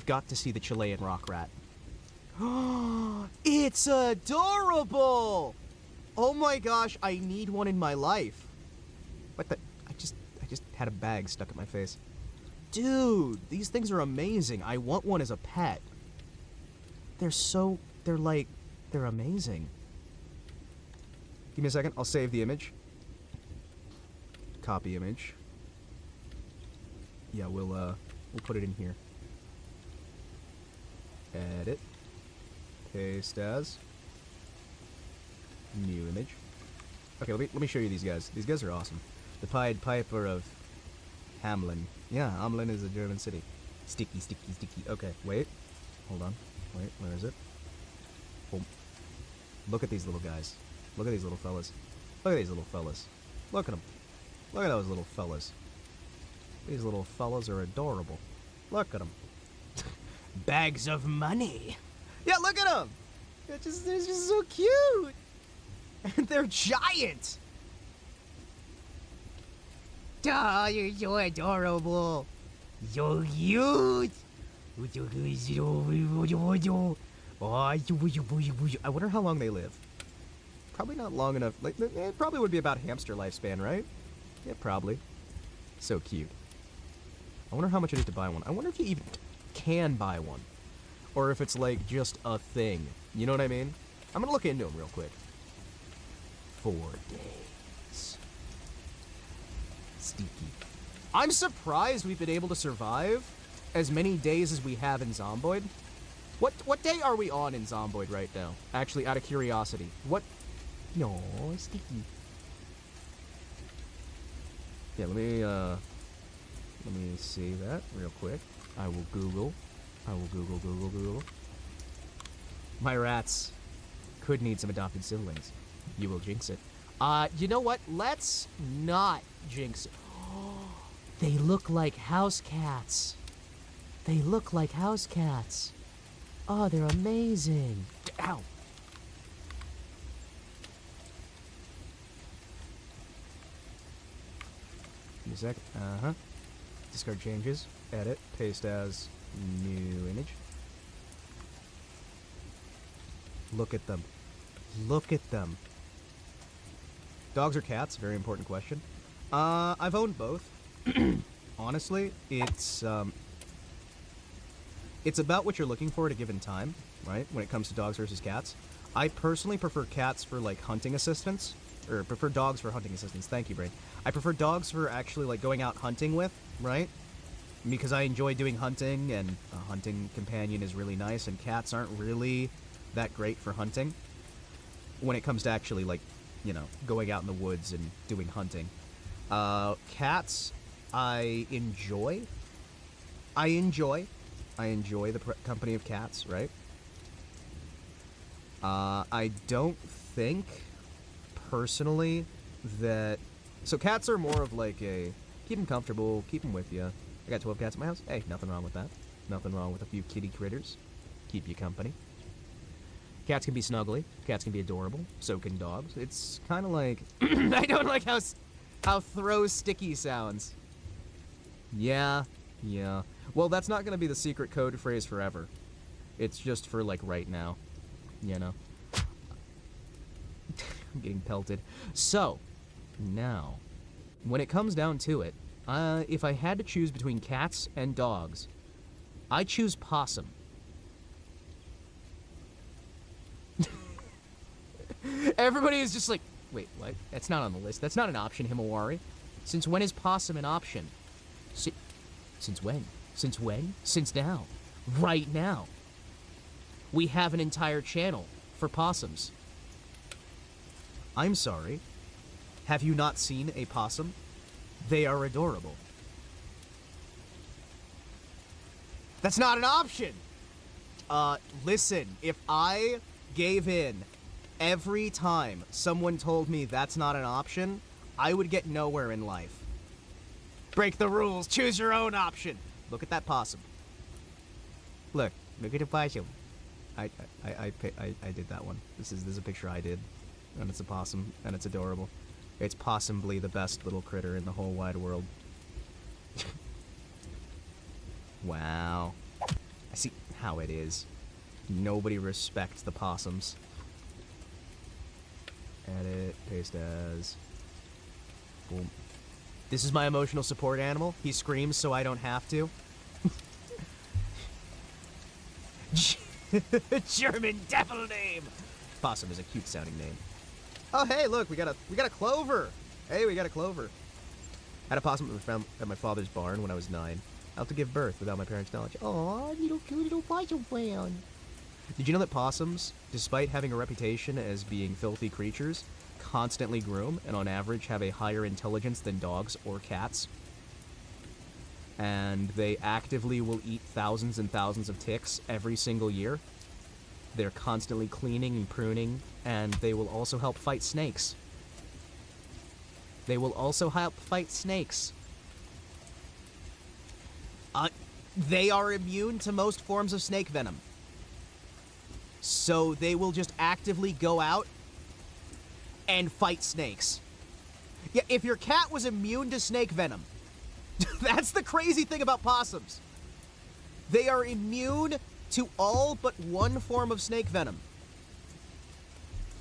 Speaker 1: got to see the Chilean rock rat. It's adorable! Oh my gosh, I need one in my life. What the? I just had a bag stuck at my face. Dude, these things are amazing. I want one as a pet. They're amazing. Give me a second, I'll save the image. Copy image. Yeah, we'll put it in here. Edit. Paste as. New image. Okay, let me show you these guys. These guys are awesome. The Pied Piper of Hamelin. Yeah, Hamelin is a German city. Sticky, sticky, sticky. Okay, wait. Hold on. Wait, where is it? Oh. Look at these little guys. Look at these little fellas. Look at these little fellas. Look at them. Look at those little fellas. These little fellas are adorable. Look at them. Bags of money. Yeah, look at them. They're just so cute. And they're giant. Duh, you're so adorable. So cute. I wonder how long they live. Probably not long enough. Like, it probably would be about hamster lifespan, right? Yeah, probably. So cute. I wonder how much it is to buy one. I wonder if you even can buy one. Or if it's like just a thing. You know what I mean? I'm gonna look into them real quick. 4 days. Sticky. I'm surprised we've been able to survive as many days as we have in Zomboid. What day are we on in Zomboid right now? Actually, out of curiosity. What? No, Sticky. Yeah, let me see that real quick. I will Google. Google. My rats could need some adopted siblings. You will jinx it. You know what? Let's not jinx it. They look like house cats. They look like house cats. Oh, they're amazing. Ow. Give me a sec. Uh-huh. Discard changes. Edit. Paste as new image. Look at them. Look at them. Dogs or cats? Very important question. I've owned both. Honestly, it's about what you're looking for at a given time, right? When it comes to dogs versus cats. I personally prefer cats for, like, hunting assistance. Or prefer dogs for hunting assistance. Thank you, Brain. I prefer dogs for actually, like, going out hunting with, right? Because I enjoy doing hunting, and a hunting companion is really nice, and cats aren't really that great for hunting. When it comes to actually, like, you know, going out in the woods and doing hunting. Cats, I enjoy the company of cats, right? I don't think, personally, that... So cats are more of like a... Keep them comfortable, keep them with you. I got 12 cats in my house. Hey, nothing wrong with that. Nothing wrong with a few kitty critters. Keep you company. Cats can be snuggly. Cats can be adorable. So can dogs. It's kind of like... I don't like how throw sticky sounds. Yeah. Well, that's not going to be the secret code phrase forever. It's just for, like, right now. You know? I'm getting pelted. So, now, when it comes down to it, if I had to choose between cats and dogs, I choose possum. Everybody is just like, wait, what? That's not on the list. That's not an option, Himawari. Since when is possum an option? Since when? Since when? Since now. Right now. We have an entire channel for possums. I'm sorry. Have you not seen a possum? They are adorable. That's not an option! Listen, if I gave in every time someone told me that's not an option, I would get nowhere in life. Break the rules, choose your own option. Look at that possum. Look at the possum. I did that one. This is a picture I did. And it's a possum, and it's adorable. It's possibly the best little critter in the whole wide world. Wow. I see how it is. Nobody respects the possums. Edit, paste as. Boom. This is my emotional support animal. He screams so I don't have to. German devil name! Possum is a cute sounding name. Oh hey, look, we got a clover! Hey, we got a clover. Had a possum at my father's barn when I was 9. Out to give birth without my parents' knowledge. Aw, cute little possum fan. Did you know that possums, despite having a reputation as being filthy creatures, constantly groom and on average have a higher intelligence than dogs or cats? And they actively will eat thousands and thousands of ticks every single year. They're constantly cleaning and pruning, and they will also help fight snakes. They will also help fight snakes. They are immune to most forms of snake venom. So they will just actively go out and fight snakes. Yeah, if your cat was immune to snake venom, that's the crazy thing about possums. They are immune to all but one form of snake venom.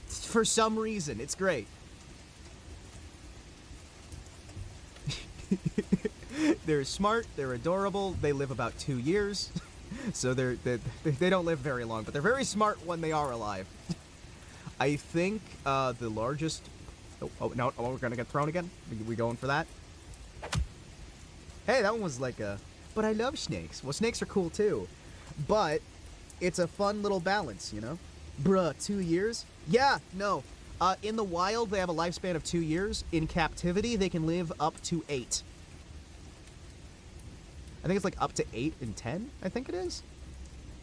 Speaker 1: For some reason, it's great. They're smart, they're adorable, they live about 2 years. So they don't live very long, but they're very smart when they are alive. I think the largest... Oh, no, we're gonna get thrown again? We going for that? Hey, that one was like a... But I love snakes. Well, snakes are cool too. But it's a fun little balance, you know? Bruh, 2 years? Yeah, no. In the wild, they have a lifespan of 2 years. In captivity, they can live up to 8. I think it's like up to 8 and 10, I think it is.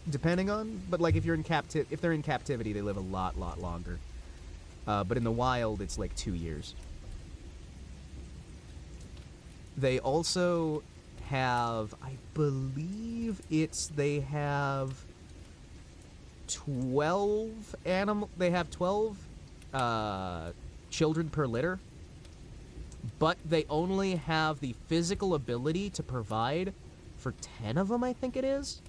Speaker 1: Depending on... But like if they're in captivity, they live a lot longer. But in the wild, it's like 2 years. They also have... I believe they have 12 animal... They have 12 children per litter. But they only have the physical ability to provide for 10 of them, I think it is.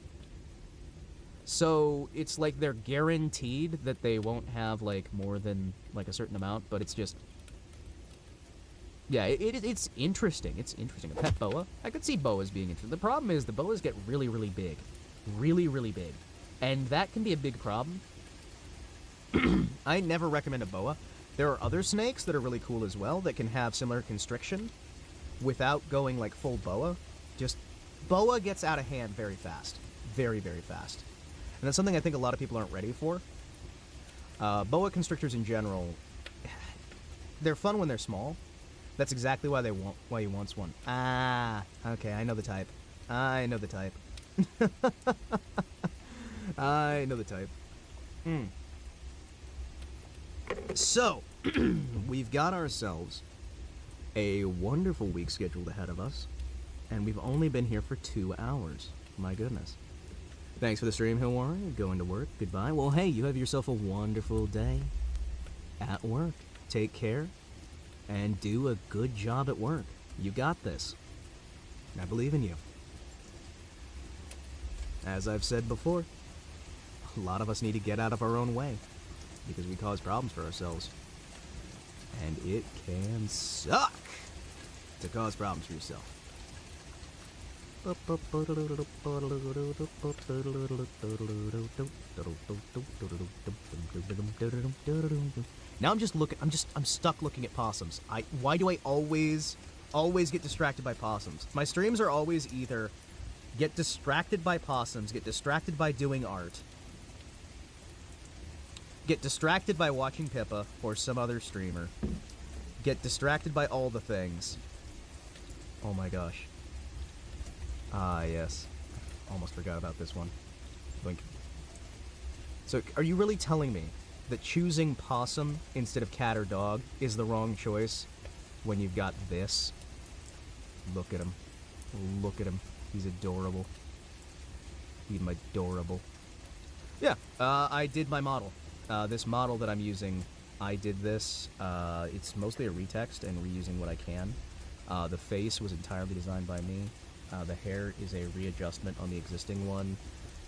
Speaker 1: So it's like they're guaranteed that they won't have like more than like a certain amount, but it's just... Yeah, it's interesting. It's interesting. A pet boa? I could see boas being interesting. The problem is the boas get really big. Really big. And that can be a big problem. I never recommend a boa. There are other snakes that are really cool as well that can have similar constriction without going like full boa. Just boa gets out of hand very fast. Very fast. And that's something I think a lot of people aren't ready for. Boa constrictors in general, they're fun when they're small. That's exactly why you want one. Ah, okay, I know the type. I know the type. I know the type. So, we've got ourselves a wonderful week scheduled ahead of us, and we've only been here for 2 hours. My goodness. Thanks for the stream, Hilwari. Going to work. Goodbye. Well, hey, you have yourself a wonderful day at work. Take care, and do a good job at work. You got this. I believe in you. As I've said before, a lot of us need to get out of our own way, because we cause problems for ourselves. And it can suck to cause problems for yourself. Now I'm stuck looking at possums. Why do I always get distracted by possums? My streams are always either get distracted by possums, get distracted by doing art, get distracted by watching Pippa or some other streamer, get distracted by all the things. Oh my gosh. Ah, yes. Almost forgot about this one. Blink. So, are you really telling me that choosing possum instead of cat or dog is the wrong choice when you've got this? Look at him. Look at him. He's adorable. He's adorable. Yeah, I did my model. This model that I'm using, I did this. It's mostly a retext and reusing what I can. The face was entirely designed by me. The hair is a readjustment on the existing one.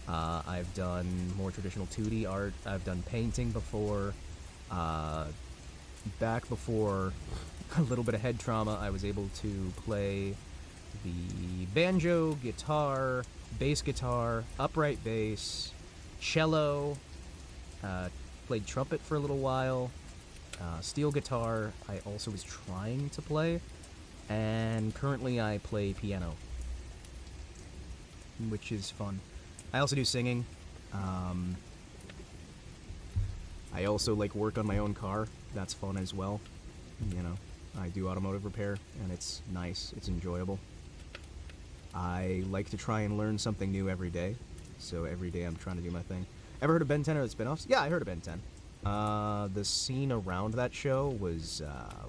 Speaker 1: I've done more traditional 2D art. I've done painting before. Back before a little bit of head trauma, I was able to play the banjo, guitar, bass guitar, upright bass, cello, played trumpet for a little while, steel guitar I also was trying to play, and currently I play piano, which is fun. I also do singing. I also like work on my own car. That's fun as well. You know, I do automotive repair, and it's nice. It's enjoyable. I like to try and learn something new every day, so every day I'm trying to do my thing. Ever heard of Ben 10 or the spin-offs? Yeah, I heard of Ben 10. The scene around that show was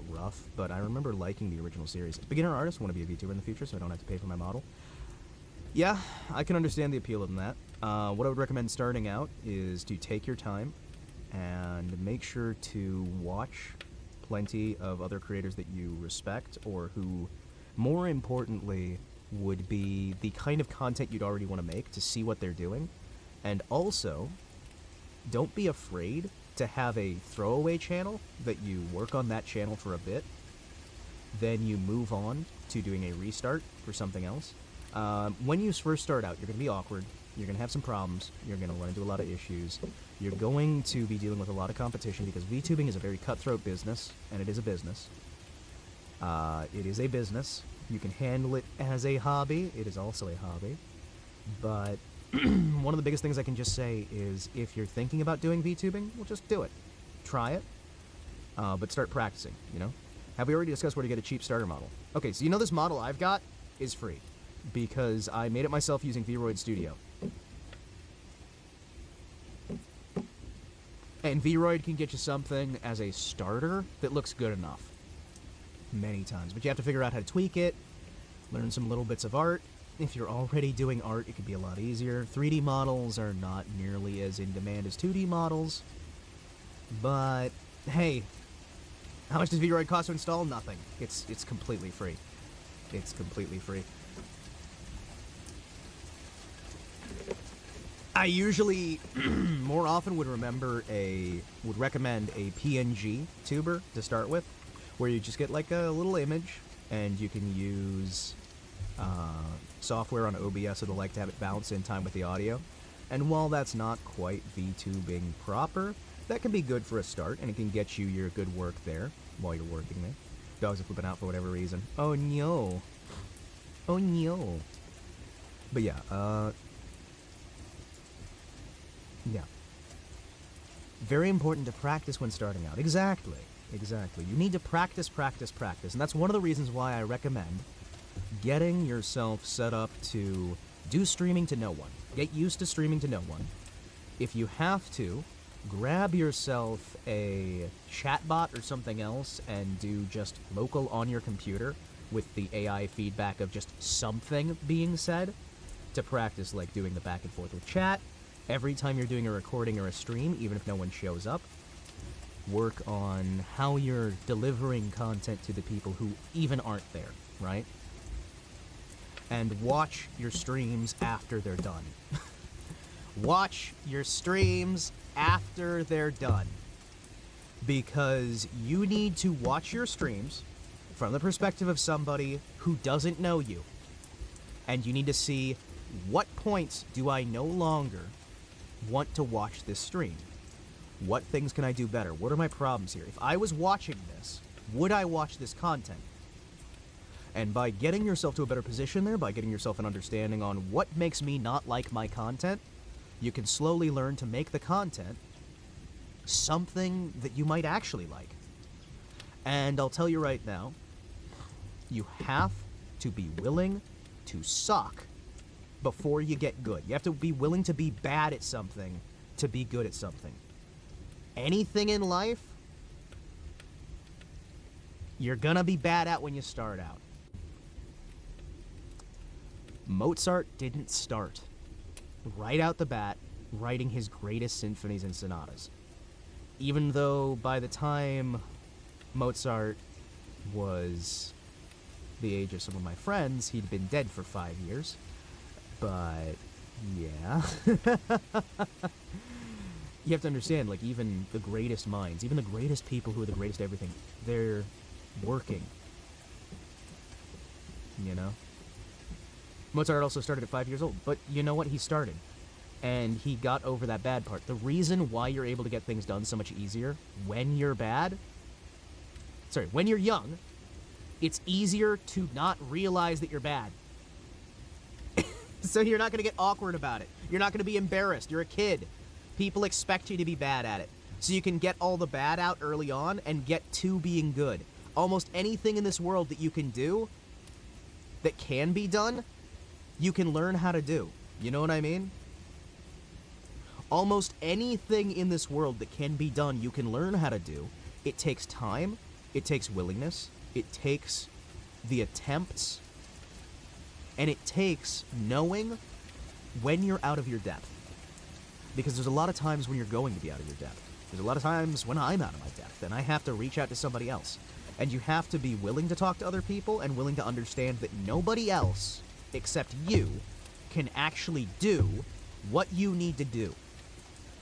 Speaker 1: rough, but I remember liking the original series. Beginner artist, want to be a VTuber in the future, so I don't have to pay for my model. Yeah, I can understand the appeal of that. What I would recommend starting out is to take your time and make sure to watch plenty of other creators that you respect or who, more importantly, would be the kind of content you'd already want to make to see what they're doing. And also, don't be afraid to have a throwaway channel that you work on that channel for a bit, then you move on to doing a restart for something else. When you first start out, you're going to be awkward, you're going to have some problems, you're going to run into a lot of issues, you're going to be dealing with a lot of competition because VTubing is a very cutthroat business, and it is a business. It is a business. You can handle it as a hobby. It is also a hobby. But one of the biggest things I can just say is if you're thinking about doing VTubing, well, just do it. Try it. But start practicing, you know? Have we already discussed where to get a cheap starter model? Okay, so you know this model I've got is free because I made it myself using Vroid Studio. And Vroid can get you something as a starter that looks good enough. Many times. But you have to figure out how to tweak it, learn some little bits of art. If you're already doing art, it could be a lot easier. 3D models are not nearly as in demand as 2D models. But, hey, how much does Vroid cost to install? Nothing. It's completely free. It's completely free. I usually, more often, would recommend a PNG tuber to start with, where you just get like a little image, and you can use software on OBS that'll like to have it bounce in time with the audio. And while that's not quite VTubing proper, that can be good for a start, and it can get you your good work there while you're working there. Dogs are flipping out for whatever reason. Oh no. Oh no. But yeah, yeah. Very important to practice when starting out. Exactly. Exactly. You need to practice, practice, practice. And that's one of the reasons why I recommend getting yourself set up to do streaming to no one. Get used to streaming to no one. If you have to, grab yourself a chatbot or something else and do just local on your computer with the AI feedback of just something being said to practice, like doing the back and forth with chat. Every time you're doing a recording or a stream, even if no one shows up, work on how you're delivering content to the people who even aren't there, right? And watch your streams after they're done. Watch your streams after they're done. Because you need to watch your streams from the perspective of somebody who doesn't know you. And you need to see, what points do I no longer want to watch this stream? What things can I do better? What are my problems here? If I was watching this, would I watch this content? And by getting yourself to a better position there, by getting yourself an understanding on what makes me not like my content, you can slowly learn to make the content something that you might actually like. And I'll tell you right now, you have to be willing to suck before you get good. You have to be willing to be bad at something to be good at something. Anything in life, you're gonna be bad at when you start out. Mozart didn't start right out the bat writing his greatest symphonies and sonatas. Even though by the time Mozart was the age of some of my friends, he'd been dead for 5 years. But, yeah. You have to understand, like, even the greatest minds, even the greatest people who are the greatest everything, they're working. You know? Mozart also started at 5 years old, but you know what? He started. And he got over that bad part. The reason why you're able to get things done so much easier when you're when you're young, it's easier to not realize that you're bad. So you're not going to get awkward about it. You're not going to be embarrassed. You're a kid. People expect you to be bad at it. So you can get all the bad out early on and get to being good. Almost anything in this world that you can do, that can be done, you can learn how to do. You know what I mean? Almost anything in this world that can be done, you can learn how to do. It takes time. It takes willingness. It takes the attempts. And it takes knowing when you're out of your depth. Because there's a lot of times when you're going to be out of your depth. There's a lot of times when I'm out of my depth, and I have to reach out to somebody else. And you have to be willing to talk to other people and willing to understand that nobody else, except you, can actually do what you need to do.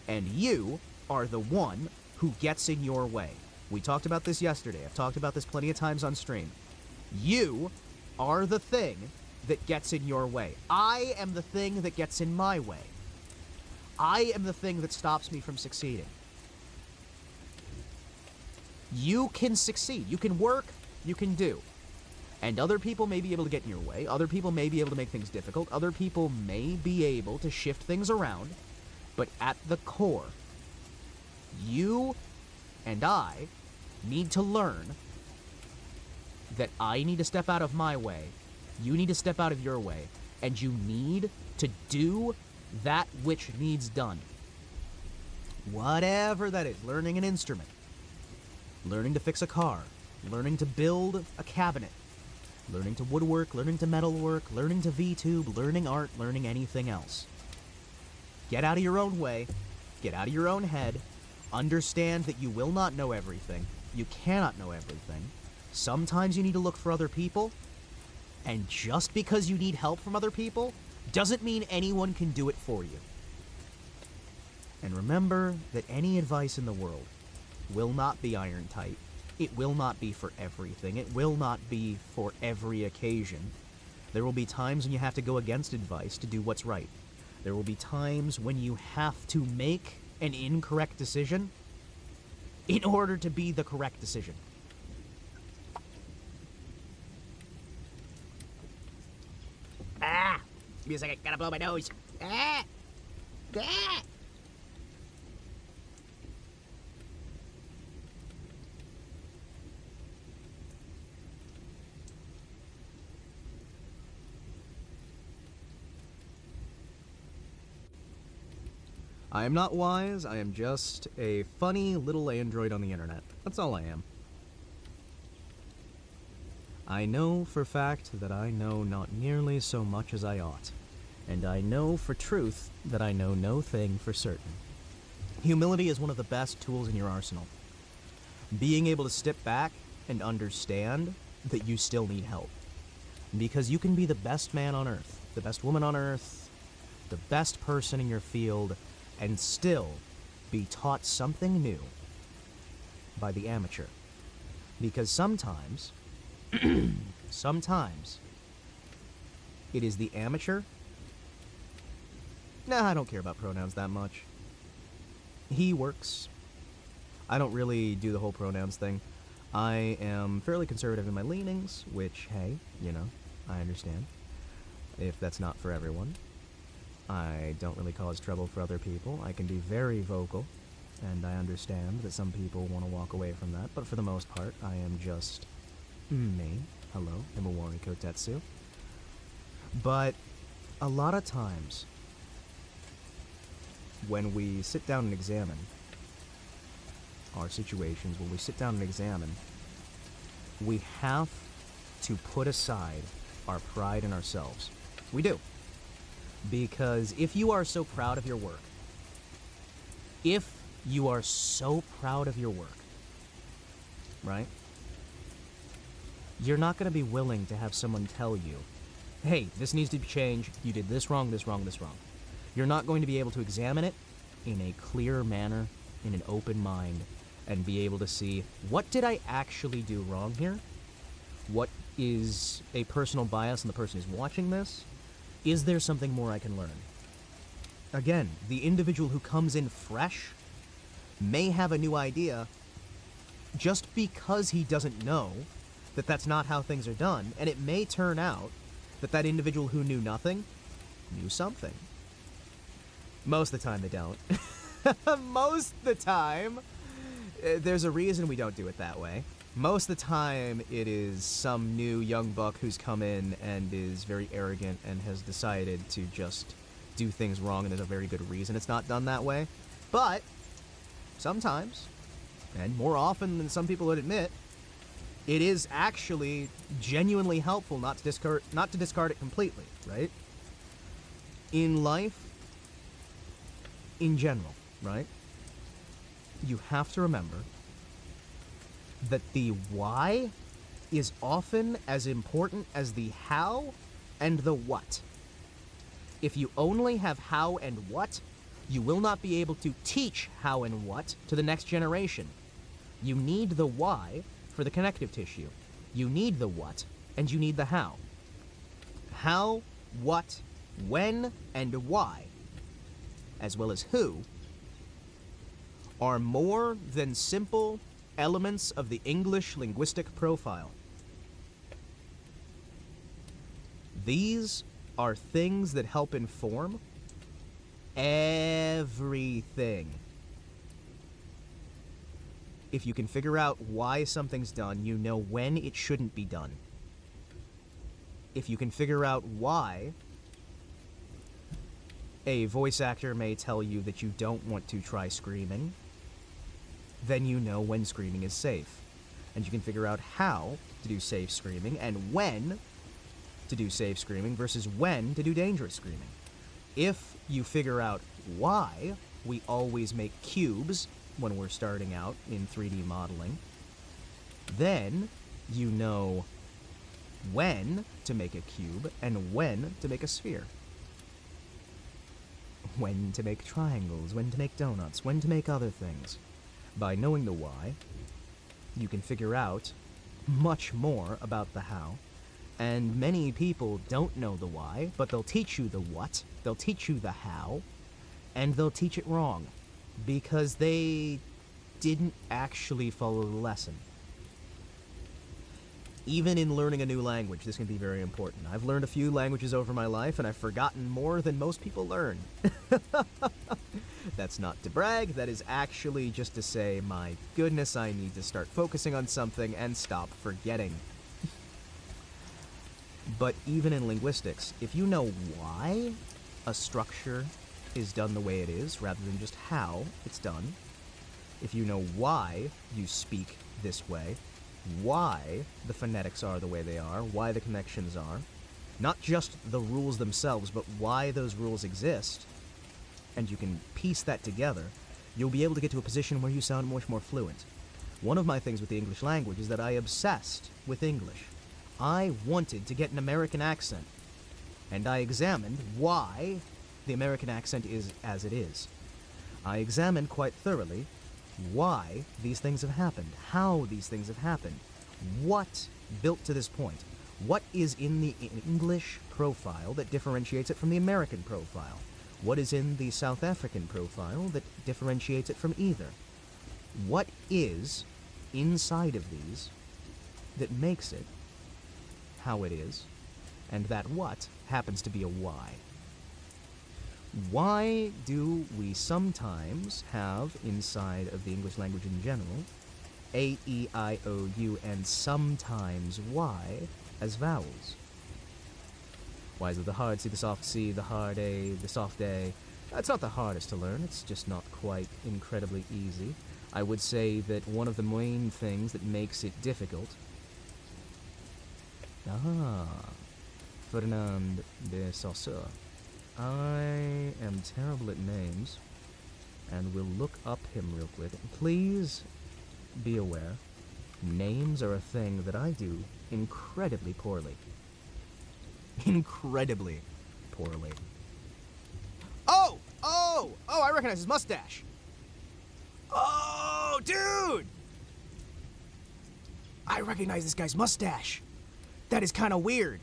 Speaker 1: And you are the one who gets in your way. We talked about this yesterday. I've talked about this plenty of times on stream. You are the thing that gets in your way. I am the thing that gets in my way. I am the thing that stops me from succeeding. You can succeed. You can work. You can do. And other people may be able to get in your way. Other people may be able to make things difficult. Other people may be able to shift things around. But at the core, you and I need to learn that I need to step out of my way. You need to step out of your way. And you need to do that which needs done. Whatever that is. Learning an instrument. Learning to fix a car. Learning to build a cabinet. Learning to woodwork. Learning to metalwork. Learning to VTube. Learning art. Learning anything else. Get out of your own way. Get out of your own head. Understand that you will not know everything. You cannot know everything. Sometimes you need to look for other people. And just because you need help from other people doesn't mean anyone can do it for you. And remember that any advice in the world will not be iron tight. It will not be for everything. It will not be for every occasion. There will be times when you have to go against advice to do what's right. There will be times when you have to make an incorrect decision in order to be the correct decision. Ah! Give me a second, gotta blow my nose. Ah! Ah! I am not wise, I am just a funny little android on the internet. That's all I am. I know for fact that I know not nearly so much as I ought, and I know for truth that I know no thing for certain. Humility is one of the best tools in your arsenal. Being able to step back and understand that you still need help. Because you can be the best man on earth, the best woman on earth, the best person in your field, and still be taught something new by the amateur. Because sometimes, sometimes, it is the amateur. Nah, I don't care about pronouns that much. He works. I don't really do the whole pronouns thing. I am fairly conservative in my leanings, which, hey, you know, I understand. If that's not for everyone. I don't really cause trouble for other people. I can be very vocal, and I understand that some people want to walk away from that, but for the most part, I am just me. Hello, I'm a Imawari Kotetsu. But a lot of times, when we sit down and examine our situations, when we sit down and examine, we have to put aside our pride in ourselves. We do. Because if you are so proud of your work, if you are so proud of your work, right? You're not going to be willing to have someone tell you, hey, this needs to be changed, you did this wrong, this wrong, this wrong. You're not going to be able to examine it in a clear manner, in an open mind, and be able to see, what did I actually do wrong here? What is a personal bias in the person who's watching this? Is there something more I can learn? Again, the individual who comes in fresh may have a new idea just because he doesn't know that that's not how things are done, and it may turn out that that individual who knew nothing knew something. Most of the time they don't. Most of the time, there's a reason we don't do it that way. Most of the time, it is some new young buck who's come in and is very arrogant and has decided to just do things wrong, and there's a very good reason it's not done that way. But sometimes, and more often than some people would admit, It is actually genuinely helpful not to discard it completely, right? In life, in general, right? You have to remember that the why is often as important as the how and the what. If you only have how and what, you will not be able to teach how and what to the next generation. You need the why for the connective tissue. You need the what, and you need the how. How, what, when, and why, as well as who, are more than simple elements of the English linguistic profile. These are things that help inform everything. If you can figure out why something's done, you know when it shouldn't be done. If you can figure out why a voice actor may tell you that you don't want to try screaming, then you know when screaming is safe. And you can figure out how to do safe screaming and when to do safe screaming versus when to do dangerous screaming. If you figure out why we always make cubes when we're starting out in 3D modeling, then you know when to make a cube and when to make a sphere. When to make triangles, when to make donuts, when to make other things. By knowing the why, you can figure out much more about the how. And many people don't know the why, but they'll teach you the what, they'll teach you the how, and they'll teach it wrong, because they didn't actually follow the lesson. Even in learning a new language, this can be very important. I've learned a few languages over my life, and I've forgotten more than most people learn. That's not to brag, that is actually just to say, my goodness, I need to start focusing on something and stop forgetting. But even in linguistics, if you know why a structure is done the way it is, rather than just how it's done, if you know why you speak this way, why the phonetics are the way they are, why the connections are, not just the rules themselves, but why those rules exist, and you can piece that together, you'll be able to get to a position where you sound much more fluent. One of my things with the English language is that I obsessed with English. I wanted to get an American accent, and I examined why the American accent is as it is. I examined quite thoroughly why these things have happened, how these things have happened, what built to this point, what is in the English profile that differentiates it from the American profile, what is in the South African profile that differentiates it from either, what is inside of these that makes it how it is, and that what happens to be a why. Why do we sometimes have, inside of the English language in general, A, E, I, O, U, and sometimes Y as vowels? Why is it the hard C, the soft C, the hard A, the soft A? It's not the hardest to learn, it's just not quite incredibly easy. I would say that one of the main things that makes it difficult... Ferdinand de Saussure. I am terrible at names, and we'll look up him real quick. Please be aware, names are a thing that I do incredibly poorly. Incredibly poorly. Oh! Oh! Oh, I recognize his mustache! Oh, dude! I recognize this guy's mustache. That is kind of weird.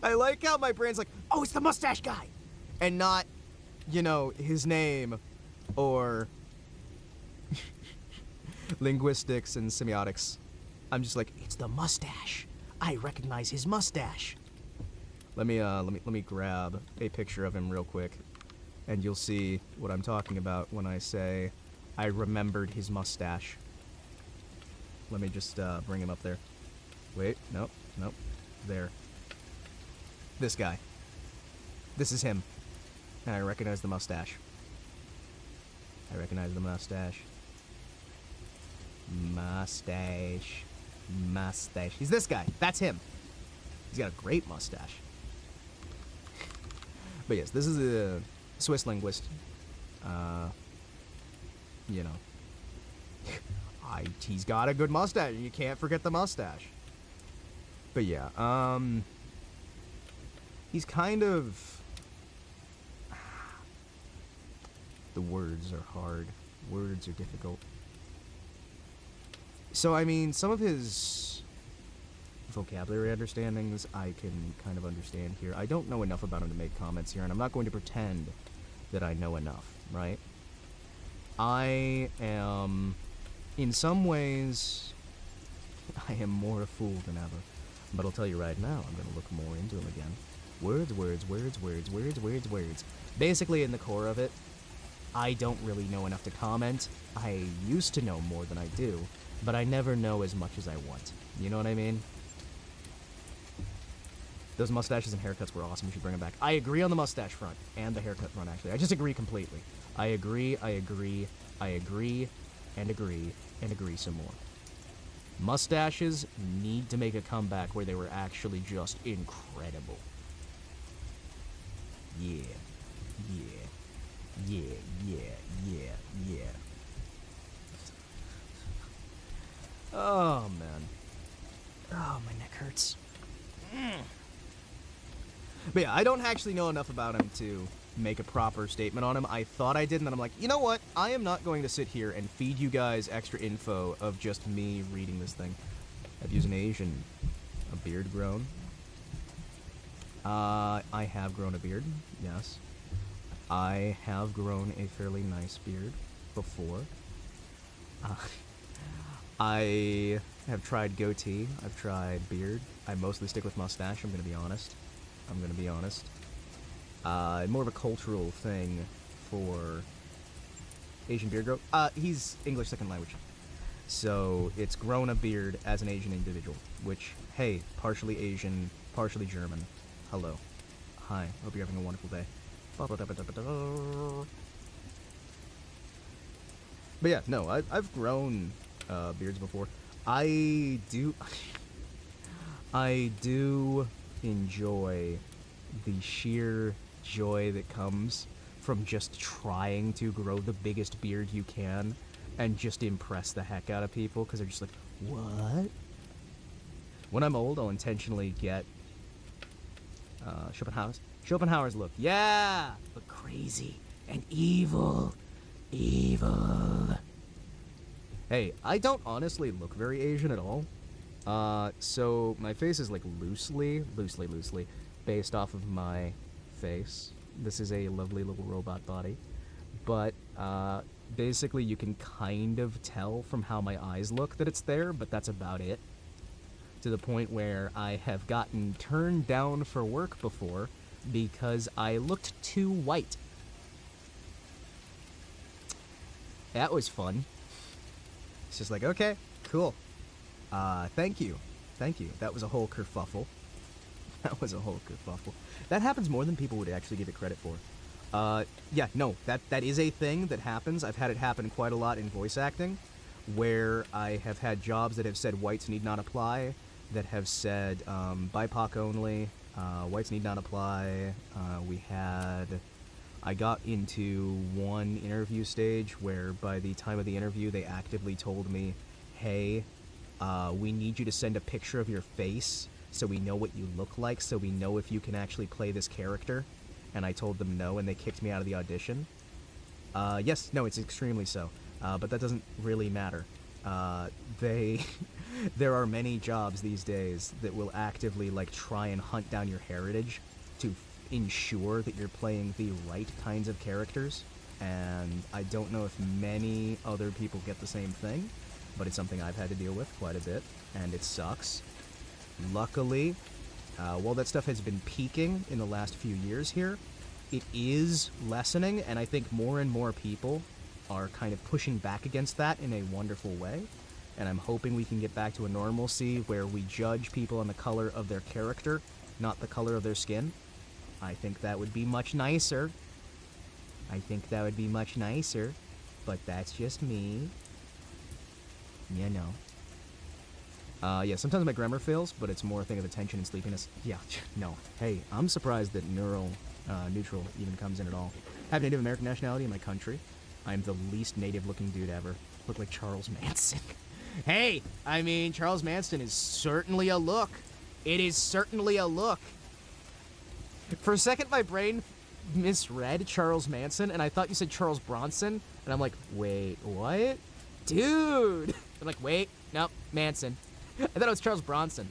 Speaker 1: I like how my brain's like, oh, it's the mustache guy! And not, you know, his name, or linguistics and semiotics. I'm just like, it's the mustache. I recognize his mustache. Let me grab a picture of him real quick, and you'll see what I'm talking about when I say I remembered his mustache. Let me just bring him up there. Wait, nope, there. This guy. This is him. And I recognize the mustache. I recognize the mustache. Mustache. Mustache. He's this guy. That's him. He's got a great mustache. But yes, this is a Swiss linguist. You know. He's got a good mustache. You can't forget the mustache. But yeah, he's kind of... The words are hard. Words are difficult. So, I mean, some of his vocabulary understandings I can kind of understand here. I don't know enough about him to make comments here, and I'm not going to pretend that I know enough, right? I am, in some ways, I am more a fool than ever. But I'll tell you right now, I'm going to look more into him again. Words, words, words, words, words, words, words. Basically, in the core of it, I don't really know enough to comment. I used to know more than I do, but I never know as much as I want. You know what I mean? Those mustaches and haircuts were awesome. We should bring them back. I agree on the mustache front and the haircut front, actually. I just agree completely. I agree, I agree, I agree, and agree, and agree some more. Mustaches need to make a comeback where they were actually just incredible. Yeah. Yeah. Yeah, yeah, yeah, yeah. Oh, man. Oh, my neck hurts. But yeah, I don't actually know enough about him to make a proper statement on him. I thought I did, and then I'm like, you know what? I am not going to sit here and feed you guys extra info of just me reading this thing. I've used an Asian. A beard grown. I have grown a beard, yes. I have grown a fairly nice beard before. I have tried goatee. I've tried beard. I mostly stick with mustache, I'm going to be honest. More of a cultural thing for Asian beard growth. He's English second language. So it's grown a beard as an Asian individual, which, hey, partially Asian, partially German. Hello. Hi. Hope you're having a wonderful day. But yeah, no, I've grown beards before. I do enjoy the sheer joy that comes from just trying to grow the biggest beard you can and just impress the heck out of people, because they're just like, what? When I'm old, I'll intentionally get Schopenhauer's look. Yeah! But crazy and evil. Evil. Hey, I don't honestly look very Asian at all. So my face is like loosely based off of my face. This is a lovely little robot body. But, basically you can kind of tell from how my eyes look that it's there, but that's about it. To the point where I have gotten turned down for work before because I looked too white. That was fun. It's just like, okay, cool. Thank you. That was a whole kerfuffle. That happens more than people would actually give it credit for. Yeah, no, that is a thing that happens. I've had it happen quite a lot in voice acting, where I have had jobs that have said whites need not apply, that have said BIPOC only, whites need not apply. I got into one interview stage where by the time of the interview they actively told me, hey, we need you to send a picture of your face so we know what you look like, so we know if you can actually play this character. And I told them no, and they kicked me out of the audition. Yes, no, it's extremely so. But that doesn't really matter. There are many jobs these days that will actively, like, try and hunt down your heritage to ensure that you're playing the right kinds of characters. And I don't know if many other people get the same thing, but it's something I've had to deal with quite a bit, and it sucks. Luckily, while that stuff has been peaking in the last few years here, it is lessening, and I think more and more people are kind of pushing back against that in a wonderful way. And I'm hoping we can get back to a normalcy where we judge people on the color of their character, not the color of their skin. I think that would be much nicer. But that's just me. Yeah, no. Yeah, sometimes my grammar fails, but it's more a thing of attention and sleepiness. Yeah, no. Hey, I'm surprised that neutral even comes in at all. I have Native American nationality in my country. I'm the least native-looking dude ever. Look like Charles Manson. Hey, I mean, Charles Manson is certainly a look. It is certainly a look. For a second, my brain misread Charles Manson, and I thought you said Charles Bronson, and I'm like, wait, what? Dude! I'm like, wait, nope, Manson. I thought it was Charles Bronson.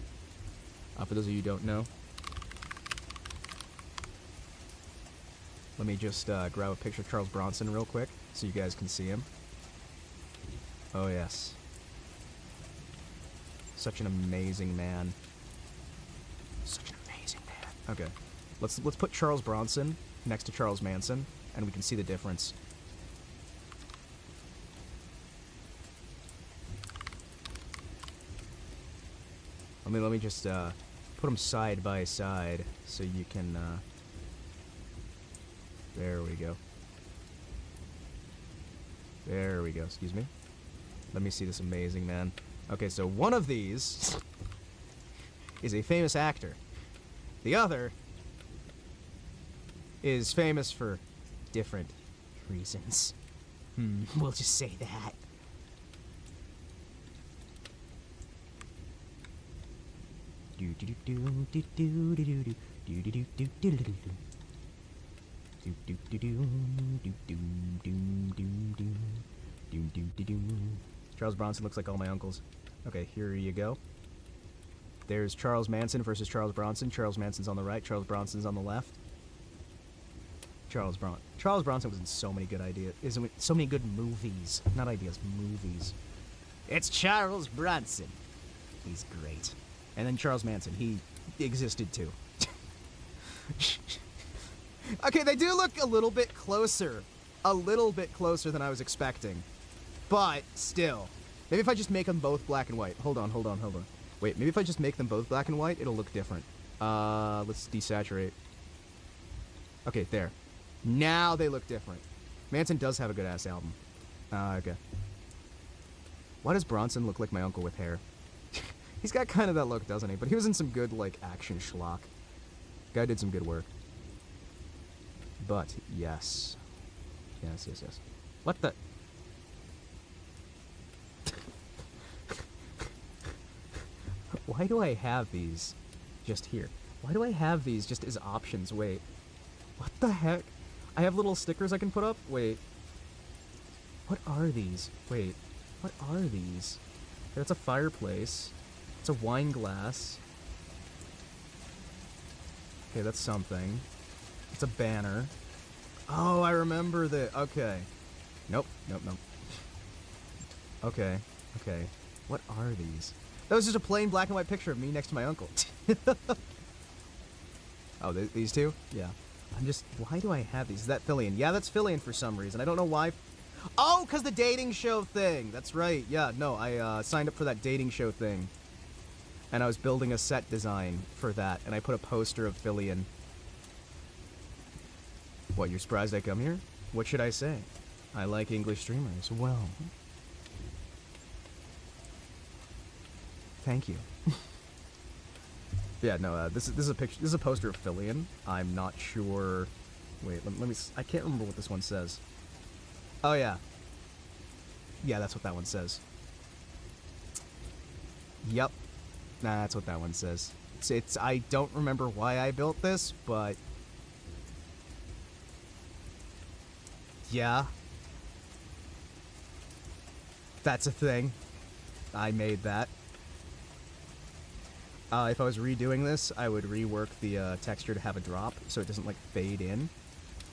Speaker 1: For those of you who don't know. Let me just grab a picture of Charles Bronson real quick so you guys can see him. Oh, yes. Such an amazing man. Such an amazing man. Okay. Let's put Charles Bronson next to Charles Manson, and we can see the difference. Let me just put them side by side so you can. There we go. There we go. Excuse me. Let me see this amazing man. Okay, so one of these is a famous actor. The other is famous for different reasons. We'll just say that. Charles Bronson looks like all my uncles. Okay, here you go. There's Charles Manson versus Charles Bronson. Charles Manson's on the right, Charles Bronson's on the left. Charles Bronson was in so many good ideas. So many good movies. Not ideas, movies. It's Charles Bronson. He's great. And then Charles Manson, he existed too. Okay, they do look a little bit closer. A little bit closer than I was expecting. But, still. Maybe if I just make them both black and white. Hold on. Wait, maybe if I just make them both black and white, it'll look different. Let's desaturate. Okay, there. Now they look different. Manson does have a good-ass album. Okay. Why does Bronson look like my uncle with hair? He's got kind of that look, doesn't he? But he was in some good, like, action schlock. Guy did some good work. But, yes. Yes. What the... Why do I have these just here? Why do I have these just as options? Wait. What the heck? I have little stickers I can put up? Wait. What are these? Wait. What are these? That's a fireplace. It's a wine glass. Okay, that's something. It's a banner. Oh, I remember the... Okay. Nope. Okay. What are these? That was just a plain black and white picture of me next to my uncle. Oh, these two? Yeah. Why do I have these? Is that Fillion? Yeah, that's Fillion for some reason. I don't know why. Oh, because the dating show thing. That's right. Yeah, no, I signed up for that dating show thing. And I was building a set design for that, and I put a poster of Fillion. What, you're surprised I come here? What should I say? I like English streamers. Well... Thank you. Yeah, no, this is a picture. This is a poster of Fillion. I'm not sure. Wait, let me. I can't remember what this one says. Oh yeah. Yeah, that's what that one says. Yep. Nah, that's what that one says. It's. I don't remember why I built this, but yeah, that's a thing. I made that. If I was redoing this, I would rework the texture to have a drop so it doesn't, like, fade in.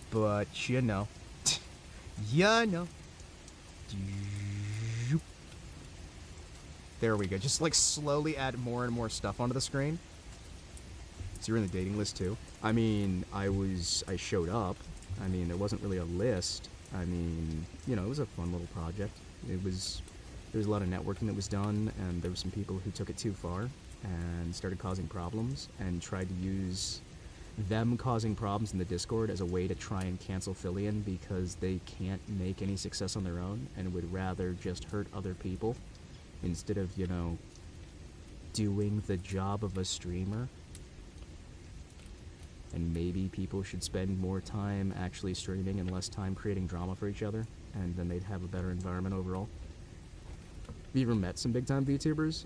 Speaker 1: But, you know. You know. There we go. Just, like, slowly add more and more stuff onto the screen. So you're in the dating list, too? I mean, I showed up. I mean, there wasn't really a list. I mean, you know, it was a fun little project. There was a lot of networking that was done, and there were some people who took it too far and started causing problems and tried to use them causing problems in the Discord as a way to try and cancel Fillion because they can't make any success on their own and would rather just hurt other people. instead of, you know, doing the job of a streamer. And maybe people should spend more time actually streaming and less time creating drama for each other, and then they'd have a better environment overall. Have you ever met some big-time VTubers?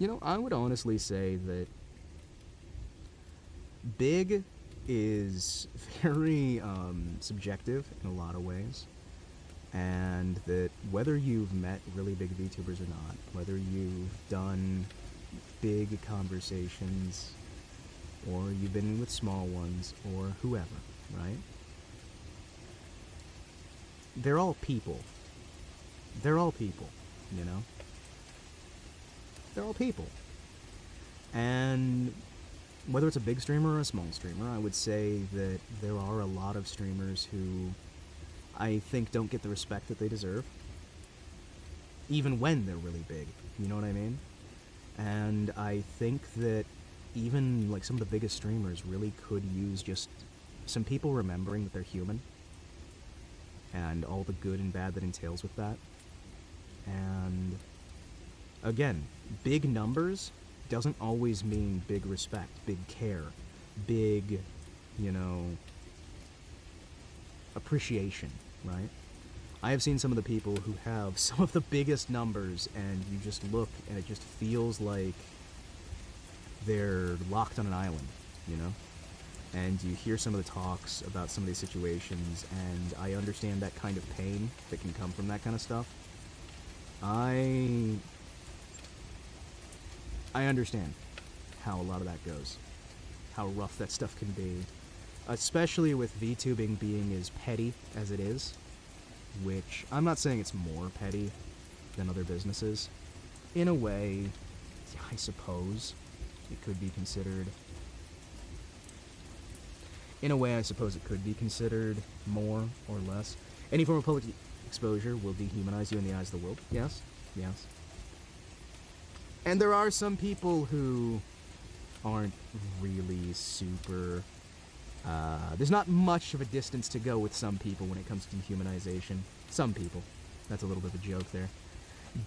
Speaker 1: You know, I would honestly say that big is very subjective in a lot of ways, and that whether you've met really big VTubers or not, whether you've done big conversations or you've been with small ones or whoever, right? They're all people. They're all people, you know? They're all people. And whether it's a big streamer or a small streamer, I would say that there are a lot of streamers who I think don't get the respect that they deserve, even when they're really big, you know what I mean? And I think that even like some of the biggest streamers really could use just some people remembering that they're human and all the good and bad that entails with that. And again, big numbers doesn't always mean big respect, big care, big, you know, appreciation, right? I have seen some of the people who have some of the biggest numbers, and you just look and it just feels like they're locked on an island, you know? And you hear some of the talks about some of these situations, and I understand that kind of pain that can come from that kind of stuff. I understand how a lot of that goes, how rough that stuff can be, especially with VTubing being as petty as it is, which I'm not saying it's more petty than other businesses. In a way, I suppose it could be considered. In a way, I suppose it could be considered more or less. Any form of public exposure will dehumanize you in the eyes of the world. Yes, yes. And there are some people who aren't really super... there's not much of a distance to go with some people when it comes to dehumanization. Some people. That's a little bit of a joke there.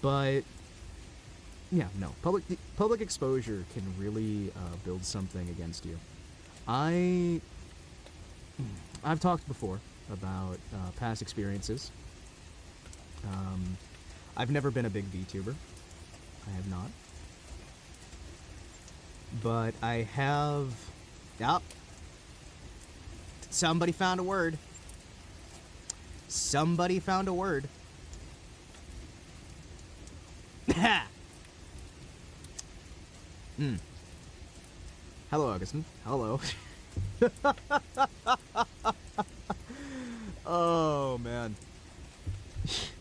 Speaker 1: But, yeah, no. Public exposure can really build something against you. I've talked before about past experiences. I've never been a big VTuber. I have not. But I have... Yep. Somebody found a word. Somebody found a word. Hello, Augustine. Hello. Oh, man.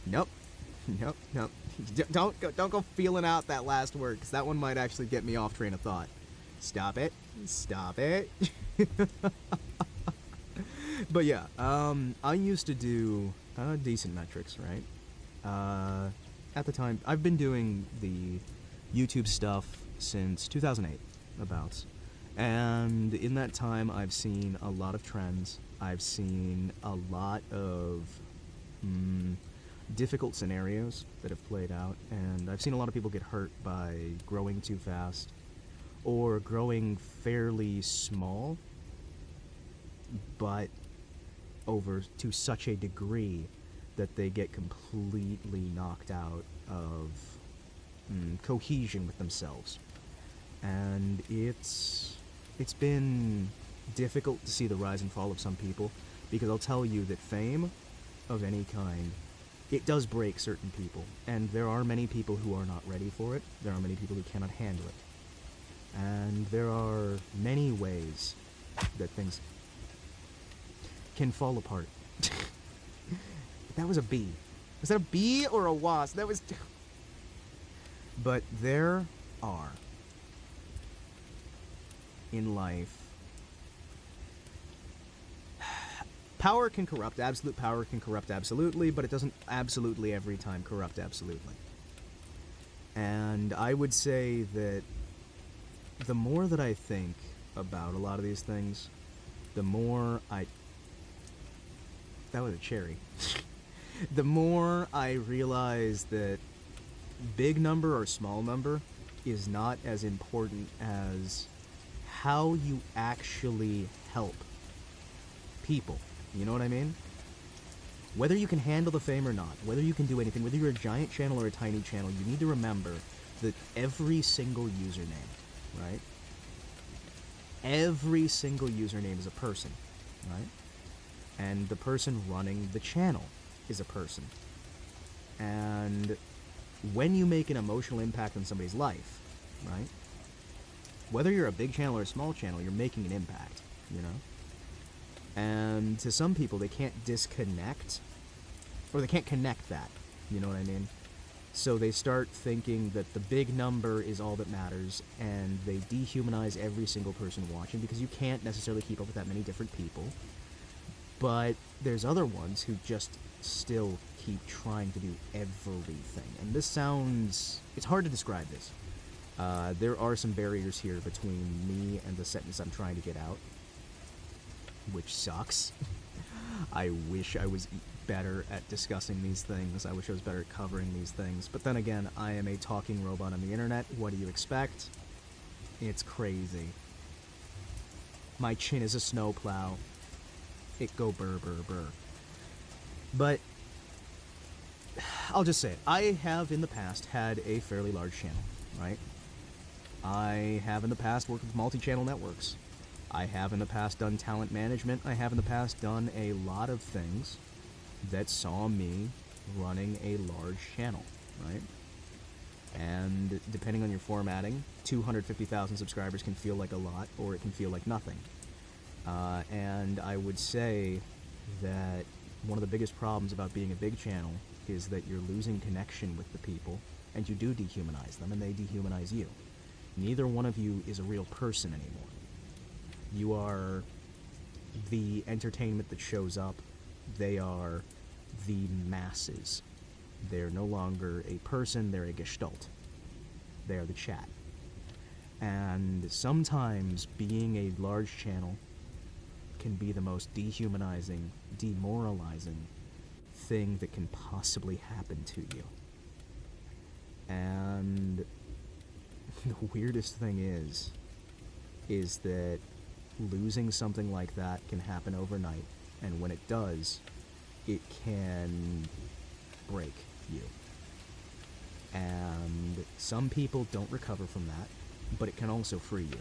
Speaker 1: Nope. Nope. Nope. Don't go feeling out that last word, because that one might actually get me off train of thought. Stop it. Stop it. But yeah, I used to do decent metrics, right? At the time, I've been doing the YouTube stuff since 2008, about. And in that time, I've seen a lot of trends. I've seen a lot of difficult scenarios that have played out. And I've seen a lot of people get hurt by growing too fast or growing fairly small, but over to such a degree that they get completely knocked out of cohesion with themselves. And it's been difficult to see the rise and fall of some people, because I'll tell you that fame of any kind, it does break certain people, and there are many people who are not ready for it. There are many people who cannot handle it. And there are many ways that things can fall apart. That was a bee. Was that a bee or a wasp? That was... But there are, in life, power can corrupt. Absolute power can corrupt absolutely, but it doesn't absolutely every time corrupt absolutely. And I would say that the more that I think about a lot of these things, the more I... That was a cherry. The more I realize that big number or small number is not as important as how you actually help people. You know what I mean? Whether you can handle the fame or not, whether you can do anything, whether you're a giant channel or a tiny channel, you need to remember that every single username, right? Every single username is a person, right? And the person running the channel is a person. And when you make an emotional impact on somebody's life, right? Whether you're a big channel or a small channel, you're making an impact, you know? And to some people, they can't disconnect, or they can't connect that, you know what I mean? So they start thinking that the big number is all that matters, and they dehumanize every single person watching, because you can't necessarily keep up with that many different people. But there's other ones who just still keep trying to do everything. And this sounds... it's hard to describe this. There are some barriers here between me and the sentence I'm trying to get out, which sucks. I wish I was better at discussing these things. I wish I was better at covering these things. But then again, I am a talking robot on the internet. What do you expect? It's crazy. My chin is a snowplow. It go burr, burr, burr. But I'll just say it. I have in the past had a fairly large channel, right? I have in the past worked with multi-channel networks. I have in the past done talent management. I have in the past done a lot of things that saw me running a large channel, right? And depending on your formatting, 250,000 subscribers can feel like a lot, or it can feel like nothing. And I would say that one of the biggest problems about being a big channel is that you're losing connection with the people, and you do dehumanize them, and they dehumanize you. Neither one of you is a real person anymore. You are the entertainment that shows up. They are the masses. They're no longer a person, they're a gestalt. They're the chat. And sometimes being a large channel can be the most dehumanizing, demoralizing thing that can possibly happen to you. And the weirdest thing is that losing something like that can happen overnight, and when it does, it can break you. And some people don't recover from that, but it can also free you.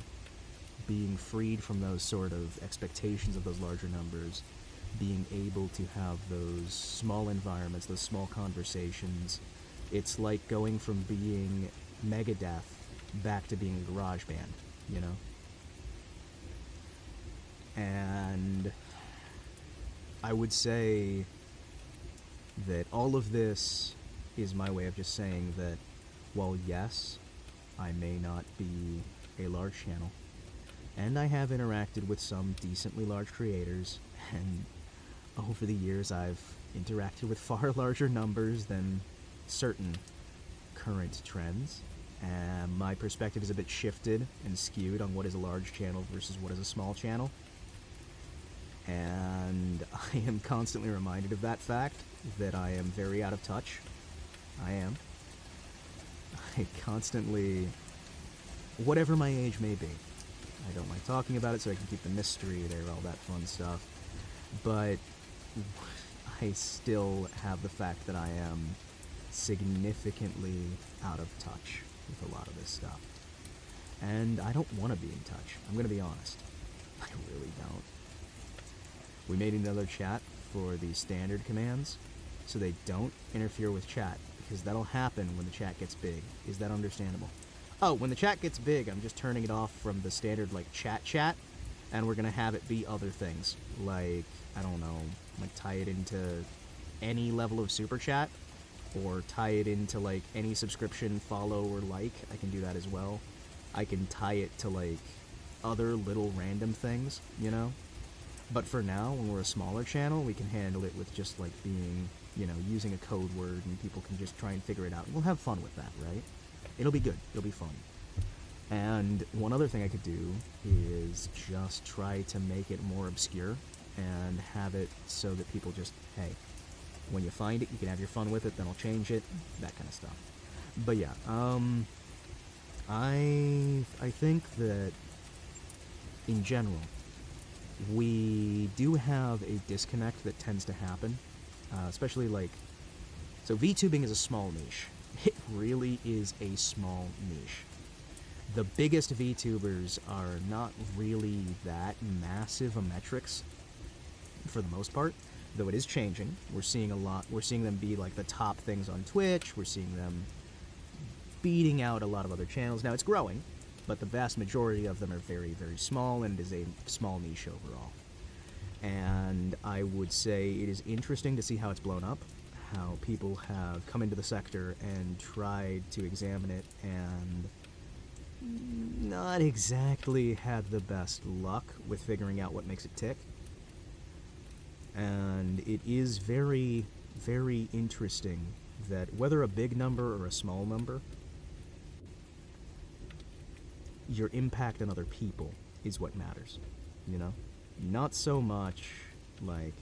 Speaker 1: Being freed from those sort of expectations of those larger numbers, being able to have those small environments, those small conversations, it's like going from being Megadeth back to being a garage band, you know? And I would say that all of this is my way of just saying that, while yes, I may not be a large channel, and I have interacted with some decently large creators, and over the years I've interacted with far larger numbers than certain current trends, and my perspective is a bit shifted and skewed on what is a large channel versus what is a small channel. And I am constantly reminded of that fact, that I am very out of touch. I am. I constantly, whatever my age may be, I don't like talking about it so I can keep the mystery there, all that fun stuff, but I still have the fact that I am significantly out of touch with a lot of this stuff. And I don't want to be in touch. I'm going to be honest. I really don't. We made another chat for the standard commands, so they don't interfere with chat, because that'll happen when the chat gets big. Is that understandable? Oh, when the chat gets big, I'm just turning it off from the standard, like, chat, and we're gonna have it be other things. Like, I don't know, like, tie it into any level of super chat, or tie it into, like, any subscription, follow, or like. I can do that as well. I can tie it to, like, other little random things, you know? But for now, when we're a smaller channel, we can handle it with just, like, being, you know, using a code word, and people can just try and figure it out. We'll have fun with that, right? It'll be good. It'll be fun. And one other thing I could do is just try to make it more obscure and have it so that people just, hey, When you find it, you can have your fun with it, then I'll change it, that kind of stuff. But yeah, I think that, in general, we do have a disconnect that tends to happen, especially like, so VTubing is a small niche. It really is a small niche. The biggest VTubers are not really that massive a metrics for the most part, though it is changing. We're seeing them be like the top things on Twitch. We're seeing them beating out a lot of other channels. Now it's growing, but the vast majority of them are very, very small, and it is a small niche overall. And I would say it is interesting to see how it's blown up, how people have come into the sector and tried to examine it and not exactly had the best luck with figuring out what makes it tick. And it is very, very interesting that whether a big number or a small number, your impact on other people is what matters, you know? Not so much like,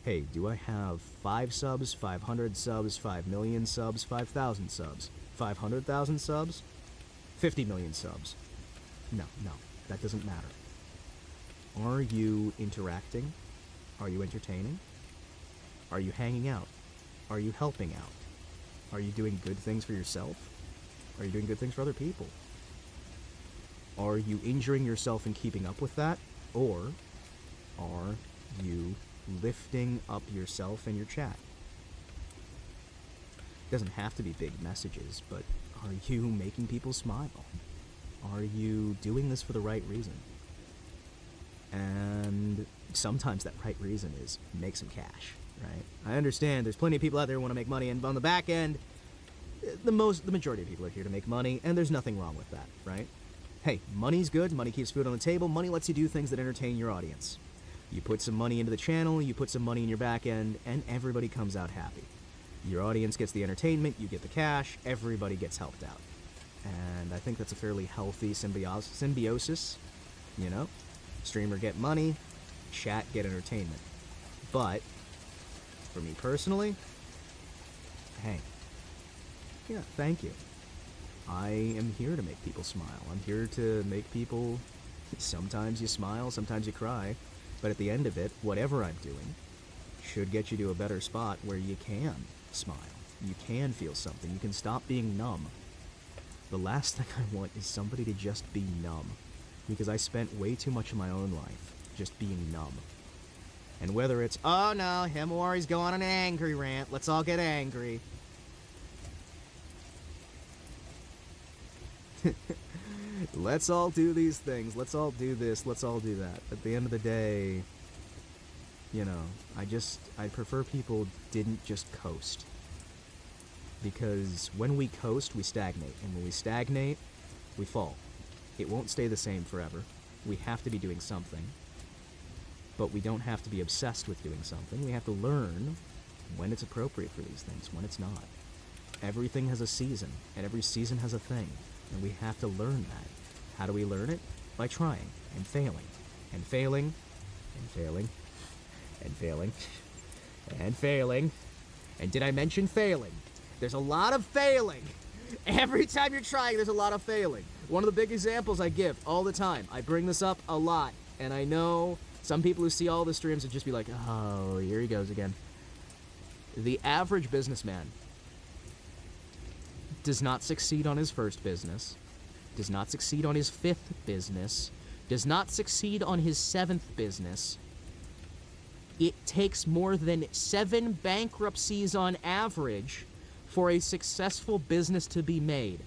Speaker 1: hey, do I have 5 subs, 500 subs, 5 million subs, 5,000 subs, 500,000 subs, 50 million subs? No, that doesn't matter. Are you interacting? Are you entertaining? Are you hanging out? Are you helping out? Are you doing good things for yourself? Are you doing good things for other people? Are you injuring yourself and keeping up with that? Or are you lifting up yourself and your chat? It doesn't have to be big messages, but are you making people smile? Are you doing this for the right reason? And sometimes that right reason is make some cash, right? I understand there's plenty of people out there who want to make money, and on the back end, the majority of people are here to make money, and there's nothing wrong with that, right? Hey, money's good, money keeps food on the table, money lets you do things that entertain your audience. You put some money into the channel, you put some money in your back end, and everybody comes out happy. Your audience gets the entertainment, you get the cash, everybody gets helped out. And I think that's a fairly healthy symbiosis, you know? Streamer get money, chat get entertainment. But, for me personally, hey, yeah, thank you. I am here to make people smile. I'm here to make people, sometimes you smile, sometimes you cry, but at the end of it, whatever I'm doing should get you to a better spot where you can smile. You can feel something. You can stop being numb. The last thing I want is somebody to just be numb, because I spent way too much of my own life just being numb. And whether it's, oh no, Himawari's going on an angry rant, let's all get angry. Let's all do these things, let's all do this, let's all do that. At the end of the day, you know, I prefer people didn't just coast. Because when we coast, we stagnate. And when we stagnate, we fall. It won't stay the same forever. We have to be doing something. But we don't have to be obsessed with doing something. We have to learn when it's appropriate for these things, when it's not. Everything has a season, and every season has a thing. And we have to learn that. How do we learn it? By trying, and failing, and failing, and failing, and failing, and failing. And did I mention failing? There's a lot of failing. Every time you're trying, there's a lot of failing. One of the big examples I give all the time, I bring this up a lot, and I know some people who see all the streams would just be like, oh, here he goes again. The average businessman does not succeed on his first business, does not succeed on his 5th business, does not succeed on his 7th business. It takes more than 7 bankruptcies on average for a successful business to be made.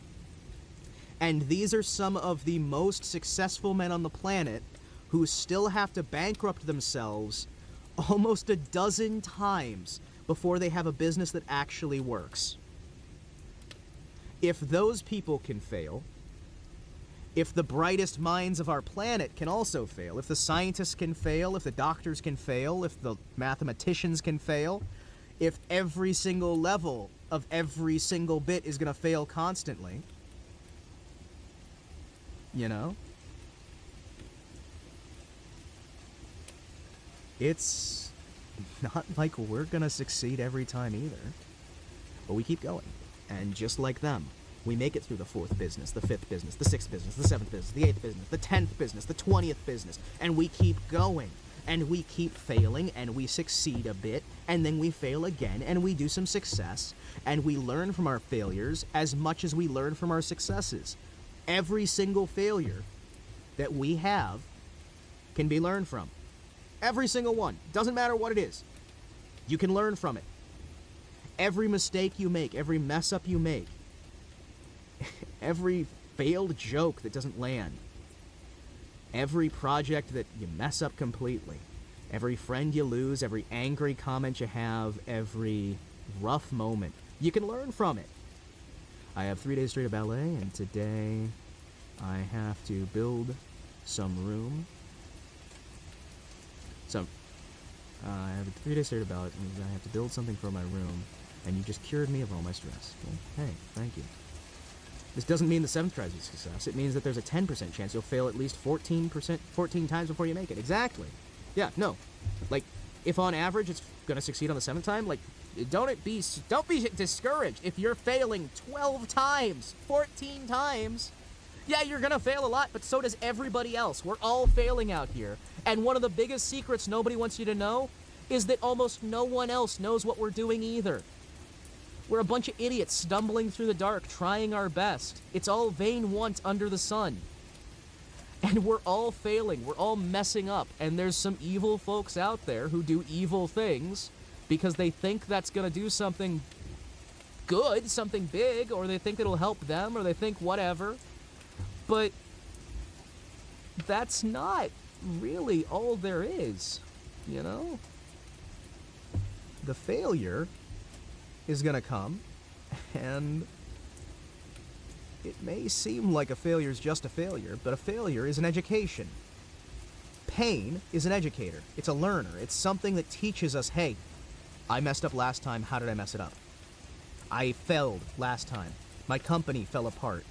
Speaker 1: And these are some of the most successful men on the planet who still have to bankrupt themselves almost a dozen times before they have a business that actually works. If those people can fail, if the brightest minds of our planet can also fail, if the scientists can fail, if the doctors can fail, if the mathematicians can fail, if every single level of every single bit is going to fail constantly, you know? Not like we're gonna succeed every time either. But we keep going. And just like them, we make it through the 4th business, the 5th business, the 6th business, the 7th business, the 8th business, the 10th business, the 20th business, and we keep going. And we keep failing, and we succeed a bit, and then we fail again, and we do some success, and we learn from our failures as much as we learn from our successes. Every single failure that we have can be learned from. Every single one. Doesn't matter what it is. You can learn from it. Every mistake you make, every mess up you make, every failed joke that doesn't land, every project that you mess up completely, every friend you lose, every angry comment you have, every rough moment, you can learn from it. I have 3 days straight of ballet, and today I have to build some room. I have 3 days straight of ballet, and I have to build something for my room, and you just cured me of all my stress. Well, hey, thank you. This doesn't mean the 7th try is a success. It means that there's a 10% chance you'll fail at least 14 times before you make it. Exactly. Yeah, no. Like, if on average it's gonna succeed on the 7th time, like, don't be discouraged. If you're failing 12 times, 14 times, yeah, you're gonna fail a lot, but so does everybody else. We're all failing out here. And one of the biggest secrets nobody wants you to know is that almost no one else knows what we're doing either. We're a bunch of idiots stumbling through the dark, trying our best. It's all vain want under the sun. And we're all failing. We're all messing up. And there's some evil folks out there who do evil things because they think that's going to do something good, something big, or they think it'll help them, or they think whatever. But that's not really all there is, you know? The failure is gonna come, and it may seem like a failure is just a failure, but a failure is an education. Pain is an educator. It's a learner. It's something that teaches us, hey, I messed up last time, how did I mess it up? I failed last time. My company fell apart.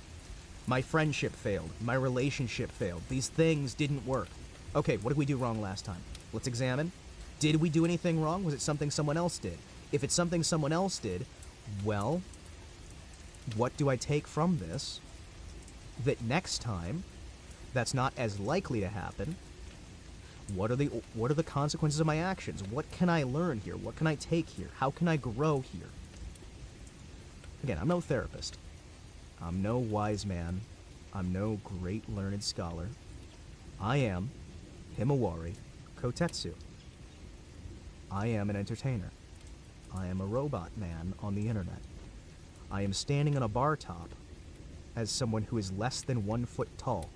Speaker 1: My friendship failed. My relationship failed. These things didn't work. Okay, what did we do wrong last time? Let's examine. Did we do anything wrong? Was it something someone else did? If it's something someone else did, well, what do I take from this that next time that's not as likely to happen? What are the consequences of my actions? What can I learn here? What can I take here? How can I grow here? Again, I'm no therapist. I'm no wise man. I'm no great learned scholar. I am Himawari Kotetsu. I am an entertainer. I am a robot man on the internet. I am standing on a bar top as someone who is less than 1 foot tall.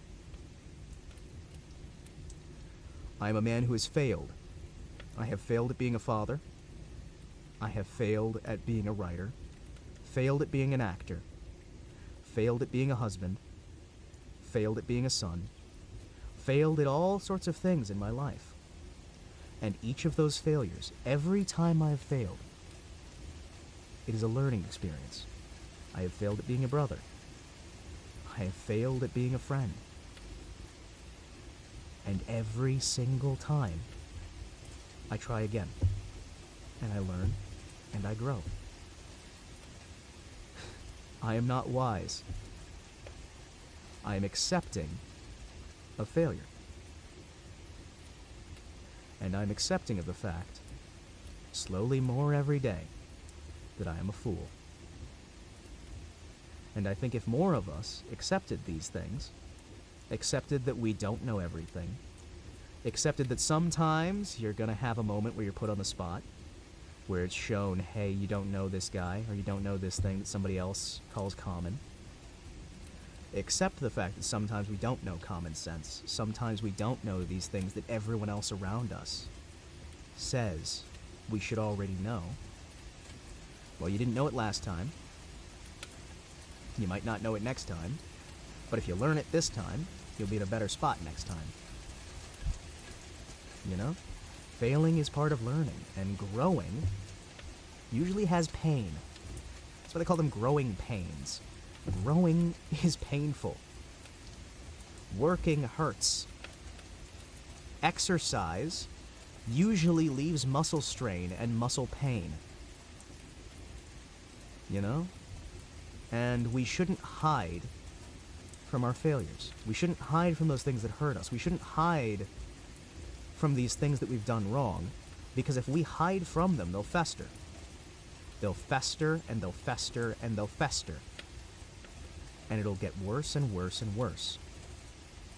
Speaker 1: I am a man who has failed. I have failed at being a father. I have failed at being a writer. Failed at being an actor. Failed at being a husband. Failed at being a son. Failed at all sorts of things in my life. And each of those failures, every time I have failed, it is a learning experience. I have failed at being a brother. I have failed at being a friend. And every single time, I try again. And I learn, and I grow. I am not wise. I am accepting of failure. And I'm accepting of the fact, slowly more every day, that I am a fool. And I think if more of us accepted these things, accepted that we don't know everything, accepted that sometimes you're going to have a moment where you're put on the spot, where it's shown, hey, you don't know this guy, or you don't know this thing that somebody else calls common. Accept the fact that sometimes we don't know common sense. Sometimes we don't know these things that everyone else around us says we should already know. Well, you didn't know it last time. You might not know it next time. But if you learn it this time, you'll be in a better spot next time. You know? Failing is part of learning, and growing usually has pain. That's why they call them growing pains. Growing is painful. Working hurts. Exercise usually leaves muscle strain and muscle pain. You know? And we shouldn't hide from our failures. We shouldn't hide from those things that hurt us. We shouldn't hide from these things that we've done wrong, because if we hide from them, they'll fester. They'll fester, and they'll fester, and they'll fester. And it'll get worse and worse and worse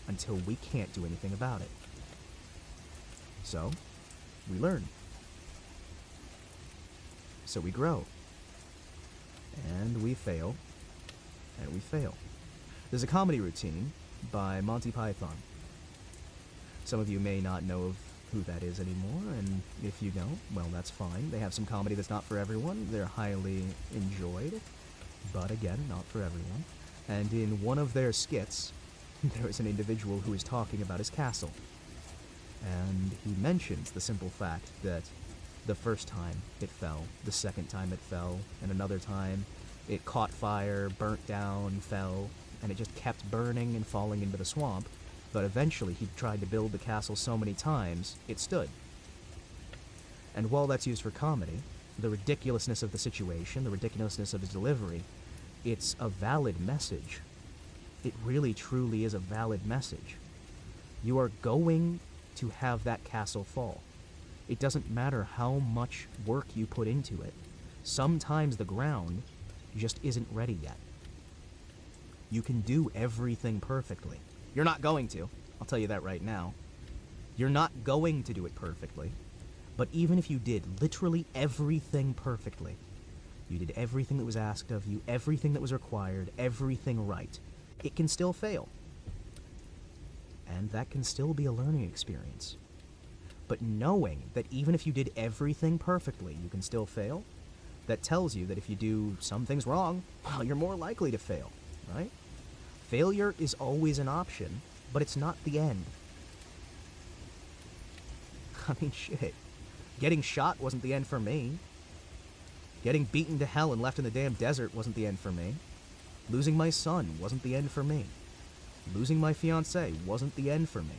Speaker 1: until we can't do anything about it. So, we learn. So we grow. And we fail. And we fail. There's a comedy routine by Monty Python. Some of you may not know of who that is anymore, and if you don't, well, that's fine. They have some comedy that's not for everyone. They're highly enjoyed, but again, not for everyone. And in one of their skits, there was an individual who was talking about his castle. And he mentions the simple fact that the first time it fell, the second time it fell, and another time it caught fire, burnt down, fell, and it just kept burning and falling into the swamp. But eventually he tried to build the castle so many times, it stood. And while that's used for comedy, the ridiculousness of the situation, the ridiculousness of his delivery, it's a valid message. It really, truly is a valid message. You are going to have that castle fall. It doesn't matter how much work you put into it. Sometimes the ground just isn't ready yet. You can do everything perfectly. You're not going to. I'll tell you that right now. You're not going to do it perfectly. But even if you did literally everything perfectly, you did everything that was asked of you, everything that was required, everything right, it can still fail. And that can still be a learning experience. But knowing that even if you did everything perfectly, you can still fail, that tells you that if you do some things wrong, well, you're more likely to fail, right? Failure is always an option, but it's not the end. I mean, shit. Getting shot wasn't the end for me. Getting beaten to hell and left in the damn desert wasn't the end for me. Losing my son wasn't the end for me. Losing my fiancée wasn't the end for me.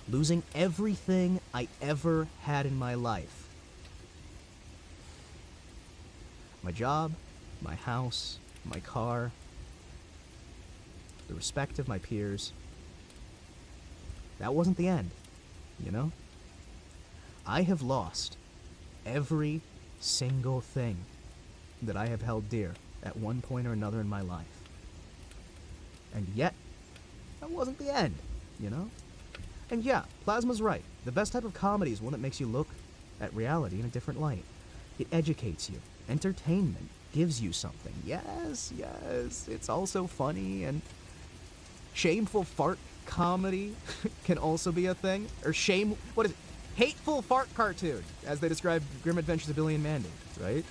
Speaker 1: Losing everything I ever had in my life. My job, my house, my car, the respect of my peers. That wasn't the end, you know? I have lost every single thing that I have held dear at one point or another in my life. And yet, that wasn't the end, you know? And yeah, Plasma's right. The best type of comedy is one that makes you look at reality in a different light. It educates you. Entertainment gives you something. Yes, it's also funny, and shameful fart comedy can also be a thing. Or what is it? Hateful fart cartoon, as they describe Grim Adventures of Billy and Mandy, right?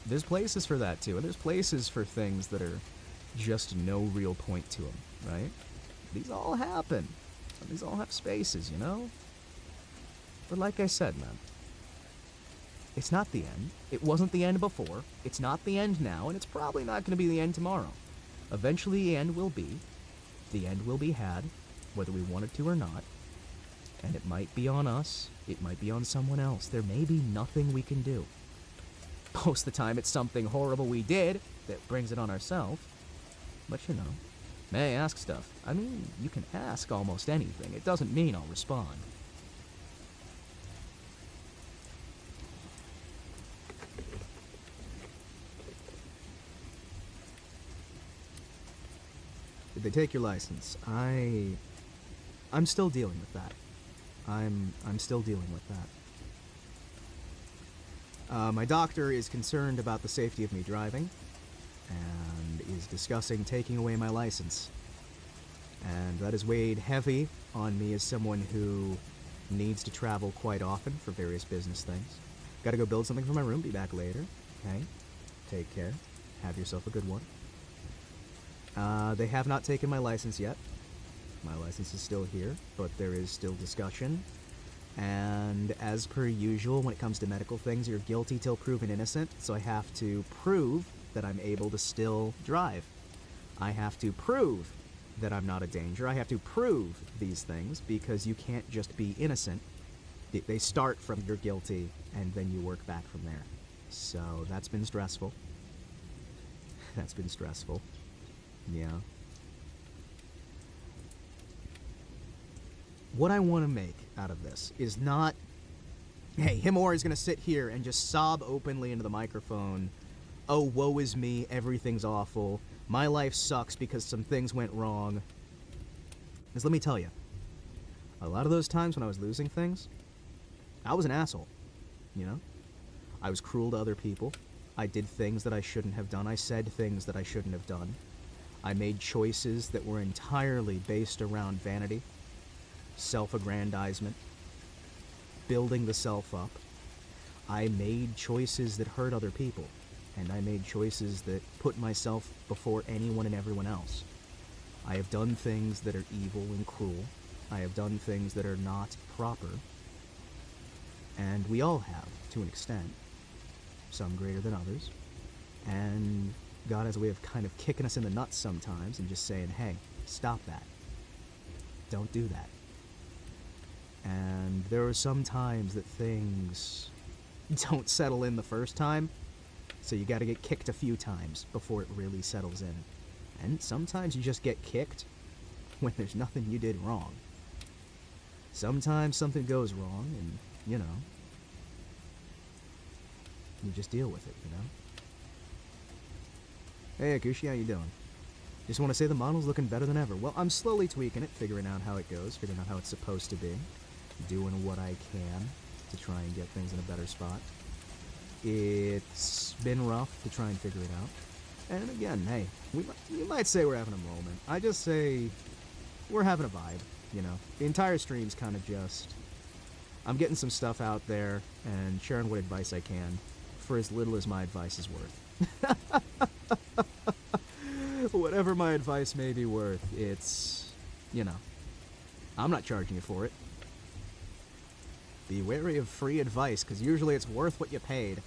Speaker 1: There's places for that too, and there's places for things that are just no real point to them, right? These all happen. These all have spaces, you know? But like I said, man, it's not the end. It wasn't the end before. It's not the end now, and it's probably not going to be the end tomorrow. Eventually the end will be. The end will be had, whether we want it to or not. And it might be on us. It might be on someone else. There may be nothing we can do. Most of the time it's something horrible we did that brings it on ourselves. But you know, may I ask stuff? I mean, you can ask almost anything. It doesn't mean I'll respond. Did they take your license? I'm still dealing with that. I'm still dealing with that. My doctor is concerned about the safety of me driving, and is discussing taking away my license. And that has weighed heavy on me as someone who needs to travel quite often for various business things. Gotta go build something for my room, be back later. Okay? Take care. Have yourself a good one. They have not taken my license yet. My license is still here, but there is still discussion. And as per usual, when it comes to medical things, you're guilty till proven innocent, so I have to prove that I'm able to still drive. I have to prove that I'm not a danger. I have to prove these things because you can't just be innocent. They start from you're guilty and then you work back from there. So that's been stressful. That's been stressful. Yeah. What I want to make out of this is not, hey, Himura is going to sit here and just sob openly into the microphone. Oh, woe is me, everything's awful. My life sucks because some things went wrong. Because let me tell you, a lot of those times when I was losing things, I was an asshole, you know? I was cruel to other people. I did things that I shouldn't have done. I said things that I shouldn't have done. I made choices that were entirely based around vanity, self-aggrandizement, building the self up. I made choices that hurt other people, and I made choices that put myself before anyone and everyone else. I have done things that are evil and cruel. I have done things that are not proper. And we all have, to an extent. Some greater than others. And God has a way of kind of kicking us in the nuts sometimes and just saying, hey, stop that. Don't do that. And there are some times that things don't settle in the first time, so you gotta get kicked a few times before it really settles in. And sometimes you just get kicked when there's nothing you did wrong. Sometimes something goes wrong and, you know, you just deal with it, you know? Hey, Akushi, how you doing? Just want to say the model's looking better than ever. Well, I'm slowly tweaking it, figuring out how it goes, figuring out how it's supposed to be, doing what I can to try and get things in a better spot. It's been rough to try and figure it out. And again, hey, you might say we're having a moment. I just say we're having a vibe, you know? The entire stream's kind of just, I'm getting some stuff out there and sharing what advice I can for as little as my advice is worth. Whatever my advice may be worth, it's, you know, I'm not charging you for it. Be wary of free advice, because usually it's worth what you paid.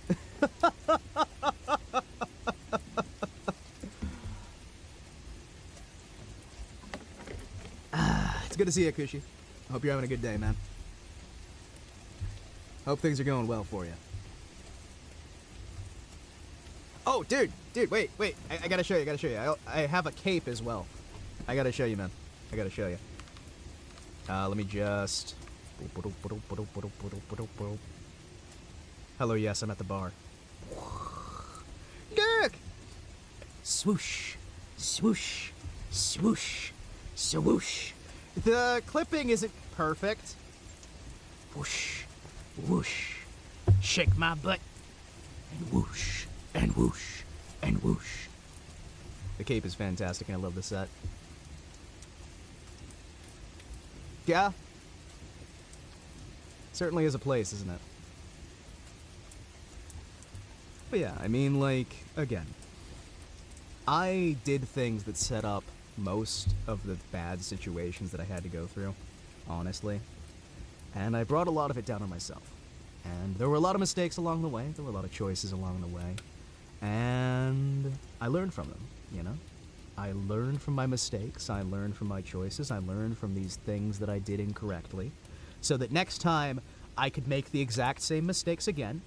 Speaker 1: It's good to see you, Kushi. Hope you're having a good day, man. Hope things are going well for you. Oh, dude, wait. I gotta show you, I have a cape as well. I gotta show you, man. I gotta show you. Let me just... Hello, yes, I'm at the bar. Gurk! Swoosh, swoosh, swoosh, swoosh. The clipping isn't perfect. Whoosh, whoosh. Shake my butt. And whoosh, and whoosh, and whoosh. The cape is fantastic, and I love the set. Yeah? Certainly is a place, isn't it? But yeah, I mean, like, again, I did things that set up most of the bad situations that I had to go through, honestly. And I brought a lot of it down on myself. And there were a lot of mistakes along the way, there were a lot of choices along the way. And I learned from them, you know? I learned from my mistakes, I learned from my choices, I learned from these things that I did incorrectly. So that next time, I could make the exact same mistakes again.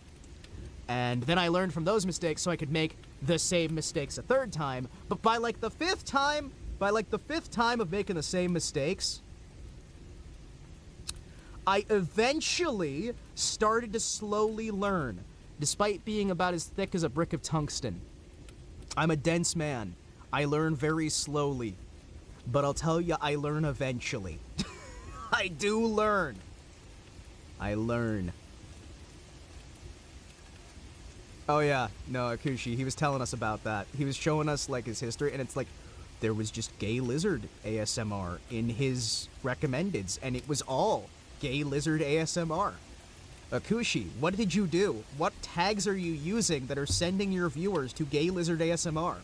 Speaker 1: And then I learned from those mistakes so I could make the same mistakes a third time. But by like the fifth time of making the same mistakes, I eventually started to slowly learn, despite being about as thick as a brick of tungsten. I'm a dense man. I learn very slowly. But I'll tell you, I learn eventually. I do learn. I learn. Oh yeah, no, Akushi, he was telling us about that. He was showing us, like, his history, and it's like, there was just gay lizard ASMR in his recommendeds, and it was all gay lizard ASMR. Akushi, what did you do? What tags are you using that are sending your viewers to gay lizard ASMR?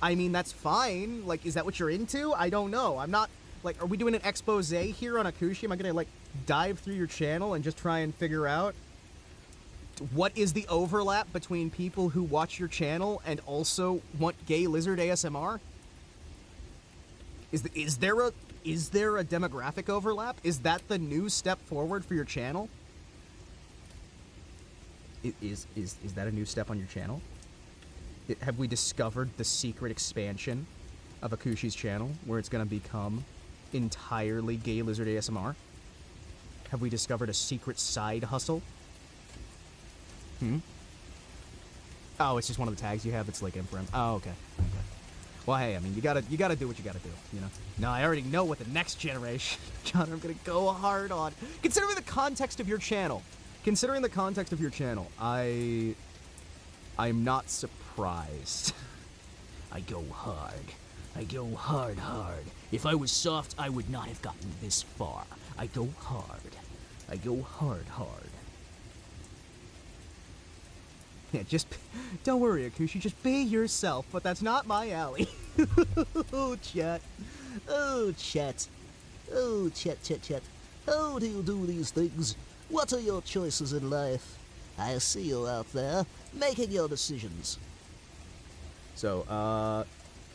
Speaker 1: I mean, that's fine. Like, is that what you're into? I don't know. I'm not... Like, are we doing an expose here on Akushi? Am I gonna, like, dive through your channel and just try and figure out what is the overlap between people who watch your channel and also want gay lizard ASMR? Is there a demographic overlap? Is that the new step forward for your channel? Is that a new step on your channel? Have we discovered the secret expansion of Akushi's channel, where it's going to become entirely Gay Lizard ASMR? Have we discovered a secret side hustle? Oh, it's just one of the tags you have. It's like in for him. Oh, okay. Okay. Well, hey, I mean, you gotta do what you gotta do, you know? No, I already know what the next generation, God, I'm gonna go hard on. Considering the context of your channel, I'm not surprised. I go hard. I go hard. If I was soft, I would not have gotten this far. I go hard. I go hard. Yeah, just don't worry, Akushi. Just be yourself. But that's not my alley. Oh, Chet. Oh, Chet. Oh, Chet. How do you do these things? What are your choices in life? I see you out there making your decisions. So,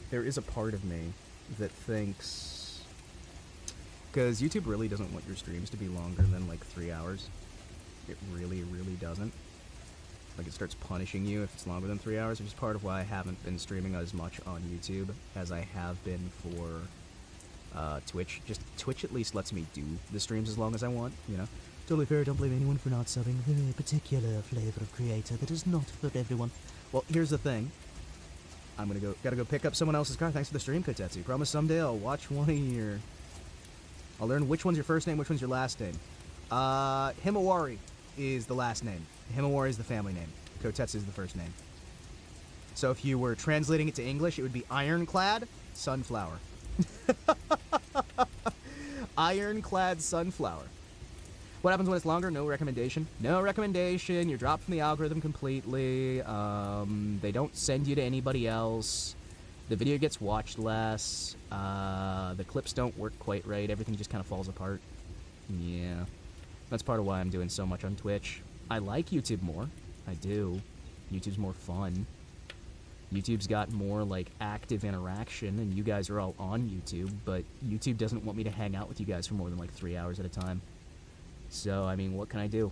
Speaker 1: there is a part of me that thinks, because YouTube really doesn't want your streams to be longer than like 3 hours. It really doesn't. Like, it starts punishing you if it's longer than 3 hours, which is part of why I haven't been streaming as much on YouTube as I have been for Twitch. Just Twitch at least lets me do the streams as long as I want, you know? Totally fair, don't blame anyone for not subbing. A very particular flavor of creator that is not for everyone. Well, here's the thing. Gotta go pick up someone else's car. Thanks for the stream, Kotetsu. Promise someday I'll watch one of your... I'll learn which one's your first name, which one's your last name. Himawari is the last name. Himawari is the family name. Kotetsu is the first name. So if you were translating it to English, it would be Ironclad Sunflower. Ironclad Sunflower. What happens when it's longer? No recommendation. No recommendation. You're dropped from the algorithm completely. They don't send you to anybody else. The video gets watched less. The clips don't work quite right. Everything just kind of falls apart. Yeah. That's part of why I'm doing so much on Twitch. I like YouTube more. I do. YouTube's more fun. YouTube's got more, like, active interaction, and you guys are all on YouTube, but YouTube doesn't want me to hang out with you guys for more than, like, 3 hours at a time. So, I mean, what can I do?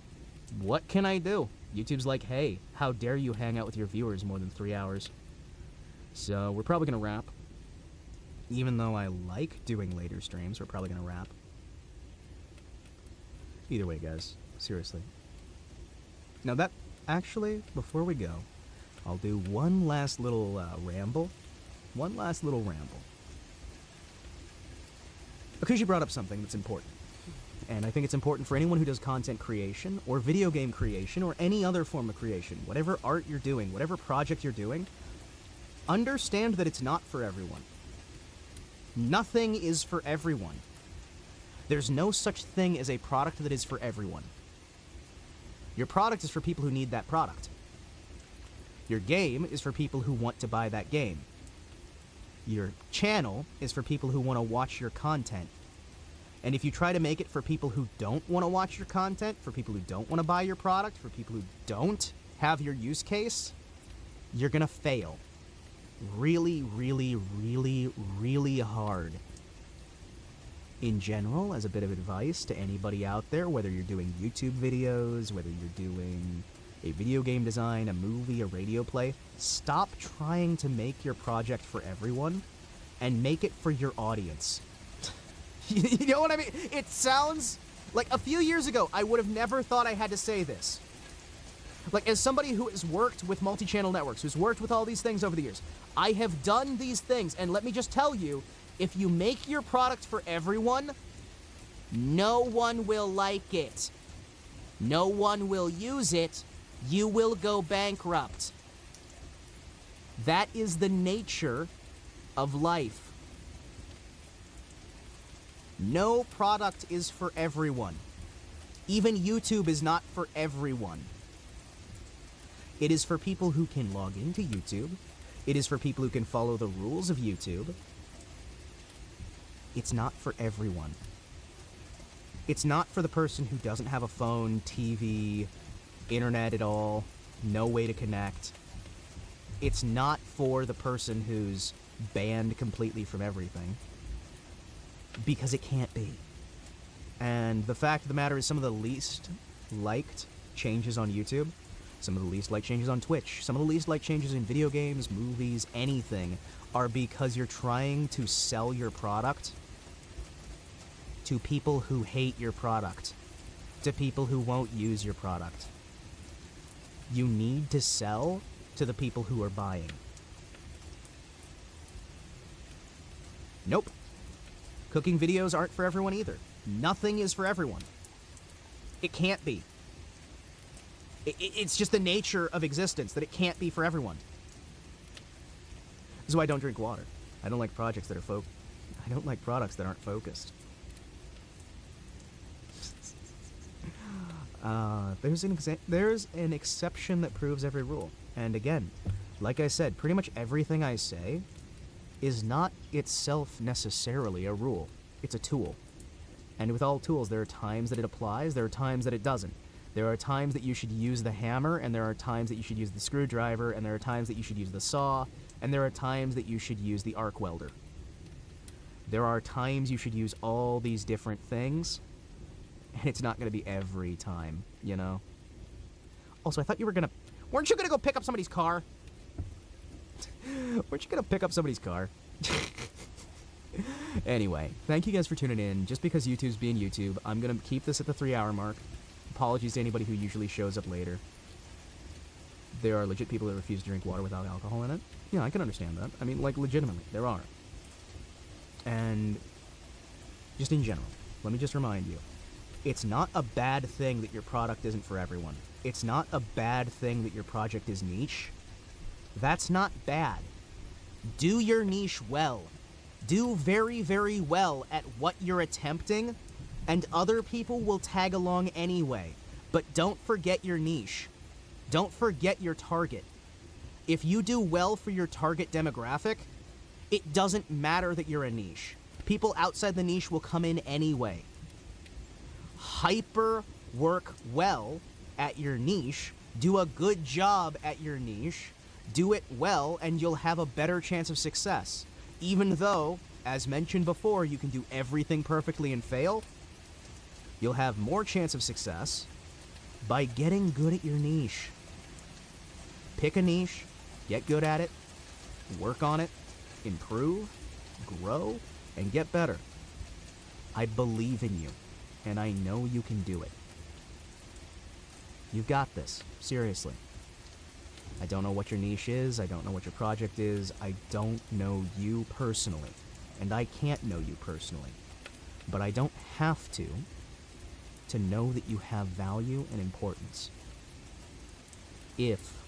Speaker 1: What can I do? YouTube's like, hey, how dare you hang out with your viewers more than 3 hours? So, we're probably gonna wrap. Even though I like doing later streams, we're probably gonna wrap. Either way, guys. Seriously. Now that, actually, before we go, I'll do one last little ramble. One last little ramble. Akushi brought up something that's important. And I think it's important for anyone who does content creation, or video game creation, or any other form of creation. Whatever art you're doing, whatever project you're doing, understand that it's not for everyone. Nothing is for everyone. There's no such thing as a product that is for everyone. Your product is for people who need that product. Your game is for people who want to buy that game. Your channel is for people who want to watch your content. And if you try to make it for people who don't want to watch your content, for people who don't want to buy your product, for people who don't have your use case, you're gonna fail. Really hard. In general, as a bit of advice to anybody out there, whether you're doing YouTube videos, whether you're doing a video game design, a movie, a radio play, stop trying to make your project for everyone and make it for your audience. You know what I mean? It sounds like a few years ago, I would have never thought I had to say this. Like, as somebody who has worked with multi-channel networks, who's worked with all these things over the years, I have done these things, and let me just tell you, if you make your product for everyone, no one will like it. No one will use it. You will go bankrupt. That is the nature of life. No product is for everyone. Even YouTube is not for everyone. It is for people who can log into YouTube. It is for people who can follow the rules of YouTube. It's not for everyone. It's not for the person who doesn't have a phone, TV, internet at all, no way to connect. It's not for the person who's banned completely from everything. because it can't be. And the fact of the matter is, some of the least liked changes on YouTube, some of the least liked changes on Twitch, some of the least liked changes in video games, movies, anything, are because you're trying to sell your product to people who hate your product, to people who won't use your product. You need to sell to the people who are buying. Nope. Cooking videos aren't for everyone either. Nothing is for everyone. It can't be. It's just the nature of existence that it can't be for everyone. This is why I don't drink water. I don't like projects that are I don't like products that aren't focused. There's an exception that proves every rule. And again, like I said, pretty much everything I say is not itself necessarily a rule. It's a tool. And with all tools, there are times that it applies, there are times that it doesn't. There are times that you should use the hammer, and there are times that you should use the screwdriver, and there are times that you should use the saw, and there are times that you should use the arc welder. There are times you should use all these different things, and it's not going to be every time, you know? Also, I thought you were going to... Weren't you going to go pick up somebody's car? Weren't you going to pick up somebody's car? Anyway, thank you guys for tuning in. Just because YouTube's being YouTube, I'm going to keep this at the 3-hour mark. Apologies to anybody who usually shows up later. There are legit people that refuse to drink water without alcohol in it. Yeah, I can understand that. I mean, like, legitimately, there are. And just in general, let me just remind you, it's not a bad thing that your product isn't for everyone. It's not a bad thing that your project is niche. That's not bad. Do your niche well. Do very, very well at what you're attempting, and other people will tag along anyway. But don't forget your niche. Don't forget your target. If you do well for your target demographic, it doesn't matter that you're a niche. People outside the niche will come in anyway. Hyper work well at your niche. Do a good job at your niche. Do it well, and you'll have a better chance of success. Even though, as mentioned before, you can do everything perfectly and fail, you'll have more chance of success by getting good at your niche. Pick a niche, get good at it, work on it, improve, grow, and get better. I believe in you, and I know you can do it. You've got this, seriously. I don't know what your niche is, I don't know what your project is, I don't know you personally, and I can't know you personally. But I don't have to know that you have value and importance. If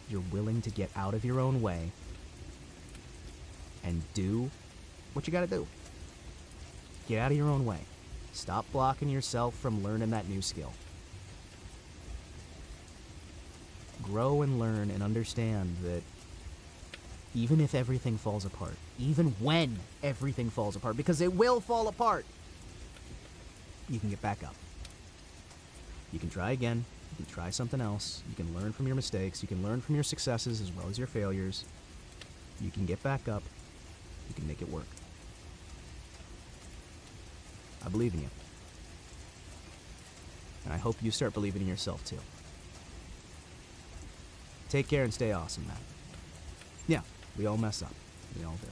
Speaker 1: you're willing to get out of your own way and do what you gotta do. Get out of your own way. Stop blocking yourself from learning that new skill. Grow and learn and understand that even if everything falls apart, even when everything falls apart, because it will fall apart, you can get back up. You can try again, you can try something else, you can learn from your mistakes, you can learn from your successes as well as your failures. You can get back up, you can make it work. I believe in you. And I hope you start believing in yourself too. Take care and stay awesome, man. Yeah, we all mess up. We all do.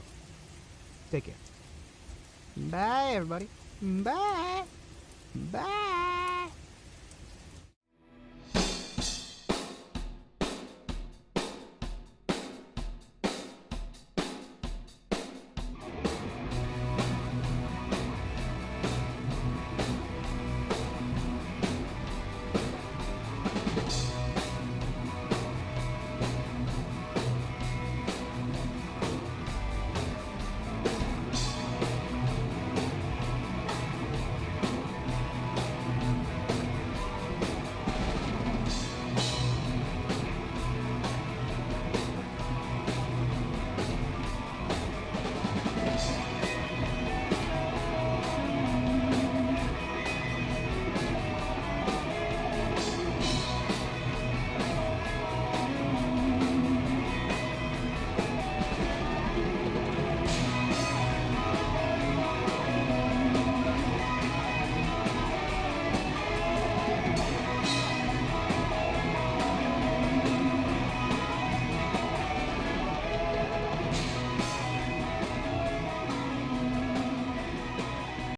Speaker 1: Take care. Bye, everybody. Bye. Bye.